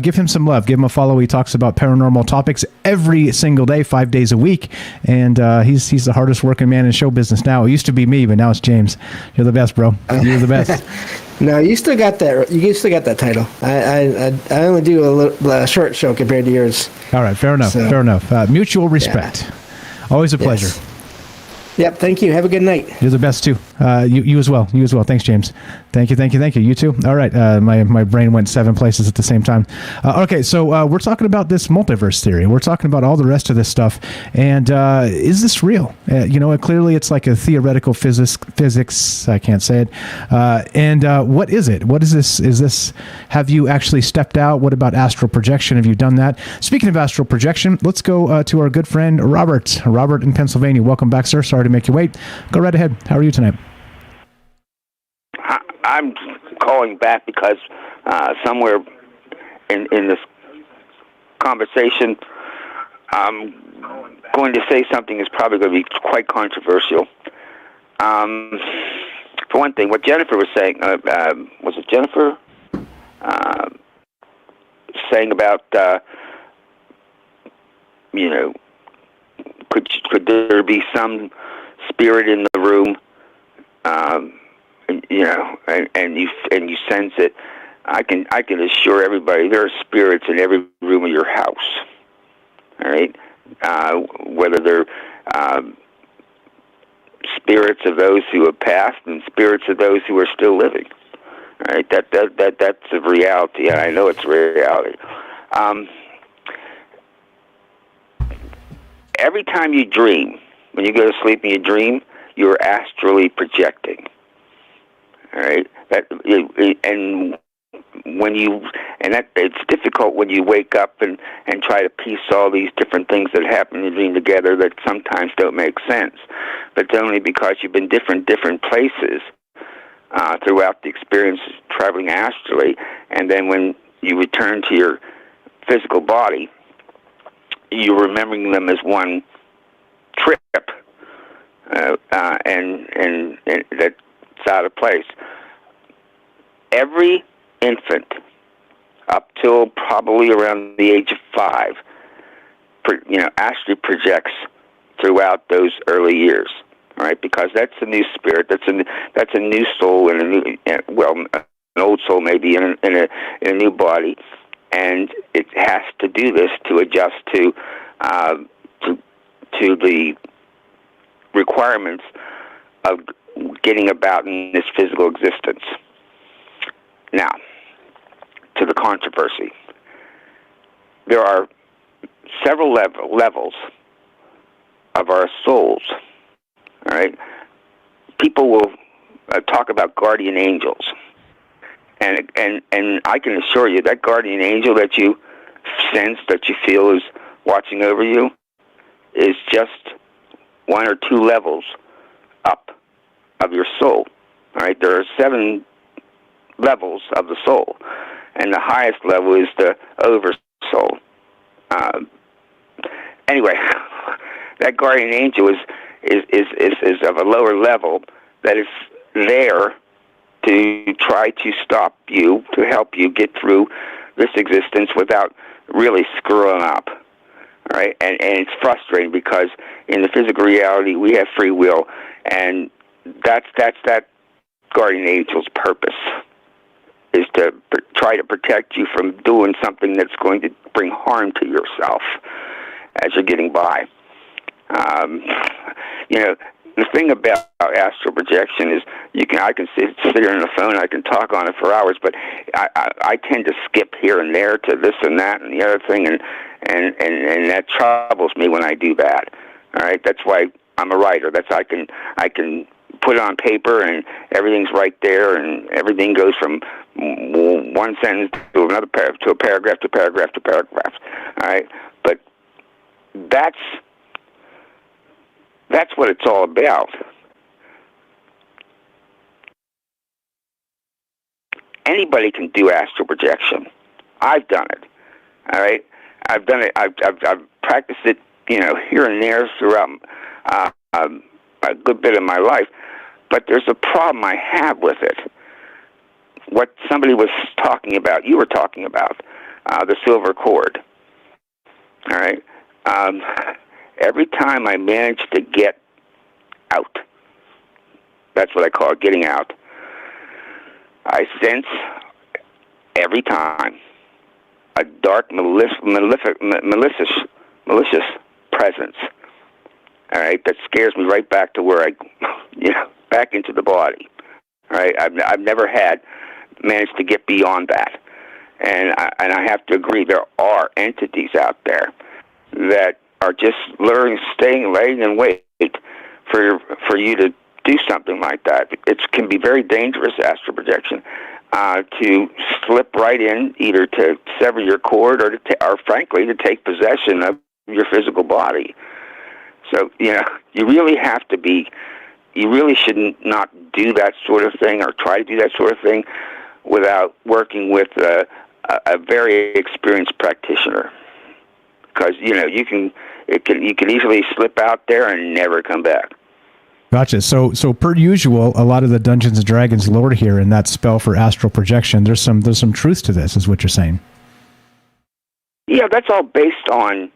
Give him some love. Give him a follow. He talks about paranormal topics every single day, 5 days a week. And he's the hardest working man in show business now. It used to be me, but now it's James. You're the best, bro. You're the best. No, you still got that. You still got that title. I only do a short show compared to yours. All right, fair enough. So, fair enough. Mutual respect. Yeah. Always a pleasure. Yes. Yep. Thank you. Have a good night. You're the best too. You as well. You as well. Thanks, James. Thank you. You too. All right. My brain went 7 places at the same time. Okay. So we're talking about this multiverse theory. We're talking about all the rest of this stuff. And is this real? Clearly it's like a theoretical physics. I can't say it. And what is it? What is this? Is this? Have you actually stepped out? What about astral projection? Have you done that? Speaking of astral projection, let's go to our good friend Robert. Robert in Pennsylvania. Welcome back, sir. Sorry to make you wait. Go right ahead. How are you tonight? I'm calling back because somewhere in this conversation, I'm going to say something that's probably going to be quite controversial. For one thing, what Jennifer was saying, was it Jennifer? Saying about, could there be some spirit in the room, and you sense it. I can assure everybody there are spirits in every room of your house. All right, whether they're spirits of those who have passed and spirits of those who are still living. All right, that's a reality, and I know it's a reality. Every time you dream, when you go to sleep and you dream, you're astrally projecting. All right, it's difficult when you wake up and try to piece all these different things that happen in your dream together that sometimes don't make sense. But it's only because you've been different places throughout the experience traveling astrally, and then when you return to your physical body, you're remembering them as one trip, and that's out of place. Every infant, up till probably around the age of 5, astrally projects throughout those early years. All right, because that's a new spirit, that's a new soul, and an old soul maybe in a new body. And it has to do this to adjust to the requirements of getting about in this physical existence. Now, to the controversy. There are several levels of our souls. All right, people will talk about guardian angels. And I can assure you that guardian angel that you sense, that you feel is watching over you, is just 1 or 2 levels up of your soul. All right, there are 7 levels of the soul, and the highest level is the oversoul. Anyway, that guardian angel is of a lower level that is there to try to stop you, to help you get through this existence without really screwing up. All right, and it's frustrating because in the physical reality we have free will, and that's that guardian angel's purpose, is to try to protect you from doing something that's going to bring harm to yourself as you're getting by. The thing about astral projection is I can sit here on the phone, I can talk on it for hours, but I tend to skip here and there to this and that and the other thing, and that troubles me when I do that. All right, that's why I'm a writer. I can put it on paper and everything's right there, and everything goes from one sentence to another paragraph to a paragraph to paragraph to paragraph. All right, but that's what it's all about. Anybody can do astral projection. I've done it. All right, I've done it. I've practiced it here and there throughout a good bit of my life. But there's a problem I have with it. What somebody was talking about, you were talking about, the silver cord. All right? Every time I manage to get out, that's what I call it, getting out, I sense every time a dark, malicious presence. All right, that scares me right back to where back into the body. All right, I've never managed to get beyond that, and I have to agree there are entities out there that are just laying in wait for you to do something like that. It can be very dangerous, astral projection, to slip right in, either to sever your cord or frankly to take possession of your physical body. So you really have to be. You really should not do that sort of thing or try to do that sort of thing without working with a very experienced practitioner, because you can easily slip out there and never come back. Gotcha. So per usual, a lot of the Dungeons and Dragons lore here in that spell for astral projection, there's some truth to this, is what you're saying. Yeah, that's all based on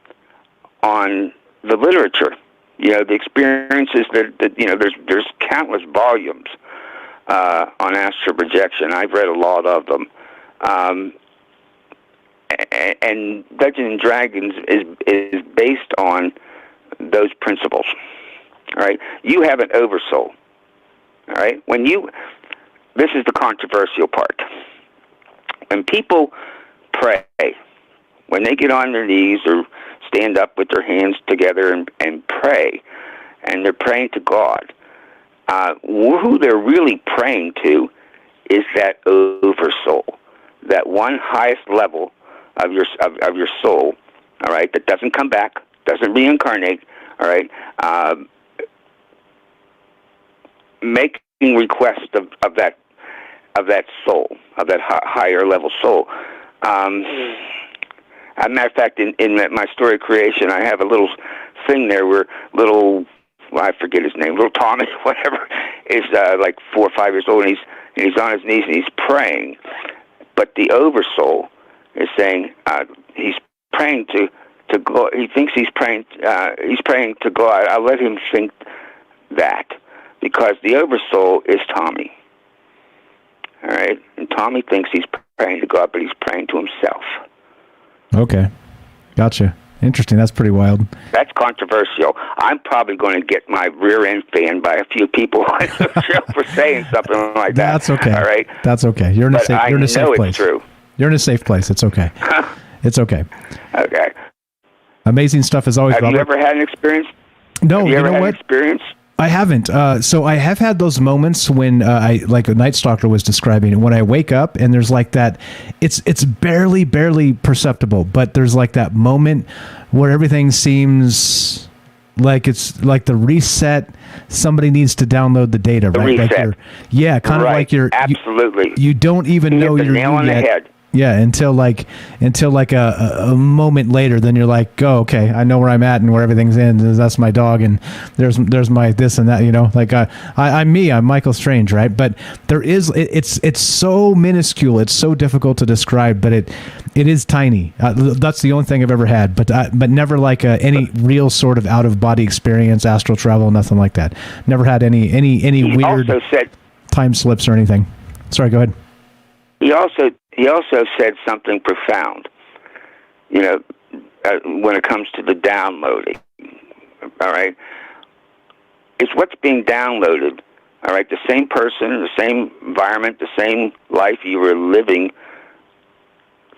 the literature. The experiences that there's countless volumes on astral projection. I've read a lot of them. And Dungeons and Dragons is based on those principles. All right, you have an oversoul. All right, this is the controversial part. When people pray, when they get on their knees or stand up with their hands together and pray, and they're praying to God, who they're really praying to is that oversoul, that one highest level of your soul. All right, that doesn't come back, doesn't reincarnate. All right. Making requests of that soul, of that higher level soul. As a matter of fact, in my story of creation, I have a little thing there where I forget his name, little Tommy, whatever, is like 4 or 5 years old, and he's on his knees and he's praying. But the oversoul is saying he's praying to God. He thinks he's praying to God. I'll let him think that, because the oversoul is Tommy. All right? And Tommy thinks he's praying to God, but he's praying to himself. Okay. Gotcha. Interesting. That's pretty wild. That's controversial. I'm probably going to get my rear end fanned by a few people on the show for saying something like that. That's okay. All right? That's okay. You're in a safe place. I know it's true. You're in a safe place. It's okay. It's okay. Okay. Amazing stuff as always, Robert. Have you ever had an experience? No. Have you ever had an experience? I haven't. So I have had those moments when like a Night Stalker was describing, when I wake up and there's like that, it's barely perceptible, but there's like that moment where everything seems like it's like the reset. Somebody needs to download the data, right? Reset. Like kind of like you're absolutely. You don't even know you're nail on the head. Yeah, until like a moment later, then you're like, oh, okay, I know where I'm at and where everything's in. That's my dog, and there's my this and that. Like I'm Michael Strange, right? But there is it's so minuscule, it's so difficult to describe, but it is tiny. That's the only thing I've ever had, but never like any real sort of out of body experience, astral travel, nothing like that. Never had any weird time slips or anything. Sorry, go ahead. He also said something profound, when it comes to the downloading, all right? It's what's being downloaded, all right? The same person, the same environment, the same life you were living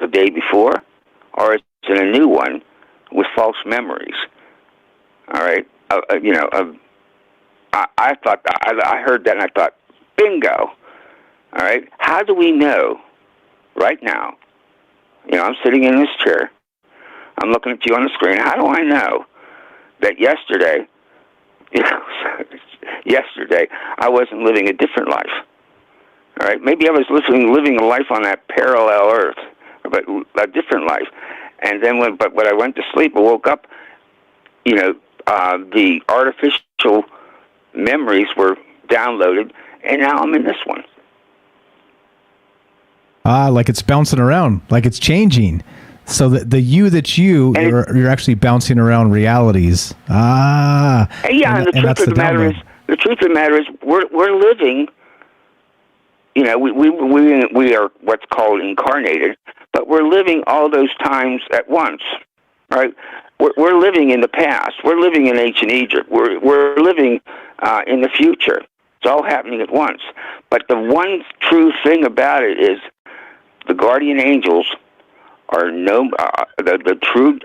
the day before, or it's in a new one with false memories, all right? I thought, I heard that and I thought, bingo. All right. How do we know right now? I'm sitting in this chair. I'm looking at you on the screen. How do I know that yesterday I wasn't living a different life? All right. Maybe I was living a life on that parallel Earth, but a different life. And then when I went to sleep, I woke up the artificial memories were downloaded, and now I'm in this one. Like it's bouncing around, like it's changing. So the you that you're actually bouncing around realities. Yeah, and the truth of the matter is, we're living. We are what's called incarnated, but we're living all those times at once, right? We're living in the past. We're living in ancient Egypt. We're living in the future. It's all happening at once. But the one true thing about it is the guardian angels are the true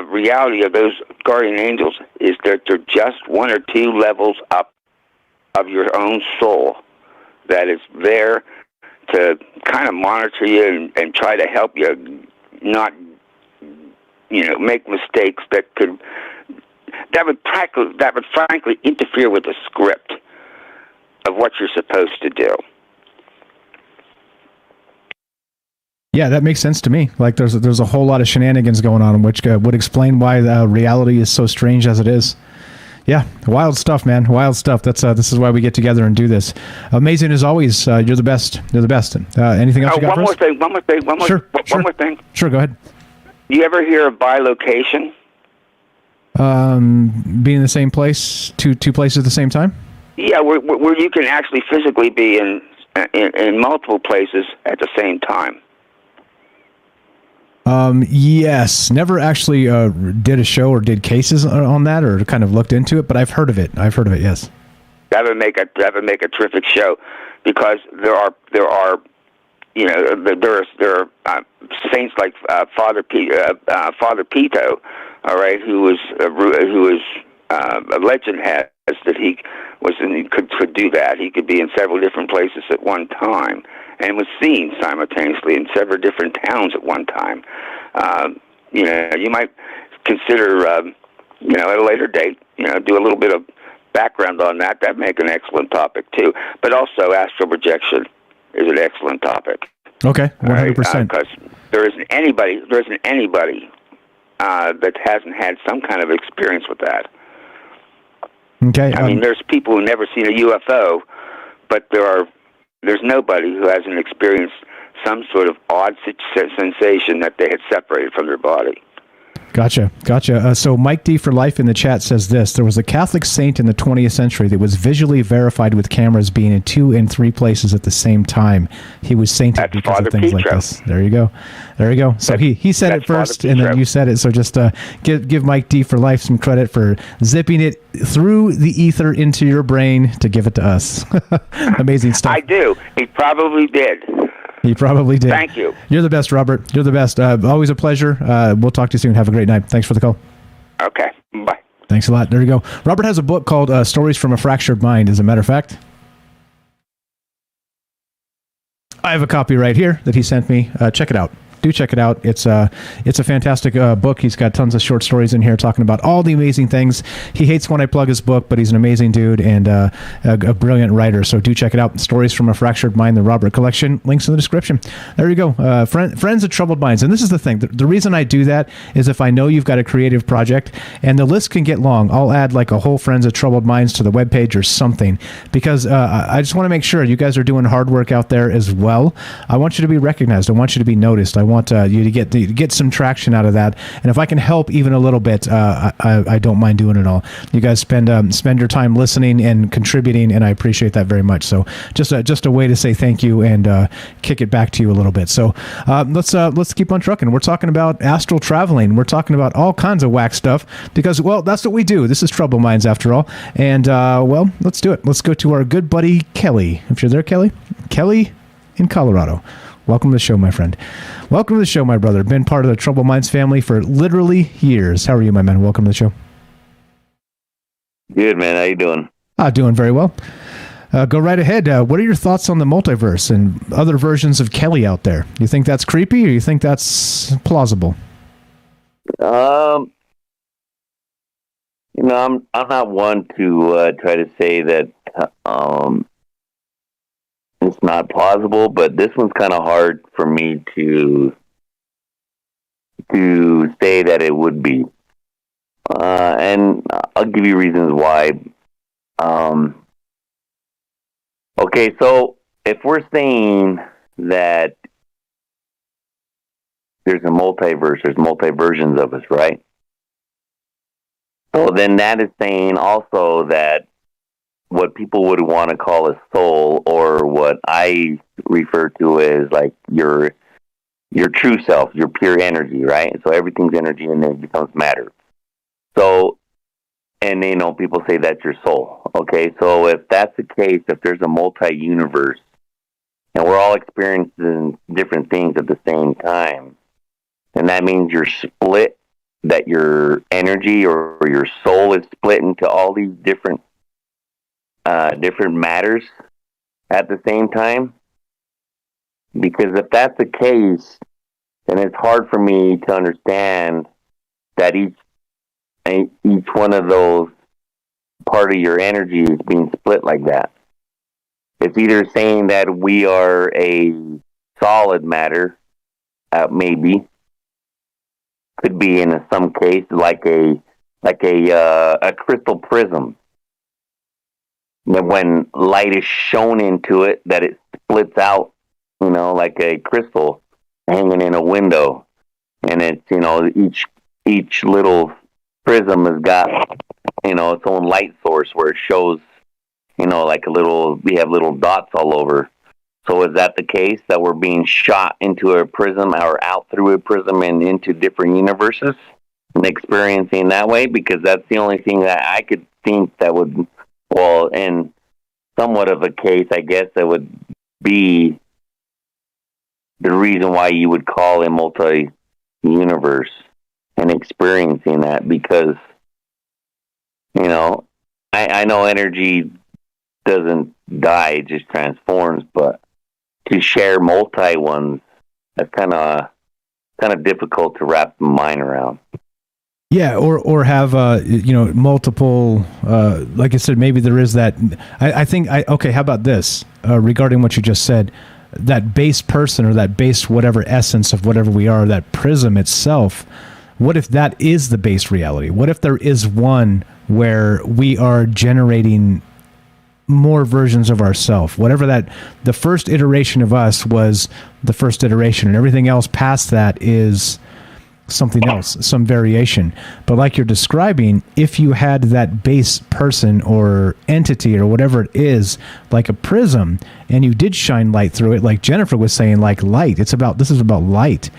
reality of those guardian angels is that they're just one or two levels up of your own soul that is there to kind of monitor you and try to help you not, make mistakes that would frankly interfere with the script of what you're supposed to do. Yeah, that makes sense to me. Like there's a whole lot of shenanigans going on, which would explain why reality is so strange as it is. Yeah, wild stuff, man. Wild stuff. This is why we get together and do this. Amazing as always. You're the best. You're the best. Anything else you got for us? One more thing. Sure, go ahead. You ever hear of bilocation? Being in the same place, two places at the same time? Yeah, where you can actually physically be in multiple places at the same time. Yes, never actually did a show or did cases on that or kind of looked into it, but I've heard of it. Yes. That would make a terrific show, because there are saints like Father Pito, all right, who was a legend has that he could do that. He could be in several different places at one time, and was seen simultaneously in several different towns at one time. You might consider, at a later date, do a little bit of background on that. That'd make an excellent topic too. But also, astral projection is an excellent topic. Okay, 100%. Because there isn't anybody that hasn't had some kind of experience with that. Okay. I mean, there's people who've never seen a UFO, but there's nobody who hasn't experienced some sort of odd sensation that they had separated from their body. Gotcha. So Mike D for Life in the chat says this: there was a Catholic saint in the 20th century that was visually verified with cameras being in 2 and 3 places at the same time. He was sainted because of things like this. There you go. So he said it first, and then you said it. So just give Mike D for Life some credit for zipping it through the ether into your brain to give it to us. Amazing stuff. I do. He probably did. He probably did. Thank you. You're the best, Robert. You're the best. Always a pleasure. We'll talk to you soon. Have a great night. Thanks for the call. Okay. Bye. Thanks a lot. There you go. Robert has a book called Stories from a Fractured Mind, as a matter of fact. I have a copy right here that he sent me. Check it out. Do check it out. It's a fantastic book. He's got tons of short stories in here talking about all the amazing things. He hates when I plug his book, but he's an amazing dude and a brilliant writer. So do check it out. Stories from a Fractured Mind, the Robert Collection. Links in the description. There you go. Friends of Troubled Minds. And this is the thing. The reason I do that is if I know you've got a creative project, and the list can get long, I'll add like a whole Friends of Troubled Minds to the webpage or something, because I just want to make sure you guys are doing hard work out there as well. I want you to be recognized. I want you to be noticed. I want you to get some traction out of that, and if I can help even a little bit, I don't mind doing it all. You guys spend your time listening and contributing, and I appreciate that very much. So just a way to say thank you and kick it back to you a little bit. So let's keep on trucking. We're talking about astral traveling. We're talking about all kinds of whack stuff because, well, that's what we do. This is Trouble Minds after all, and well, let's do it. Let's go to our good buddy Kelly. If you're there, Kelly in Colorado. Welcome to the show, my friend. Welcome to the show, my brother. Been part of the Trouble Minds family for literally years. How are you, my man? Welcome to the show. Good, man. How you doing? Doing very well. Go right ahead. What are your thoughts on the multiverse and other versions of Kelly out there? You think that's creepy, or you think that's plausible? I'm not one to try to say that it's not plausible, but this one's kind of hard for me to say that it would be. and I'll give you reasons why. Okay, so if we're saying that there's a multiverse, there's multi-versions of us, right? So then that is saying also that what people would want to call a soul, or what I refer to as like your true self, your pure energy, right? So everything's energy and then it becomes matter. So, and people say that's your soul. Okay, so if that's the case, if there's a multi-universe and we're all experiencing different things at the same time, then that means you're split, that your energy or your soul is split into all these different matters at the same time. Because if that's the case, then it's hard for me to understand that each one of those part of your energy is being split like that. It's either saying that we are a solid matter, maybe could be in some case like a crystal prism. That when light is shown into it, that it splits out, like a crystal hanging in a window, and it's each little prism has got its own light source where it shows like we have little dots all over. So is that the case, that we're being shot into a prism or out through a prism and into different universes and experiencing that way? Because that's the only thing that I could think that would, in somewhat of a case, I guess, that would be the reason why you would call a multi-universe and experiencing that. Because, I know energy doesn't die, it just transforms, but to share multi ones, that's kind of difficult to wrap the mind around. Yeah, or have multiple. Like I said, maybe there is that. I think. Okay, how about this? Regarding what you just said, that base person or that base whatever essence of whatever we are, that prism itself. What if that is the base reality? What if there is one where we are generating more versions of ourselves? Whatever the first iteration of us was the first iteration, and everything else past that is something else, some variation. But like you're describing, if you had that base person or entity or whatever it is, like a prism, and you did shine light through it, like Jennifer was saying, like light, this is about light.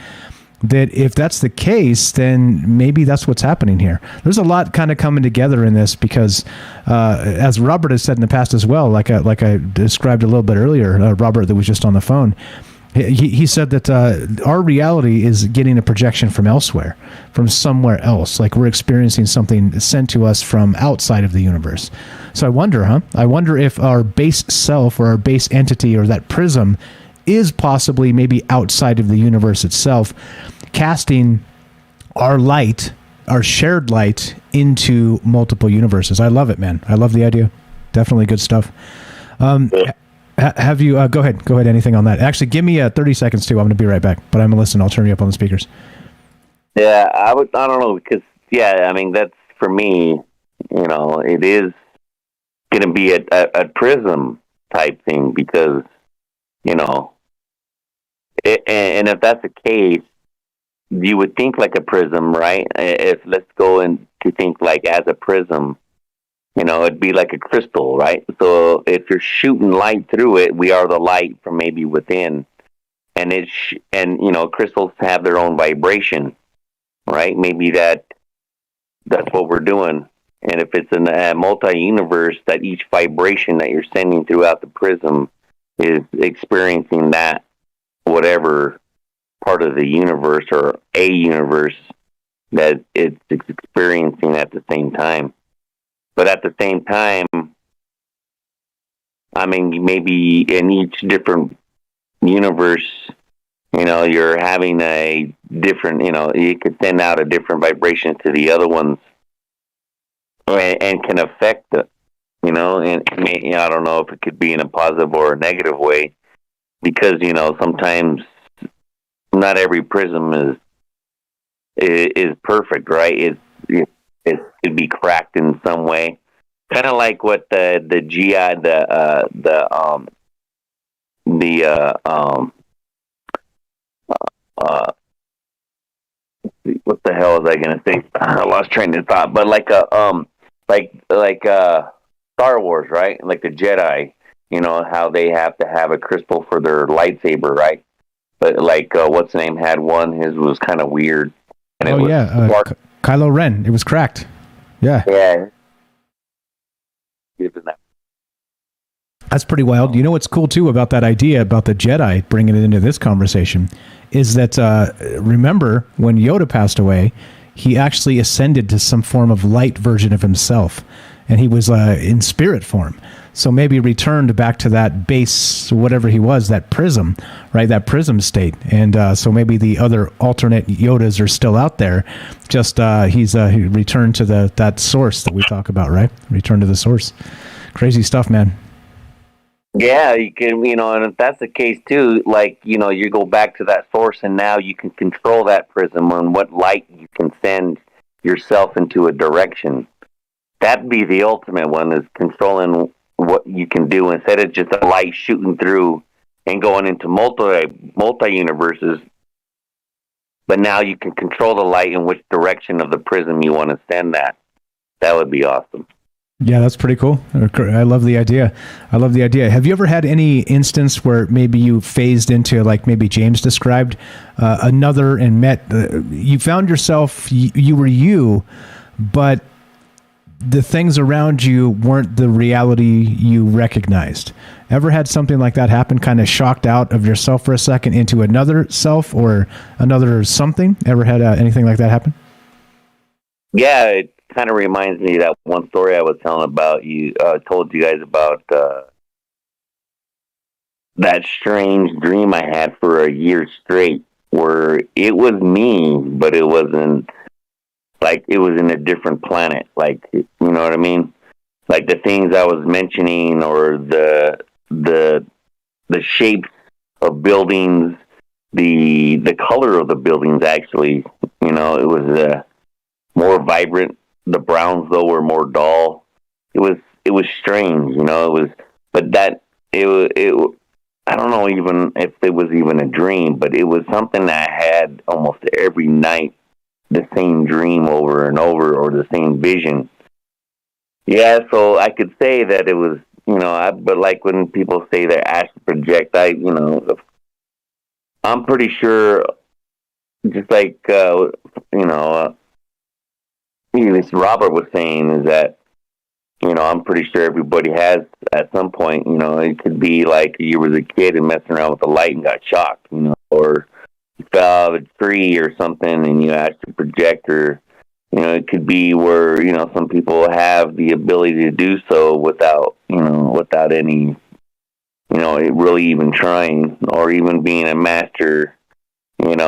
That if that's the case, then maybe that's what's happening here. There's a lot kind of coming together in this because, as Robert has said in the past as well, like I described a little bit earlier, Robert that was just on the phone, he said that our reality is getting a projection from elsewhere, from somewhere else. Like we're experiencing something sent to us from outside of the universe. So I wonder if our base self or our base entity or that prism is possibly maybe outside of the universe itself, casting our light, our shared light, into multiple universes. I love it, man. I love the idea. Definitely good stuff. Have you go ahead anything on that? Actually, give me 30 seconds too. I'm going to be right back, but I'm going to listen. I'll turn you up on the speakers. Yeah, I don't know, because that's, for me, it is going to be a prism type thing, because and if that's the case, you would think like a prism, right? If let's go and to think like as a prism, it'd be like a crystal, right? So if you're shooting light through it, we are the light from maybe within, and crystals have their own vibration, right? Maybe that's what we're doing. And if it's in a multi-universe, that each vibration that you're sending throughout the prism is experiencing that whatever part of the universe or a universe that it's experiencing at the same time. But at the same time, maybe in each different universe, you're having a different, you could send out a different vibration to the other ones and can affect it, and I don't know if it could be in a positive or a negative way, because, sometimes not every prism is perfect, right? it'd be cracked in some way. Kind of like what the GI what the hell was I gonna say? I lost train of thought. But like Star Wars, right? Like the Jedi, you know how they have to have a crystal for their lightsaber, right? But like what's the name had one? His was kind of weird. And it was Kylo Ren. It was cracked. Yeah. Yeah. That's pretty wild. You know what's cool too about that idea about the Jedi, bringing it into this conversation, is that remember when Yoda passed away, he actually ascended to some form of light version of himself, and he was in spirit form. So maybe returned back to that base, whatever he was, that prism, right? That prism state. And so maybe the other alternate Yodas are still out there. Just he returned to that source that we talk about, right? Return to the source. Crazy stuff, man. Yeah, you can, and if that's the case too, like, you go back to that source and now you can control that prism on what light you can send yourself into a direction. That'd be the ultimate one, is controlling what you can do instead of just a light shooting through and going into multi-universes. But now you can control the light in which direction of the prism you want to send that. That would be awesome. Yeah, that's pretty cool. I love the idea. Have you ever had any instance where maybe you phased into, like maybe James described, another and met, you found yourself, you were you, but the things around you weren't the reality you recognized? Ever had something like that happen, kind of shocked out of yourself for a second into another self or another something? Ever had anything like that happen? Yeah, it kind of reminds me of that one story I was telling about. Told you guys about that strange dream I had for a year straight, where it was me, but it wasn't, like, it was in a different planet. Like, you know what I mean? Like the things I was mentioning, or the shapes of buildings, the color of the buildings. Actually, it was more vibrant. The browns, though, were more dull. It was strange, it was, but that it I don't know even if it was even a dream, but it was something that I had almost every night, the same dream over and over, or the same vision. Yeah, so I could say that it was, but like when people say they're astral project, I'm pretty sure, just like, this Robert was saying, is that, I'm pretty sure everybody has at some point, it could be like you was a kid and messing around with the light and got shocked, or you fell out of a tree or something and you astral project, or, it could be where, some people have the ability to do so without any, it really even trying, or even being a master, in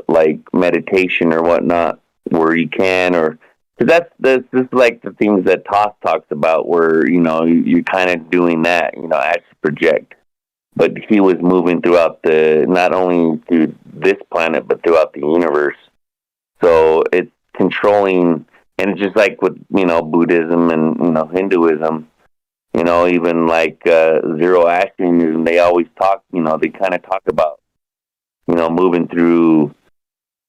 like meditation or whatnot, where you can, or, cause that's just like the things that Toss talks about, where, you're kind of doing that, astral project. But he was moving throughout not only through this planet, but throughout the universe. So it's controlling, and it's just like with, Buddhism and, Hinduism, even like Zoroastrianism, they always talk, they kind of talk about, moving through,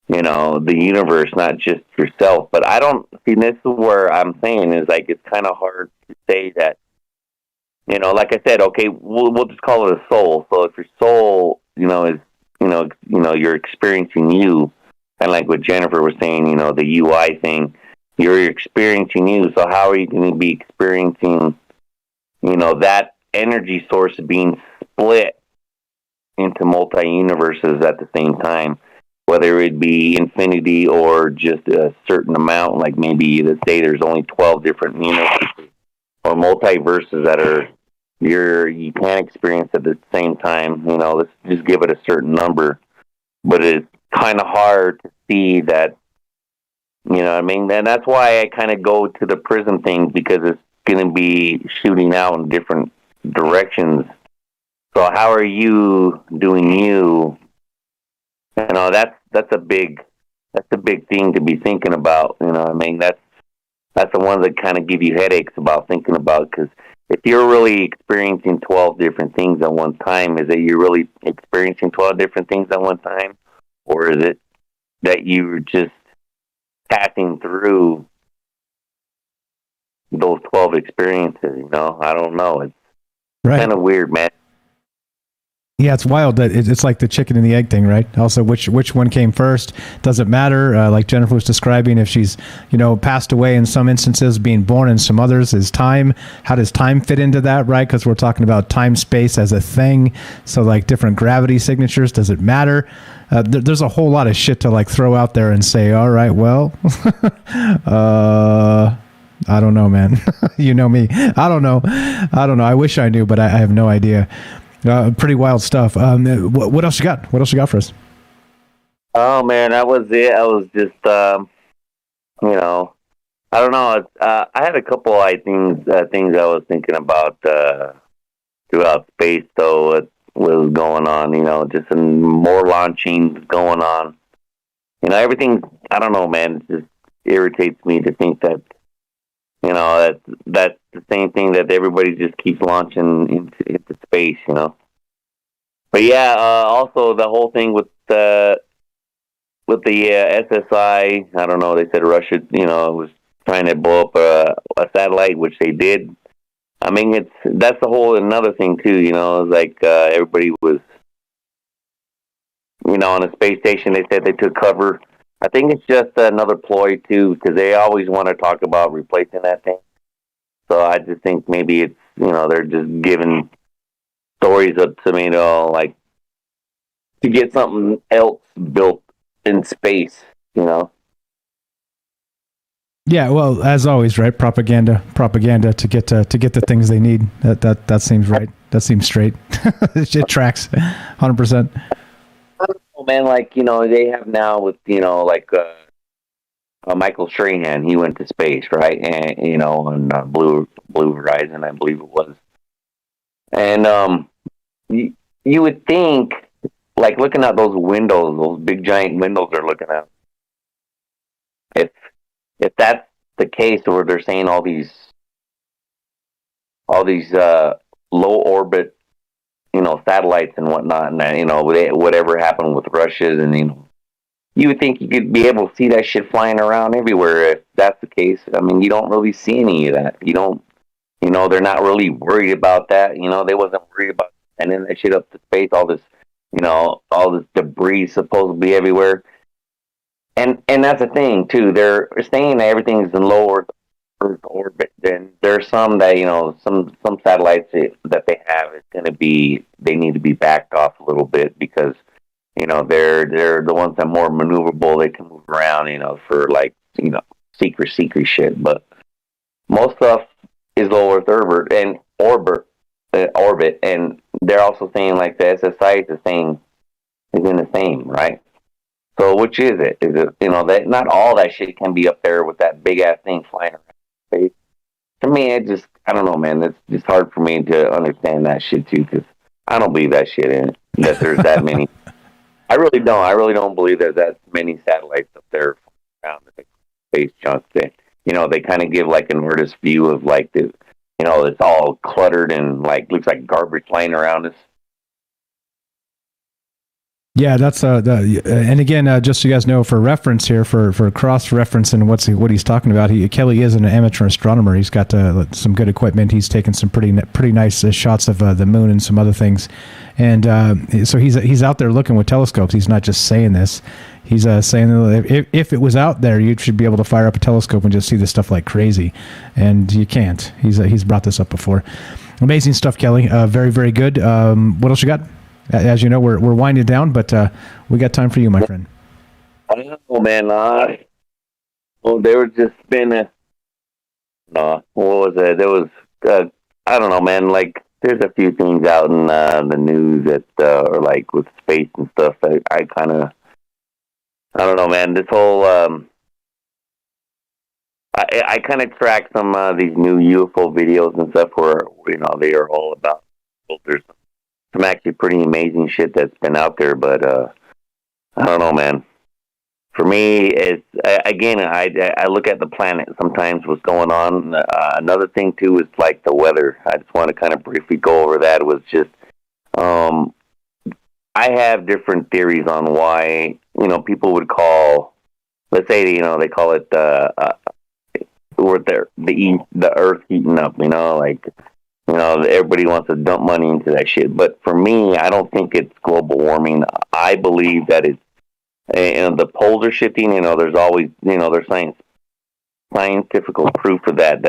the universe, not just yourself. But I don't see, this is where I'm saying is, like, it's kind of hard to say that, like I said, okay, we'll just call it a soul. So if your soul, is, you're experiencing you, and like what Jennifer was saying, the UI thing, you're experiencing you. So how are you going to be experiencing, that energy source being split into multi-universes at the same time, whether it be infinity or just a certain amount, like maybe, let's say there's only 12 different universes or multiverses that are you can't experience at the same time. Let's just give it a certain number, but it's kind of hard to see that, what I mean? And that's why I kind of go to the prism thing, because it's going to be shooting out in different directions. So how are you doing you? That's a big that's a big thing to be thinking about. You know, I mean, that's the ones that kind of give you headaches about thinking about, because if you're really experiencing 12 different things at one time, is it you're really experiencing 12 different things at one time, or is it that you're just passing through those 12 experiences? You know, I don't know. It's kind of weird, man. Yeah, it's wild that it's like the chicken and the egg thing, right? Also, which one came first? Doesn't matter. Like Jennifer was describing, if she's, you know, passed away in some instances, being born in some others, is time. How does time fit into that, right? Because we're talking about time space as a thing. So like different gravity signatures, does it matter? There's a whole lot of shit to like throw out there and say, all right, well, I don't know, man. You know me. I don't know. I wish I knew, but I have no idea. Pretty wild stuff. What else you got? What else you got for us? Oh man, that was it. I was just, you know, I don't know. I had a couple things I was thinking about throughout space, though. What was going on? You know, just some more launchings going on. You know, everything. I don't know, man. It just irritates me to think that, you know, that's the same thing that everybody just keeps launching into space, you know. But yeah, also the whole thing with the SSI, I don't know, they said Russia, you know, was trying to blow up a satellite, which they did. I mean, that's the whole another thing too, you know. It's like everybody was, you know, on the space station. They said they took cover. I think it's just another ploy too, because they always want to talk about replacing that thing. So I just think maybe it's, you know, they're just giving stories up to me, you know, like to get something else built in space, you know. Yeah, well, as always, right? Propaganda to get the things they need. That seems right. That seems straight. It tracks, 100%. Oh man, like, you know, they have now with, you know, like Michael Strahan, he went to space, right? And you know, on Blue Horizon, I believe it was. And you would think, like, looking at those windows, those big giant windows they're looking at, if that's the case, or they're saying all these low orbit, you know, satellites and whatnot, and you know, whatever happened with Russia, and you know, you would think you could be able to see that shit flying around everywhere. If that's the case, I mean, you don't really see any of that. You don't, you know, they're not really worried about that. You know, they wasn't worried about sending that shit up to space. All this, you know, all this debris supposedly everywhere. And that's the thing too. They're saying that everything's in low Earth orbit. Then there's some that, you know, some satellites that they have is going to be, they need to be backed off a little bit, because, you know, they're the ones that are more maneuverable. They can move around, you know, for like, you know, secret shit. But most stuff is low Earth orbit, and they're also saying like the SSI is in the same, right? So which is it? Is it, you know, that not all that shit can be up there with that big ass thing flying around space? To me, I don't know, man. It's just hard for me to understand that shit too, because I don't believe that shit in it, that there's that many. I really don't believe there's that many satellites up there around the space junk. That, you know, they kind of give like an artist view of like the, you know, it's all cluttered and like looks like garbage flying around us. Yeah, that's and again, just so you guys know, for reference here, for cross reference and what he's talking about, Kelly is an amateur astronomer. He's got some good equipment. He's taken some pretty nice shots of the moon and some other things, and so he's out there looking with telescopes. He's not just saying this. He's saying that if it was out there, you should be able to fire up a telescope and just see this stuff like crazy, and you can't. He's brought this up before. Amazing stuff, Kelly. Very, very good. What else you got? As you know, we're winding down, but we got time for you, my friend. I don't know, man. There was just been what was it? There was, I don't know, man. Like, there's a few things out in the news that are like with space and stuff. I kind of, I don't know, man. This whole, I kind of track some these new UFO videos and stuff where, you know, they are all about filters. Some actually pretty amazing shit that's been out there, but I don't know, man. for me, it's again. I look at the planet sometimes. What's going on? Another thing too is like the weather. I just want to kind of briefly go over that. It was just I have different theories on why people would call. Let's say they call it the Earth heating up. Everybody wants to dump money into that shit. But for me, I don't think it's global warming. I believe that it's the poles are shifting. There's always there's scientific proof for that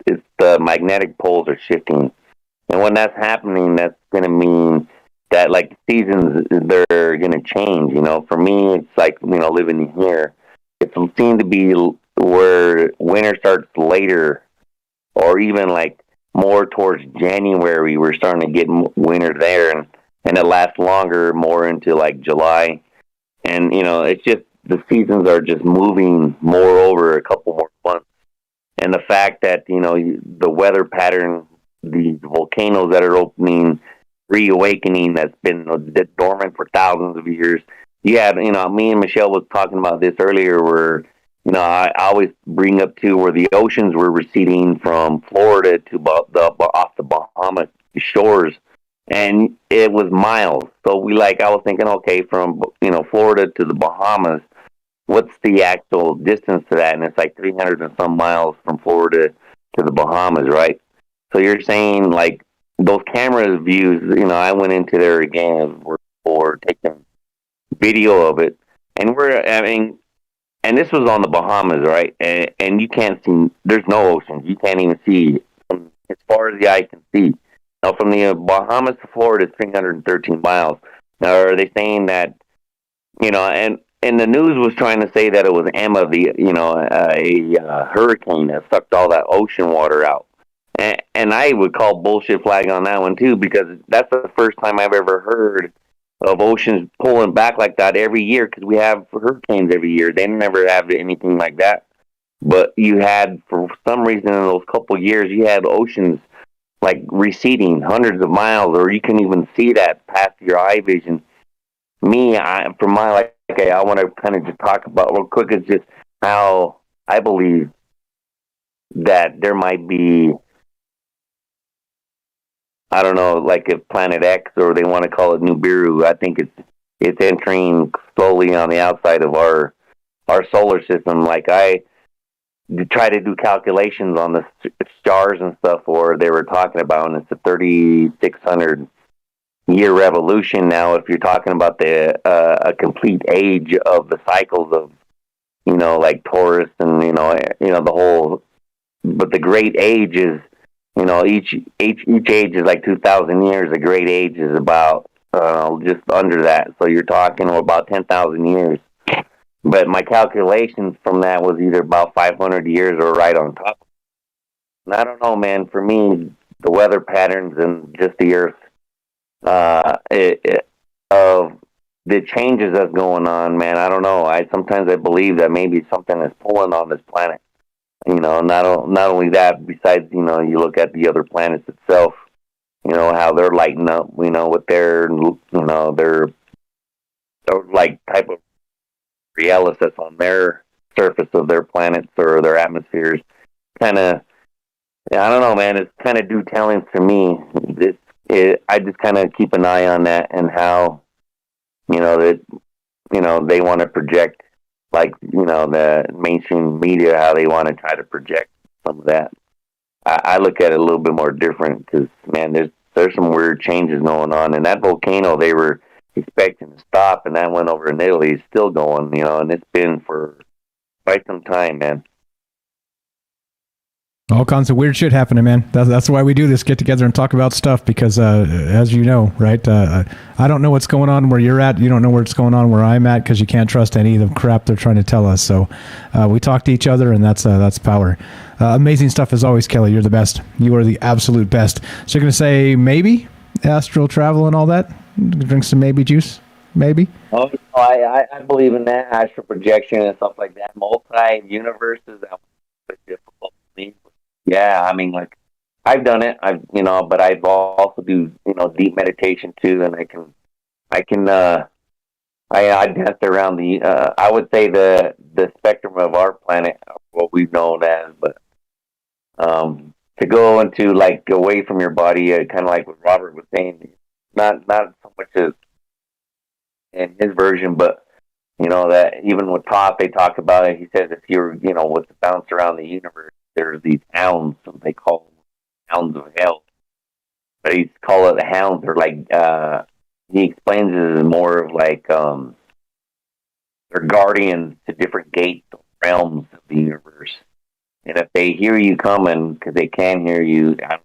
it's the magnetic poles are shifting, and when that's happening, that's going to mean that like seasons they're going to change. For me, it's like living here, it seems to be where winter starts later, or even like more towards January. We're starting to get winter there, and it lasts longer, more into like July. And, it's just the seasons are just moving more over a couple more months. And the fact that, the weather pattern, the volcanoes that are opening, reawakening that's been dormant for thousands of years. You had, me and Michelle was talking about this earlier where, I always bring up to where the oceans were receding from Florida to off the Bahamas shores. And it was miles. So I was thinking, okay, from, Florida to the Bahamas, what's the actual distance to that? And it's like 300 and some miles from Florida to the Bahamas, right? So you're saying, like, those camera views, I went into there again for taking video of it. And and this was on the Bahamas, right? And you can't see, there's no oceans. You can't even see as far as the eye can see. Now, from the Bahamas to Florida, it's 313 miles. Now, are they saying that, and the news was trying to say that it was Emma, a hurricane that sucked all that ocean water out. And I would call bullshit flag on that one, too, because that's the first time I've ever heard of oceans pulling back like that every year, because we have hurricanes every year. They never have anything like that. But you had, for some reason, in those couple years, you had oceans like receding hundreds of miles, or you can even see that past your eye vision. I want to kind of just talk about real quick is just how I believe that there might be, I don't know, like if Planet X, or they want to call it Nibiru. I think it's entering slowly on the outside of our solar system. Like I try to do calculations on the stars and stuff, or they were talking about, and it's a 3,600 year revolution. Now, if you're talking about a complete age of the cycles of, like Taurus and, the whole, but the great age is, each age is like 2,000 years. The great age is about, just under that. So you're talking about 10,000 years. But my calculations from that was either about 500 years or right on top. And I don't know, man. For me, the weather patterns and just the Earth, of the changes that's going on, man. I don't know. Sometimes I believe that maybe something is pulling on this planet. Not only that. Besides, you look at the other planets itself. How they're lighting up. With their, their like type of realis that's on their surface of their planets or their atmospheres. Kind of, I don't know, man. It's kind of due telling to me. I just kind of keep an eye on that and how, that, they want to project, like, the mainstream media, how they want to try to project some of that. I look at it a little bit more different because, man, there's some weird changes going on. And that volcano, they were expecting to stop, and that went over in Italy. It's still going, and it's been for quite some time, man. All kinds of weird shit happening, man. That's why we do this, get together and talk about stuff, because as you know, right, I don't know what's going on where you're at. You don't know what's going on where I'm at, because you can't trust any of the crap they're trying to tell us. So we talk to each other, and that's power. Amazing stuff as always, Kelly. You're the best. You are the absolute best. So you're going to say maybe astral travel and all that? Drink some maybe juice? Maybe? Oh, I believe in that, astral projection and stuff like that. Multi-universes, that was difficult for me. Yeah, I mean, like, I've done it, but I've also do, deep meditation too, and I can I danced around the. I would say the spectrum of our planet, what we've known as, but to go into like away from your body, kind of like what Robert was saying, not so much as in his version, but that even with Top, they talk about it. He says if you're with the bounce around the universe, there's these hounds. They call them hounds of hell. But he call it the hounds. They're like he explains it as more of like they're guardians to different gates, realms of the universe. And if they hear you coming, because they can hear you, I don't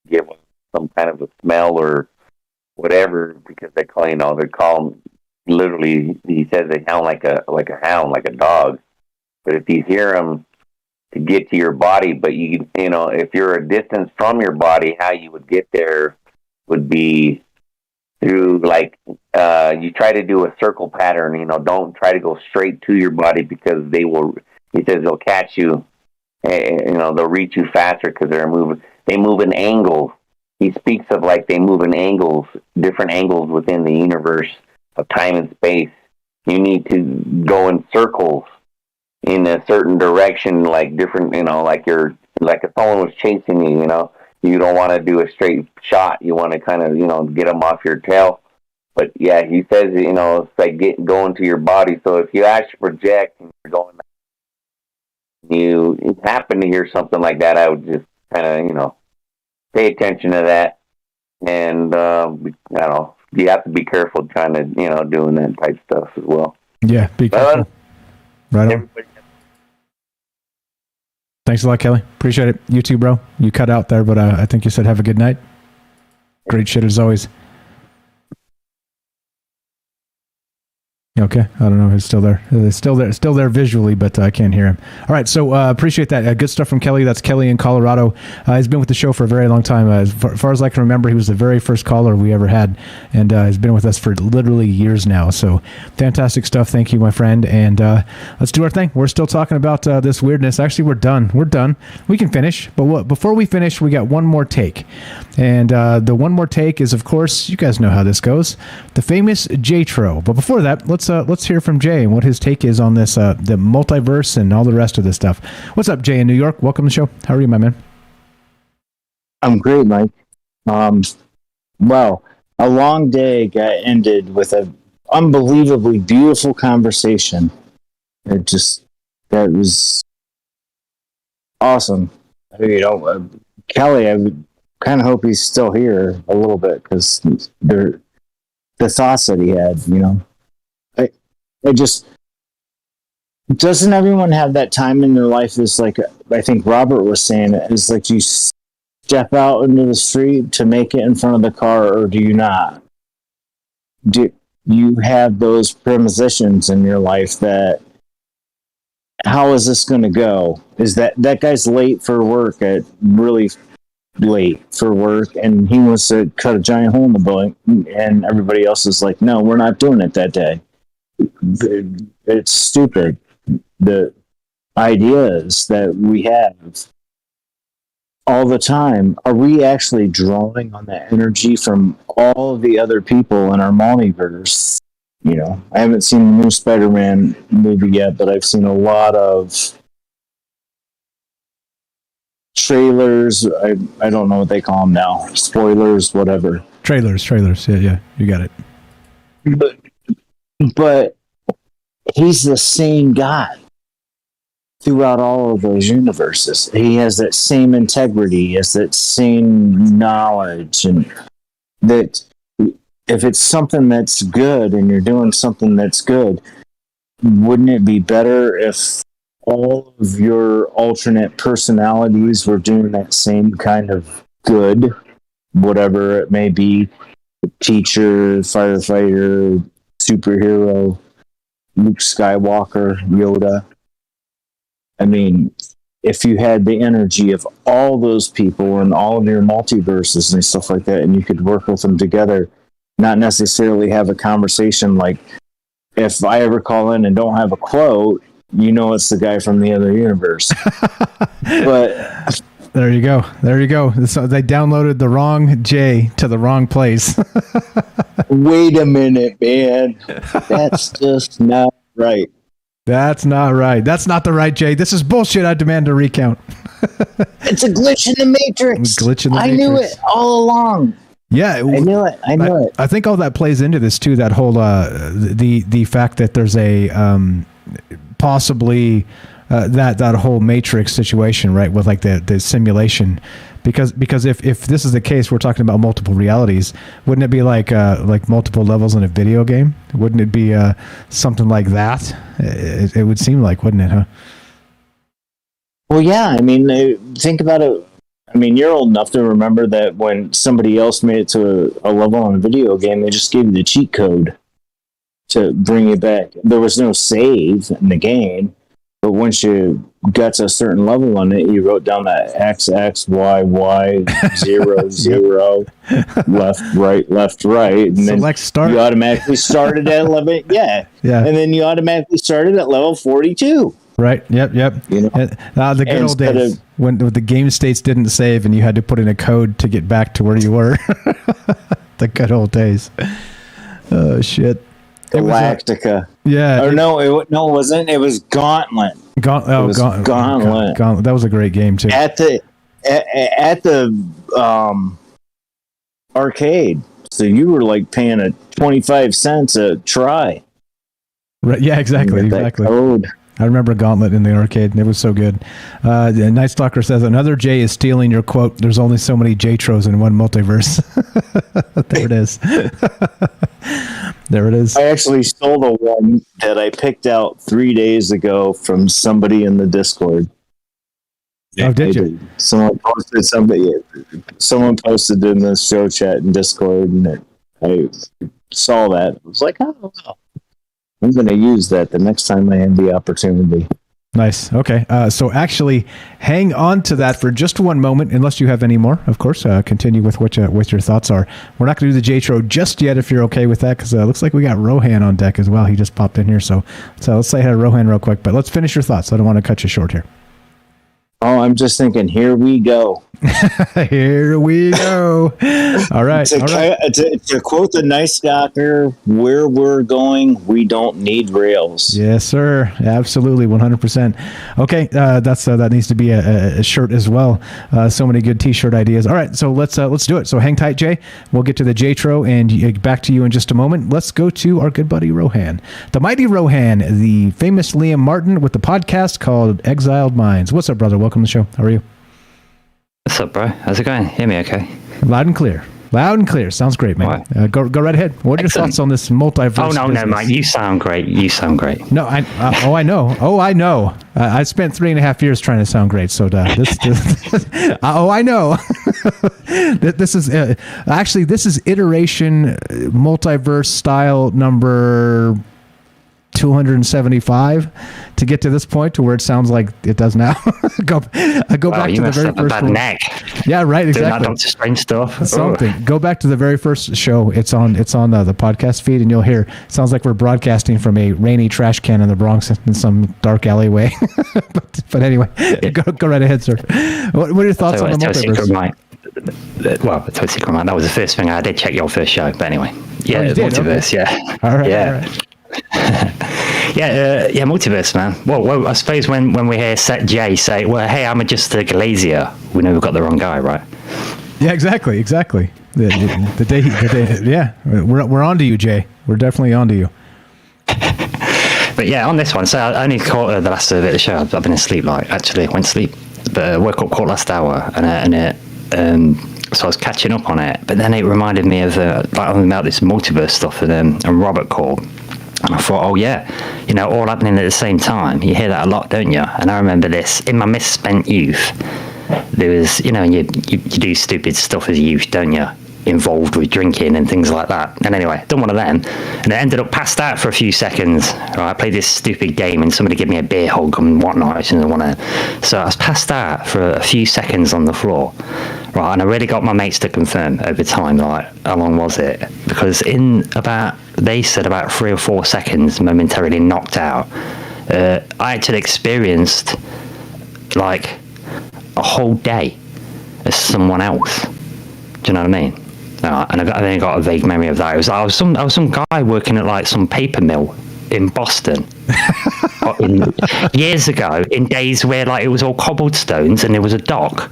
give some kind of a smell or whatever, because they call they call them literally. He says they sound like a hound, like a dog. But if you hear them to get to your body, but if you're a distance from your body, how you would get there would be through you try to do a circle pattern. Don't try to go straight to your body, because they will. He says they'll catch you. They'll reach you faster because they move in angles. He speaks of they move in angles, different angles within the universe of time and space. You need to go in circles in a certain direction, different, if someone was chasing you, you don't want to do a straight shot. You want to kind of, get them off your tail. But yeah, he says, it's like going to your body. So if you actually project and you're going, you happen to hear something like that, I would just kind of, pay attention to that. And, I don't know, you have to be careful trying to, doing that type stuff as well. Yeah, be careful. Right on. Thanks a lot, Kelly. Appreciate it. You too, bro. You cut out there, but I think you said have a good night. Great shit as always. Okay, I don't know. He's still there. He's still there visually, but I can't hear him. All right, so appreciate that. Good stuff from Kelly. That's Kelly in Colorado. He's been with the show for a very long time. As far as I can remember, he was the very first caller we ever had, and he's been with us for literally years now. So fantastic stuff. Thank you, my friend. And let's do our thing. We're still talking about this weirdness. Actually, we're done. We can finish, but before we finish, we got one more take. And the one more take is, of course, you guys know how this goes, the famous J-Tro. But before that, let's hear from Jay and what his take is on this, the multiverse and all the rest of this stuff. What's up, Jay in New York? Welcome to the show. How are you, my man? I'm great, Mike. Well, a long day got ended with an unbelievably beautiful conversation. That was awesome. Kelly, I would kind of hope he's still here a little bit, because the thoughts that he had, doesn't everyone have that time in their life? Is like, I think Robert was saying, is like you step out into the street to make it in front of the car, or do you not? Do you have those premonitions in your life that, how is this going to go? Is that guy's late for work, really late for work, and he wants to cut a giant hole in the building, and everybody else is like, no, we're not doing it that day. It's stupid. The ideas that we have all the time, are we actually drawing on that energy from all of the other people in our multiverse? I haven't seen the new Spider-Man movie yet, but I've seen a lot of trailers. I don't know what they call them now. Spoilers, whatever. Trailers. Yeah, you got it. But he's the same guy throughout all of those universes. He has that same integrity, he has that same knowledge, and that if it's something that's good and you're doing something that's good, wouldn't it be better if all of your alternate personalities were doing that same kind of good, whatever it may be? Teacher, firefighter, superhero, Luke Skywalker, Yoda. I mean, if you had the energy of all those people and all of your multiverses and stuff like that, and you could work with them together, not necessarily have a conversation like, if I ever call in and don't have a quote, it's the guy from the other universe. But There you go. So they downloaded the wrong J to the wrong place. Wait a minute, man. That's just not right. That's not right. That's not the right J. This is bullshit. I demand a recount. It's a glitch in the Matrix. I knew it all along. Yeah, I knew it. I think all that plays into this too. That whole the fact that there's a possibly that whole Matrix situation, right, with like the simulation, because if this is the case, we're talking about multiple realities. Wouldn't it be like multiple levels in a video game? Wouldn't it be something like that? It would seem like, wouldn't it? Huh? Well, yeah. I mean, think about it. I mean, you're old enough to remember that when somebody else made it to a level on a video game, they just gave you the cheat code to bring you back. There was no save in the game, but once you got to a certain level on it, you wrote down that X, Y, 0, 0, left, right. And then you automatically started at 11. Yeah. And then you automatically started at level 42. Right. Yep. You know, the good old days when the game states didn't save and you had to put in a code to get back to where you were. The good old days. Oh shit. Galactica. Or no, it wasn't. It was Gauntlet. Gauntlet. That was a great game too. At the arcade. So you were like paying 25 cents a try. Right. Yeah. Exactly. Code. I remember Gauntlet in the arcade, and it was so good. Night Stalker says, another J is stealing your quote, there's only so many J-Tros in one multiverse. There it is. There it is. I actually stole the one that I picked out 3 days ago from somebody in the Discord. Oh, did you? Someone posted in the show chat in Discord, and I saw that. I was like, oh, wow. I'm going to use that the next time I have the opportunity. Nice. Okay. So actually, hang on to that for just one moment, unless you have any more. Of course, continue with what your thoughts are. We're not going to do the J-Tro just yet, if you're okay with that, because it looks like we got Rohan on deck as well. He just popped in here, so let's say hi to Rohan real quick. But let's finish your thoughts. I don't want to cut you short here. Oh, I'm just thinking, here we go. Here we go. All right. To quote the Night Stalker, where we're going, we don't need rails. Yes, sir. Absolutely, 100%. Okay, that needs to be a shirt as well. So many good T-shirt ideas. All right, so let's do it. So hang tight, Jay. We'll get to the J-Tro and back to you in just a moment. Let's go to our good buddy Rohan, the mighty Rohan, the famous Liam Martin with the podcast called Exiled Minds. What's up, brother? Welcome to the show. How are you? What's up, bro? How's it going? Hear me okay? Loud and clear. Sounds great, man. Go right ahead. What are your thoughts on this multiverse? Oh, no, mate. You sound great. No, I know. I spent 3.5 years trying to sound great. So this I know. This is this is iteration multiverse style number 275 to get to this point to where it sounds like it does now. Go back to the very first one. Neck. Yeah, right. Exactly. Doing that Doctor Strange stuff. Something. Go back to the very first show. It's on the podcast feed, and you'll hear. It sounds like we're broadcasting from a rainy trash can in the Bronx in some dark alleyway. but anyway, go right ahead, sir. What are your thoughts on the multiverse? Total Secret Mike. That was the first thing I did. Check your first show, but anyway, yeah, Multiverse. Okay. Yeah. All right. Yeah. All right. Yeah, Multiverse, man. Well, I suppose when we hear Set J say, "Well, hey, I'm just a Glazier," we know we've got the wrong guy, right? Yeah, exactly. The day, yeah, we're on to you, Jay. We're definitely on to you. But yeah, on this one, so I only caught the last bit of the show. I've been asleep, went to sleep, but woke up caught last hour, so I was catching up on it. But then it reminded me of about this multiverse stuff and Robert called. And I thought, oh yeah, all happening at the same time. You hear that a lot, don't you? And I remember this in my misspent youth. There was, you do stupid stuff as a youth, don't you? Involved with drinking and things like that. And anyway, done one of them, and I ended up passed out for a few seconds. Right, I played this stupid game, and somebody gave me a beer hug and whatnot. So I was passed out for a few seconds on the floor. Right, and I really got my mates to confirm over time, how long was it? Because they said about 3 or 4 seconds, momentarily knocked out. I actually experienced a whole day as someone else. Do you know what I mean? And I then got a vague memory of that. I was some guy working at like some paper mill in Boston years ago, in days where like it was all cobblestones and there was a dock,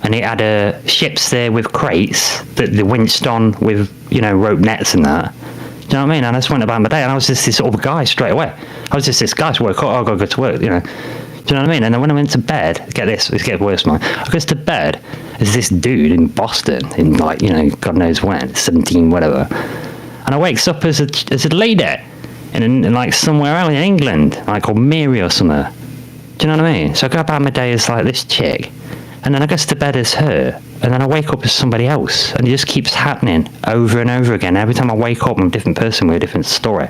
and it had ships there with crates that they winched on with rope nets and that. Do you know what I mean? And I just went about my day, and I was just this sort of guy straight away. I was just this guy to work. I got to go to work. Do you know what I mean? And then when I went to bed, get this, it's getting worse, man. I goes to bed as this dude in Boston in like God knows when, 17 whatever, and I wakes up as a lady in like somewhere else in England, like called Mary or somewhere. Do you know what I mean? So I go about my day as like this chick, and then I goes to bed as her, and then I wake up as somebody else, and it just keeps happening over and over again. Every time I wake up, I'm a different person with a different story.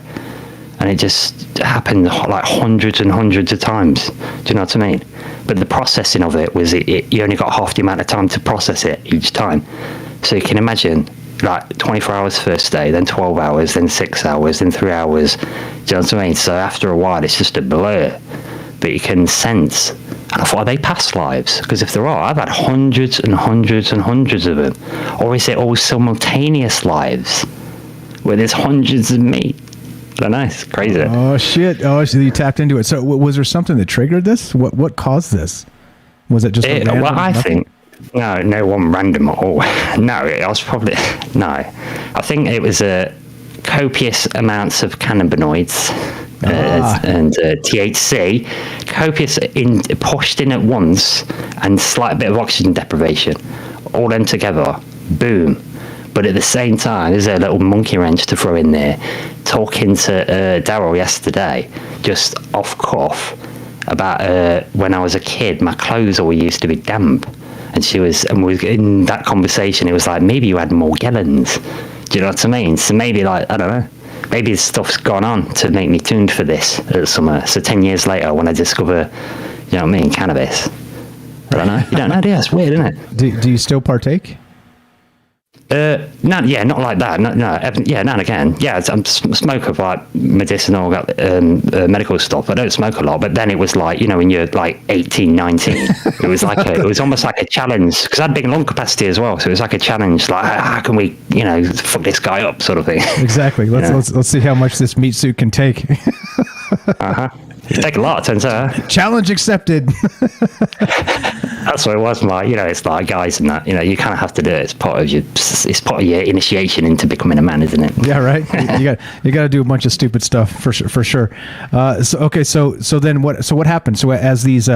And it just happened like hundreds and hundreds of times. Do you know what I mean? But the processing of it was you only got half the amount of time to process it each time. So you can imagine like 24 hours first day, then 12 hours, then 6 hours, then 3 hours. Do you know what I mean? So after a while, it's just a blur. But you can sense. And I thought, are they past lives? Because if there are, I've had hundreds and hundreds and hundreds of them. Or is it all simultaneous lives where there's hundreds of me? I don't know, it's crazy. Oh shit! Oh, so you tapped into it. So, was there something that triggered this? What caused this? Was it just a random? Well, I think no one random at all. No, I was probably no. I think it was copious amounts of cannabinoids and THC, copious pushed in at once, and slight bit of oxygen deprivation, all them together. Boom. But at the same time, there's a little monkey wrench to throw in there. Talking to Daryl yesterday, just off cuff, about when I was a kid, my clothes always used to be damp. And in that conversation, it was like, maybe you had Morgellons. Do you know what I mean? So maybe like, I don't know, maybe stuff's gone on to make me tuned for this at summer. So 10 years later, when I discover, you know what I mean, cannabis. I don't know. You don't know, do you? It's weird, isn't it? Do you still partake? Not like that. No, now and again. Yeah, I'm smoke of like medicinal, medical stuff. I don't smoke a lot, but then it was like, when you're like 18, 19, it was like it was almost like a challenge, because I had big lung capacity as well. So it was like a challenge, like how can we, fuck this guy up, sort of thing. Exactly. Let's see how much this meat suit can take. It take a lot, turns out. Challenge accepted. That's what it was like. It's like guys and that. You kind of have to do it. It's part of your initiation into becoming a man, isn't it? Yeah, right. You got to do a bunch of stupid stuff for sure. So then what happened? So as these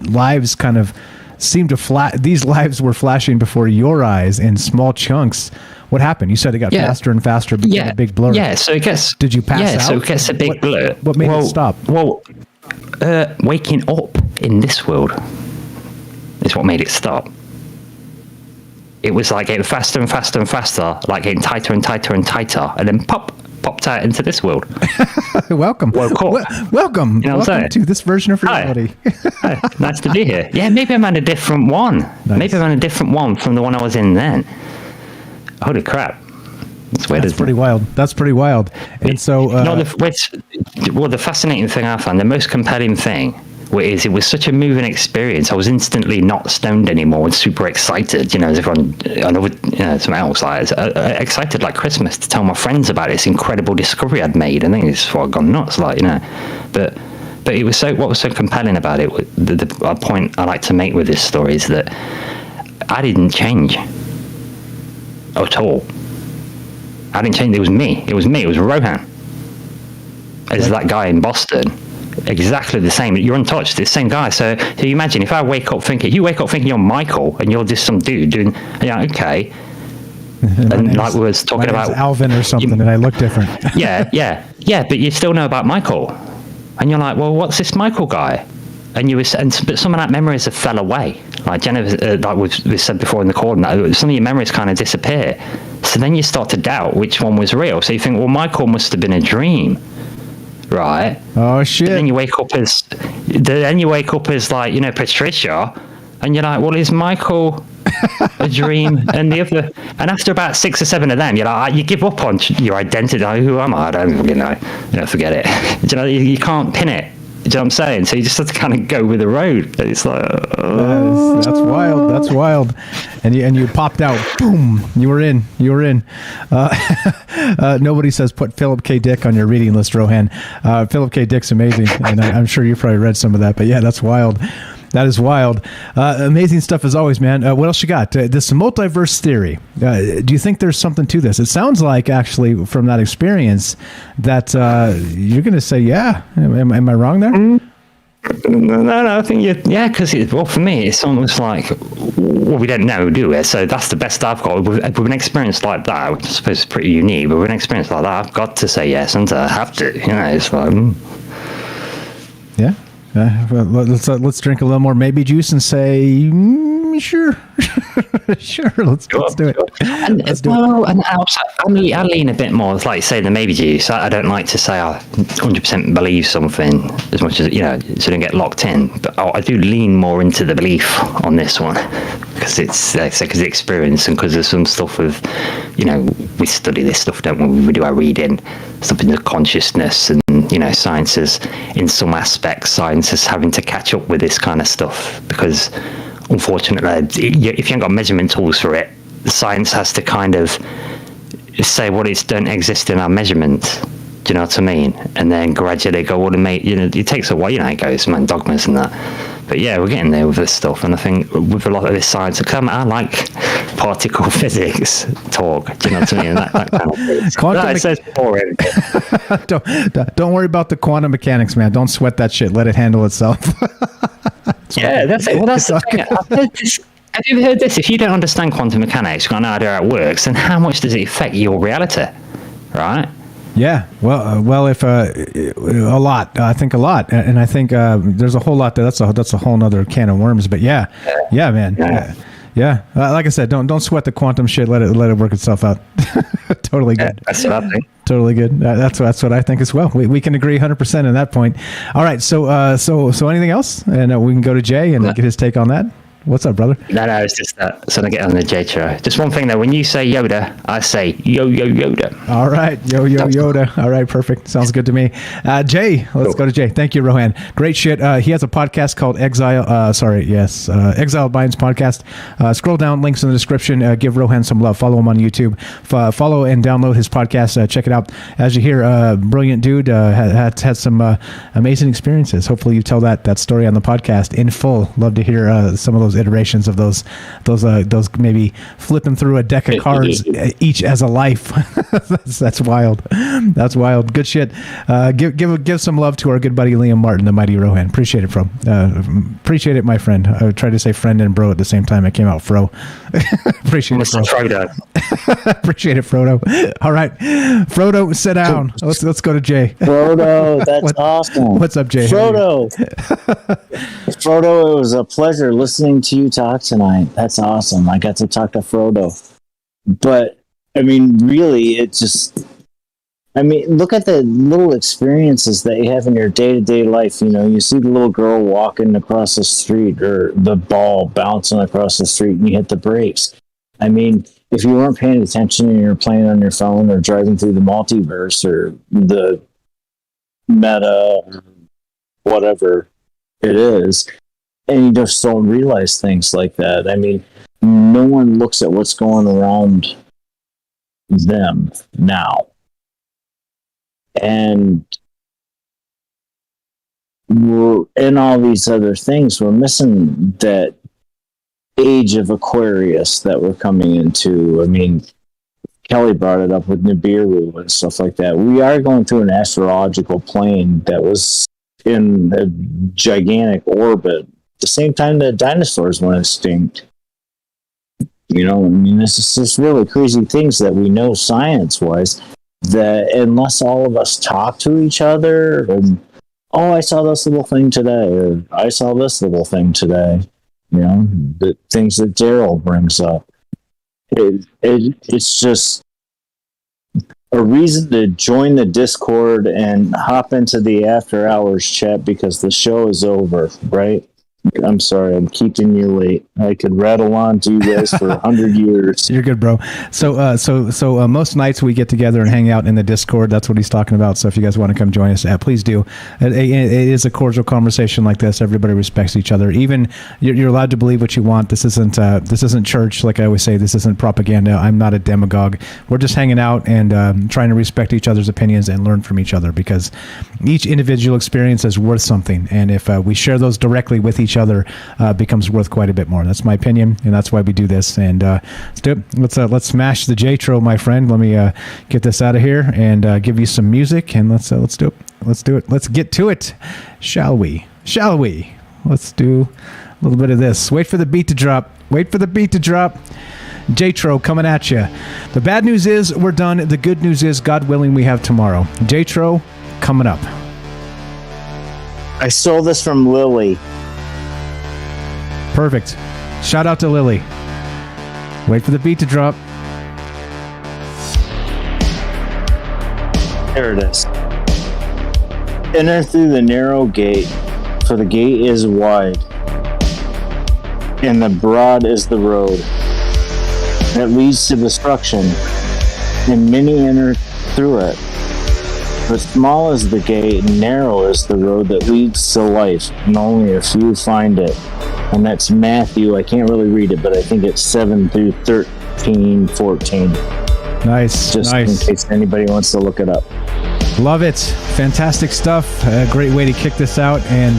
lives kind of seemed to these lives were flashing before your eyes in small chunks. What happened? You said it got faster and faster, became a big blur. Yeah, so it gets... Did you pass out? Yeah, so it gets a big blur. What made it stop? Well, waking up in this world is what made it stop. It was like getting faster and faster and faster, like getting tighter and tighter and tighter, and then popped out into this world. Welcome. Welcome. Welcome to this version of reality. Hi. Nice to be here. Yeah, maybe I'm on a different one. Nice. Maybe I'm on a different one from the one I was in then. Holy crap. That's pretty wild. That's pretty wild. And so... the fascinating thing I found, the most compelling thing, is it was such a moving experience. I was instantly not stoned anymore and super excited, as if on something else. Like, excited like Christmas to tell my friends about this incredible discovery I'd made. I think it's before I'd gone nuts, But it was what was so compelling about it, the point I like to make with this story is that I didn't change at all. I didn't change. It was me. It was Rohan. As that guy in Boston. Exactly the same. You're untouched. It's the same guy. So you imagine if I wake up thinking you're Michael and you're just some dude doing, okay. And like we was talking about Alvin or something, and I look different. yeah. But you still know about Michael, and you're like, well, what's this Michael guy? But some of that memories have fell away. Like Jennifer, like we've said before in the call, some of your memories kind of disappear. So then you start to doubt which one was real. So you think, well, Michael must have been a dream, right? Oh shit! But then you wake up as like Patricia, and you're like, well, is Michael a dream? And after about 6 or 7 of them, you're like, you give up on your identity. Who am I? I don't really know. Forget it. You can't pin it. you know what I'm saying? So you just have to kind of go with the road. It's like, that's wild. That's wild. And you popped out. Boom. You were in. Nobody says put Philip K. Dick on your reading list, Rohan. Philip K. Dick's amazing, and I'm sure you've probably read some of that. But yeah, that's wild. That is wild. Amazing stuff as always, man. What else you got? This multiverse theory. Do you think there's something to this? It sounds like, actually, from that experience, that you're going to say, yeah. Am I wrong there? No, I think because for me, it's almost like, well, we don't know, do we? So that's the best I've got. With an experience like that, which I suppose is pretty unique, but with an experience like that, I've got to say yes, and I have to. It's like, yeah. Well, let's drink a little more maybe juice and say sure. Sure, let's do it. And I lean a bit more, like say the maybe juice. I don't like to say I 100% believe something as much as so I don't get locked in. But I do lean more into the belief on this one because it's because of the experience and because there's some stuff with we study this stuff, don't we? We do our reading, stuff in the consciousness, and science is in some aspects science is having to catch up with this kind of stuff because unfortunately if you haven't got measurement tools for it, the science has to kind of say what it don't exist in our measurements. Do you know what I mean? And then gradually go on and make it takes a while, it goes dogmas and that. But yeah, we're getting there with this stuff, and I think with a lot of this science, I like particle physics talk. Do you know what I mean? That kind of thing. It says boring. Don't worry about the quantum mechanics, man. Don't sweat that shit. Let it handle itself. Yeah, that's it. Well, that's the thing. I've heard this. Have you heard this? If you don't understand quantum mechanics, you've got no idea how it works, then how much does it affect your reality? Right? Yeah, well, if a lot, I think a lot, and I think there's a whole lot there. That's a whole nother can of worms. But yeah, man, yeah. Like I said, don't sweat the quantum shit. Let it work itself out. Totally good. Yeah, that's what I think. Totally good. That's what I think as well. We can agree 100% on that point. All right, so anything else, and we can go to Jay and get his take on that. What's up, brother? No, it's just that. So I get on the J try. Just one thing though. When you say Yoda, I say Yoda. All right, Yoda. All right, perfect. Sounds good to me. Jay, let's go to Jay. Thank you, Rohan. Great shit. He has a podcast called Exiled Minds podcast. Scroll down, links in the description. Give Rohan some love. Follow him on YouTube. Follow and download his podcast. Check it out. As you hear, brilliant dude. Had some amazing experiences. Hopefully, you tell that story on the podcast in full. Love to hear some of those iterations of those maybe flipping through a deck of cards each as a life. that's wild. That's wild. Good shit. Give some love to our good buddy Liam Martin, the mighty Rohan. Appreciate it, appreciate it, my friend. I tried to say friend and bro at the same time. It came out fro. Appreciate it, Frodo. Appreciate it, Frodo. All right, Frodo, sit down. Let's go to Jay. Frodo, that's awesome. What's up, Jay? Frodo. Frodo, it was a pleasure listening to you talk tonight. That's awesome. I got to talk to Frodo. But, really, look at the little experiences that you have in your day-to-day life. You see the little girl walking across the street or the ball bouncing across the street and you hit the brakes. If you weren't paying attention and you're playing on your phone or driving through the multiverse or the meta or whatever it is, and you just don't realize things like that. No one looks at what's going around them now. And we're in all these other things. We're missing that age of Aquarius that we're coming into. Kelly brought it up with Nibiru and stuff like that. We are going through an astrological plane that was in a gigantic orbit at the same time that dinosaurs went extinct. This is just really crazy things that we know science-wise, that unless all of us talk to each other, and, I saw this little thing today, or I saw this little thing today, the things that Daryl brings up. It's just a reason to join the Discord and hop into the after hours chat because the show is over, right? I'm sorry, I'm keeping you late. I could rattle on to you guys for 100 years. You're good, bro. So most nights we get together and hang out in the Discord. That's what he's talking about. So if you guys want to come join us, please do. It is a cordial conversation like this. Everybody respects each other. Even you're allowed to believe what you want. This isn't church, like I always say. This isn't propaganda. I'm not a demagogue. We're just hanging out and trying to respect each other's opinions and learn from each other, because each individual experience is worth something. And if we share those directly with each other, becomes worth quite a bit more. That's my opinion, and that's why we do this. And let's do it. Let's smash the J-Tro, my friend. Let me get this out of here and give you some music, and let's do it. Let's do it. Let's get to it. Shall we? Let's do a little bit of this. Wait for the beat to drop. J-Tro coming at you. The bad news is we're done. The good news is, God willing, we have tomorrow. J-Tro coming up. I stole this from Lily. Perfect. Shout out to Lily. Wait for the beat to drop. There it is. Enter through the narrow gate, for the gate is wide, and the broad is the road that leads to destruction, and many enter through it. But small is the gate, and narrow is the road that leads to life, and only a few find it. And that's Matthew. I can't really read it, but I think it's 7 through 13, 14. Nice. Just in case anybody wants to look it up. Love it. Fantastic stuff. A great way to kick this out. And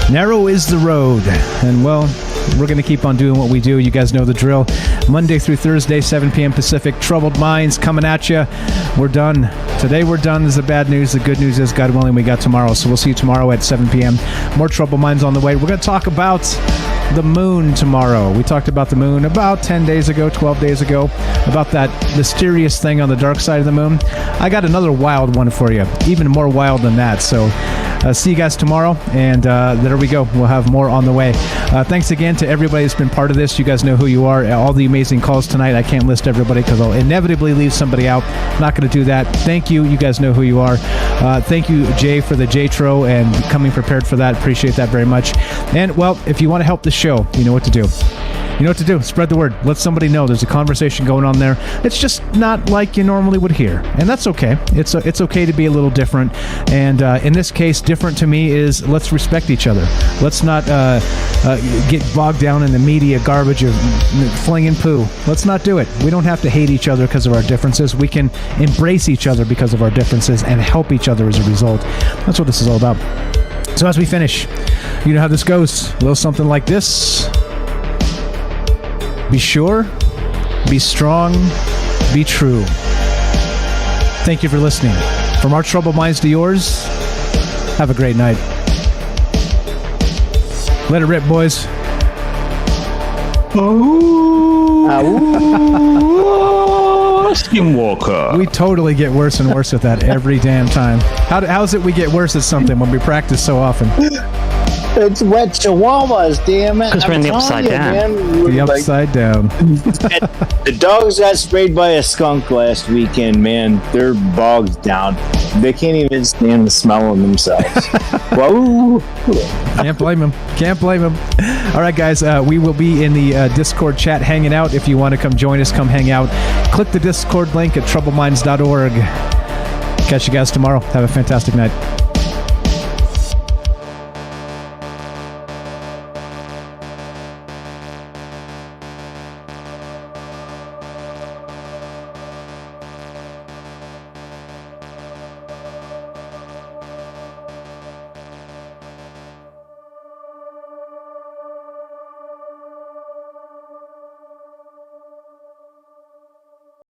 narrow is the road. And, well, we're going to keep on doing what we do. You guys know the drill. Monday through Thursday, 7 p.m. Pacific. Troubled Minds coming at you. We're done. Today we're done. This is the bad news. The good news is, God willing, we got tomorrow. So we'll see you tomorrow at 7 p.m. More Troubled Minds on the way. We're going to talk about the moon tomorrow. We talked about the moon about 10 days ago, 12 days ago, about that mysterious thing on the dark side of the moon. I got another wild one for you, even more wild than that. So see you guys tomorrow, and there we go. We'll have more on the way. Thanks again to everybody that's been part of this. You guys know who you are. All the amazing calls tonight. I can't list everybody because I'll inevitably leave somebody out. Not going to do that. Thank you. You guys know who you are. Thank you, Jay, for the J-Tro and coming prepared for that. Appreciate that very much. And, well, if you want to help the show, you know what to do. Spread the word. Let somebody know there's a conversation going on there. It's just not like you normally would hear, and that's okay. It's okay to be a little different. And in this case, different to me is let's respect each other. Let's not get bogged down in the media garbage of flinging poo. Let's not do it. We don't have to hate each other because of our differences. We can embrace each other because of our differences and help each other as a result. That's what this is all about. So as we finish, you know how this goes. A little something like this. Be sure, be strong, be true. Thank you for listening. From our troubled minds to yours, have a great night. Let it rip, boys. Skinwalker. We totally get worse and worse at that every damn time. How's it we get worse at something when we practice so often? It's wet chihuahuas, damn it. Because we're in the upside down. The upside down. The dogs got sprayed by a skunk last weekend, man. They're bogged down. They can't even stand the smell of themselves. Whoa. Can't blame them. All right, guys. We will be in the Discord chat hanging out. If you want to come join us, come hang out. Click the Discord link at troubleminds.org. Catch you guys tomorrow. Have a fantastic night.